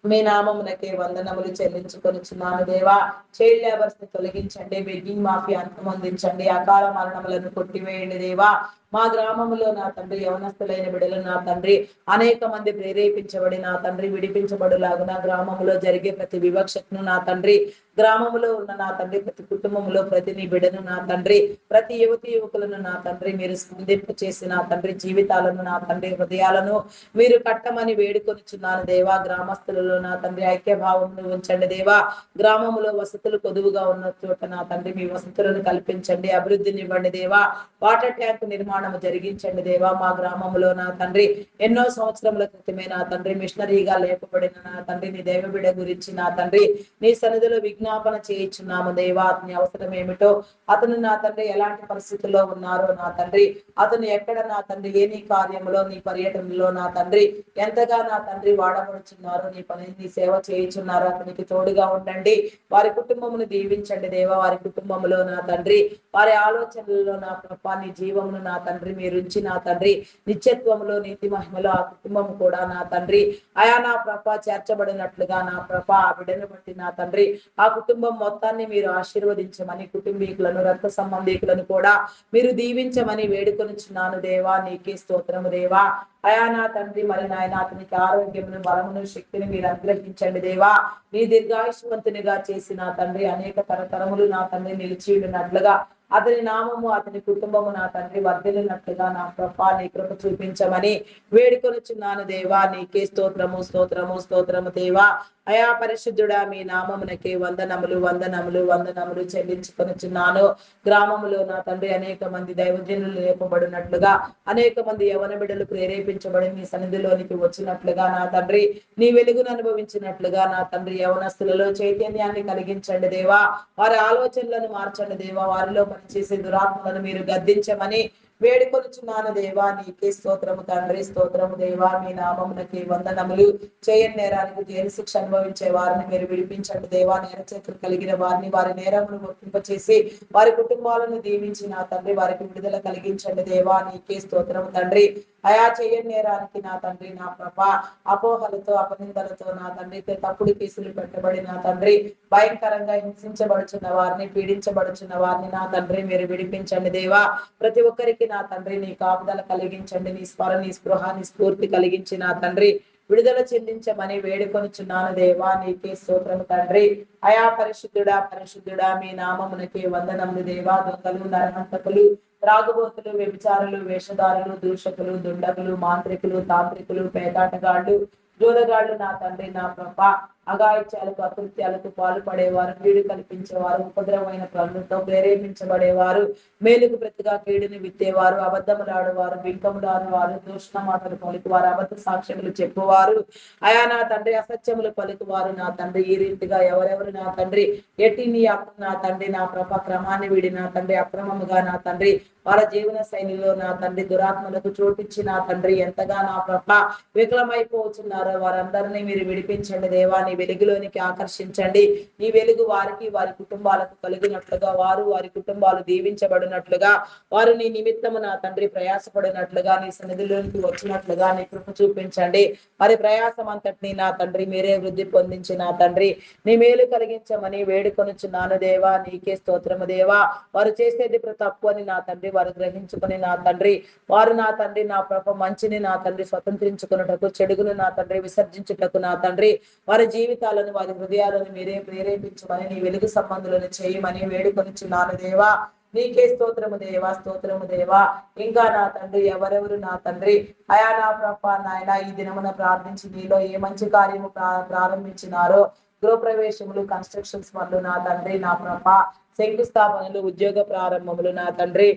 మీ నామమునకే వందనములు చెల్లించుకొనుచున్నాను దేవా. చైల్డ్ లేబర్స్ ని తొలగించండి, బెగ్గింగ్ మాఫియా అంతమొందించండి, అకాల మరణములను కొట్టివేయండి దేవా. మా గ్రామములో నా తండ్రి యవనస్తులైన బిడ్డలు నా తండ్రి అనేక మంది ప్రేరేపించబడి నా తండ్రి విడిపించబడులాగున గ్రామములో జరిగే ప్రతి వివక్షను నా తండ్రి, గ్రామములో ఉన్న నా తండ్రి ప్రతి కుటుంబంలో ప్రతి నీ బిడ్డను నా తండ్రి ప్రతి యువతి యువకులను నా తండ్రి మీరు స్పందింపు చేసి నా తండ్రి జీవితాలను నా తండ్రి హృదయాలను మీరు కట్టమని వేడుకొనిచున్నాను దేవా. గ్రామస్తులలో నా తండ్రి ఐక్య భావమును ఉంచండి దేవా. గ్రామములో వసతులు కొదువుగా ఉన్న చోట నా తండ్రి మీ వసతులను కల్పించండి, అభివృద్ధిని ఇవ్వండి దేవా. వాటర్ ట్యాంక్ నిర్మాణం జరిగించండి దేవా. మా గ్రామంలో నా తండ్రి ఎన్నో సంవత్సరముల క్రితమే నా తండ్రి మిషనరీగా లేపబడిన నా తండ్రి నీ దైవ బిడ్డ గురించి నా తండ్రి నీ సన్నిధిలో విజ్ఞాపన చేయించున్నాము దేవా. అతని అవసరం ఏమిటో, అతను నా తండ్రి ఎలాంటి పరిస్థితుల్లో ఉన్నారో నా తండ్రి, అతను ఎక్కడ నా తండ్రి ఏ నీ కార్యములో నీ పర్యటనలో నా తండ్రి ఎంతగా నా తండ్రి వాడబడుచున్నారో, నీ పని నీ సేవ చేయించున్నారో అతనికి తోడుగా ఉండండి. వారి కుటుంబమును దీవించండి దేవా. వారి కుటుంబంలో నా తండ్రి వారి ఆలోచనలలో నా ప్రభా నీ జీవమును నా తండ్రి మీరుంచి నా తండ్రి నిత్యత్వములో నీతి మహిమలో ఆ కుటుంబం కూడా నా తండ్రి అయా నా ప్రభా చేర్చబడినట్లుగా నా ప్రభా ఆ బిడ్డను బట్టి నా తండ్రి ఆ కుటుంబం మొత్తాన్ని మీరు ఆశీర్వదించమని, కుటుంబీకులను రక్త సంబంధీకులను కూడా మీరు దీవించమని వేడుకొనిచున్నాను దేవా. నీకే స్తోత్రము దేవా. అయా నా తండ్రి మరి నాయన అతనికి ఆరోగ్యమును బలమును శక్తిని మీరు అనుగ్రహించండి దేవా. నీ దీర్ఘాయుష్మంతునిగా చేసి నా తండ్రి అనేక తరతరములు నా తండ్రి నిలిచి ఉన్నట్లుగా అతని నామము అతని కుటుంబము నా తండ్రి వర్ధిల్లినట్లుగా నా ప్రభా నీ కృప చూపించమని వేడుకొనుచున్నాను దేవా. నీకే స్తోత్రము దేవా. అయా పరిశుద్ధుడా మీ నామమునకే వందనములు చెల్లించుకొనుచున్నాను. గ్రామములో నా తండ్రి అనేక మంది దైవజనులు లేపబడినట్లుగా, అనేక మంది యవన బిడ్డలు ప్రేరేపించబడి నీ సన్నిధిలోనికి వచ్చినట్లుగా నా తండ్రి నీ వెలుగును అనుభవించినట్లుగా నా తండ్రి యవనస్తులలో చైతన్యాన్ని కలిగించండి దేవా. వారి ఆలోచనలను మార్చండి దేవా. వారిలో పనిచేసే దురాత్మలను మీరు గద్దించమని వేడుకొనుచున్నాను దేవా. నీకే స్తోత్రము తండ్రి. స్తోత్రము దేవా. మీ నామమునకి వందనములు. చేయని నేరానికి జైలు శిక్ష అనుభవించే వారిని మీరు విడిపించండి దేవా. నేర చేతులు కలిగిన వారిని, వారి నేరమును ఒప్పింపచేసి వారి కుటుంబాలను దీవించి నా తండ్రి వారికి విడుదల కలిగించండి దేవా. నీకే స్తోత్రము తండ్రి. అయా చేయని నేరానికి నా తండ్రి నా ప్రభ అపోహలతో అపనిందలతో నా తండ్రి తప్పుడు కేసులు పెట్టబడి నా తండ్రి భయంకరంగా హింసించబడుచున్న వారిని, పీడించబడుచున్న వారిని నా తండ్రి మీరు విడిపించండి దేవా. ప్రతి ఒక్కరికి నా తండ్రి నీ కాపుదల కలిగించండి. నీ నీ స్పృహ నీ స్ఫూర్తి కలిగించి నా తండ్రి విడుదల చెందించమని వేడుకొనుచున్నాను దేవా. నీకే స్తోత్రము తండ్రి. అయా పరిశుద్ధుడా పరిశుద్ధుడా మీ నామమునకే వందనములు దేవా. దొంగలు, నరహంతకులు, త్రాగుబోతులు, వ్యభిచారులు, వేషధారులు, దూషకులు, దుండగులు, మాంత్రికులు, తాంత్రికులు, పేకాటగాళ్ళు, జోదగాళ్ళు నా తండ్రి నా ప్రభ అగాయిత్యాలకు అకృత్యాలకు పాల్పడేవారు, కీడు కల్పించేవారు, ఉపద్రవమైన పనులతో ప్రేరేపించబడేవారు, మేలుకు ప్రతిగా కీడుని విత్తేవారు, అబద్ధములాడువారు, బింకములాడువారు, దూషణ మాటలు పలుకువారు, అబద్ధ సాక్ష్యములు చెప్పువారు, అయా నా తండ్రి అసత్యములు పలుకువారు నా తండ్రి. ఈ రీతిగా ఎవరెవరు నా తండ్రి ఎట్టి నీ నా తండ్రి నా ప్రభ క్రమాన్ని వీడి నా తండ్రి అక్రమముగా నా తండ్రి వాళ్ళ జీవన శైలిలో నా తండ్రి దురాత్మలకు చోటిచ్చి నా తండ్రి ఎంతగా నా ప్రభ వికలమైపోతున్నారో వారందరినీ మీరు విడిపించండి దేవా. నీ వెలుగులోనికి ఆకర్షించండి. నీ వెలుగు వారికి వారి కుటుంబాలకు కలిగినట్లుగా, వారు వారి కుటుంబాలు దీవించబడినట్లుగా, వారు నీ నిమిత్తము నా తండ్రి ప్రయాసపడినట్లుగా, నీ సన్నిధిలోనికి వచ్చినట్లుగా నీ కృప చూపించండి. వారి ప్రయాసం అంతటినీ నా తండ్రి మీరే వృద్ధి పొందించి నా తండ్రి నీ మేలు కలిగించమని వేడుకొనుచున్నాను దేవా. నీకే స్తోత్రము దేవా. వారు చేసేది తప్పు అని నా తండ్రి వారు గ్రహించుకుని నా తండ్రి వారు నా తండ్రి నా ప్రభ మంచిని నా తండ్రి స్వతంత్రించుకున్నటకు, చెడుగును నా తండ్రి విసర్జించుటకు నా తండ్రి వారి జీవితాలను వారి హృదయాలను మీరే ప్రేరేపించమని నీ వెలుగు సంబంధులను చేయమని వేడుకొనుచున్నాను దేవా. నీకే స్తోత్రము దేవా. స్తోత్రము దేవా. ఇంకా నా తండ్రి ఎవరెవరు నా తండ్రి అయా నా ప్రభ నాయన ఈ దినమున ప్రార్థించి నీలో ఏ మంచి కార్యము ప్రారంభించినారో, గృహప్రవేశములు, కన్స్ట్రక్షన్స్ పనులు నా తండ్రి నా ప్రభ, శంకుస్థాపనలు, ఉద్యోగ ప్రారంభములు నా తండ్రి,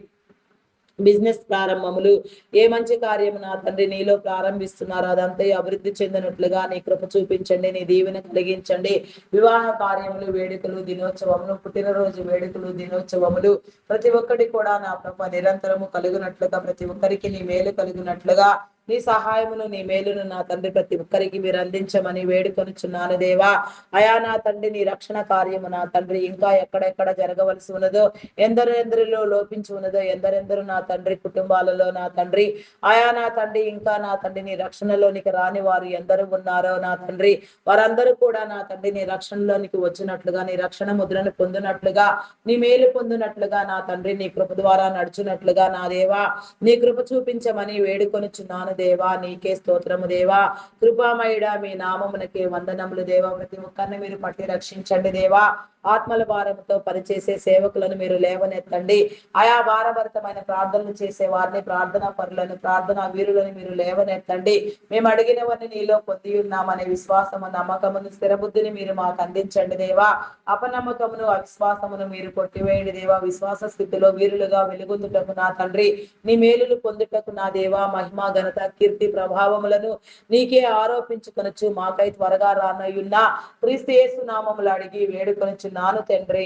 బిజినెస్ ప్రారంభములు, ఏ మంచి కార్యము నా తండ్రి నీలో ప్రారంభిస్తున్నారు అదంతా అభివృద్ధి చెందినట్లుగా నీ కృప చూపించండి. నీ దీవెన కలిగించండి. వివాహ కార్యములు, వేడుకలు, దినోత్సవములు, పుట్టినరోజు వేడుకలు, దినోత్సవములు ప్రతి ఒక్కటి కూడా నా ప్రభ నిరంతరము కలుగునట్లుగా, ప్రతి ఒక్కరికి నీ మేలు కలుగునట్లుగా, నీ సహాయమును నీ మేలును నా తండ్రి ప్రతి ఒక్కరికి మీరు అందించమని వేడుకొనుచున్నాను దేవా. అయా నా తండ్రి నీ రక్షణ కార్యము నా తండ్రి ఇంకా ఎక్కడెక్కడ జరగవలసి ఉన్నదో, ఎందరెందరిలో లోపించి ఉన్నదో, ఎందరెందరు నా తండ్రి కుటుంబాలలో నా తండ్రి ఆయా నా తండ్రి ఇంకా నా తండ్రి నీ రక్షణలోనికి రాని వారు ఎందరు ఉన్నారో నా తండ్రి వారందరూ కూడా నా తండ్రి నీ రక్షణలోనికి వచ్చినట్లుగా, నీ రక్షణ ముద్రను పొందినట్లుగా, నీ మేలు పొందినట్లుగా నా తండ్రి నీ కృప ద్వారా నడుచున్నట్లుగా నా దేవా నీ కృప చూపించమని వేడుకొనుచున్నాను దేవా. నీకే స్తోత్రము దేవా. కృపామయుడా మీ నామమునకే వందనములు దేవా. ప్రతి ఒక్కరిని మీరు పట్టి రక్షించండి దేవా. ఆత్మల భారంతో పనిచేసే సేవకులను మీరు లేవనెత్తండి. ఆయా భారభరితమైన ప్రార్థనలు చేసే వారిని, ప్రార్థనా పరులను, ప్రార్థనా వీరులను మీరు లేవనెత్తండి. మేము అడిగినవన్నీ నీలో పొంది ఉన్నామనే విశ్వాసము, నమ్మకమును, స్థిరబుద్ధిని మీరు మాకు అందించండి దేవా. అపనమ్మకమును, అవిశ్వాసమును మీరు కొట్టివేయండి దేవా. విశ్వాస స్థితిలో వీరులుగా వెలుగొందుటకు నా తండ్రి నీ మేలులు పొందుటకు నా దేవా మహిమ, ఘనత, కీర్తి, ప్రభావములను నీకే ఆరోపించుకొనొచ్చు మాకై త్వరగా రానయ్యున్నా క్రీస్తు యేసు నామములు అడిగి వేడుకొనుచున్నాను తండ్రి.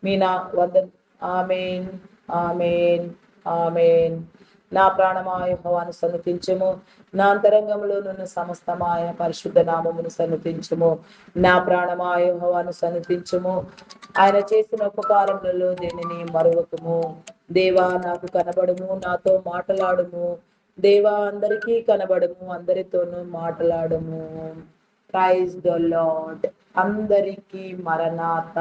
మీ నా వందన. ఆమేన్ ఆమేన్ ఆమేన్. నా ప్రాణమా యెహోవాను సన్నుతించుము, నా అంతరంగంలో నున్న సమస్తమా ఆయన పరిశుద్ధ నామమును సన్నుతించుము. నా ప్రాణమా యెహోవాను సన్నుతించుము, ఆయన చేసిన ఉపకారములలో దేనిని మరువకుము. దేవా నాకు కనబడుము, నాతో మాటలాడుము. దేవా అందరికీ కనబడుము, అందరితోనూ మాట్లాడుము. Praise the lord. అందరికీ మరణాత.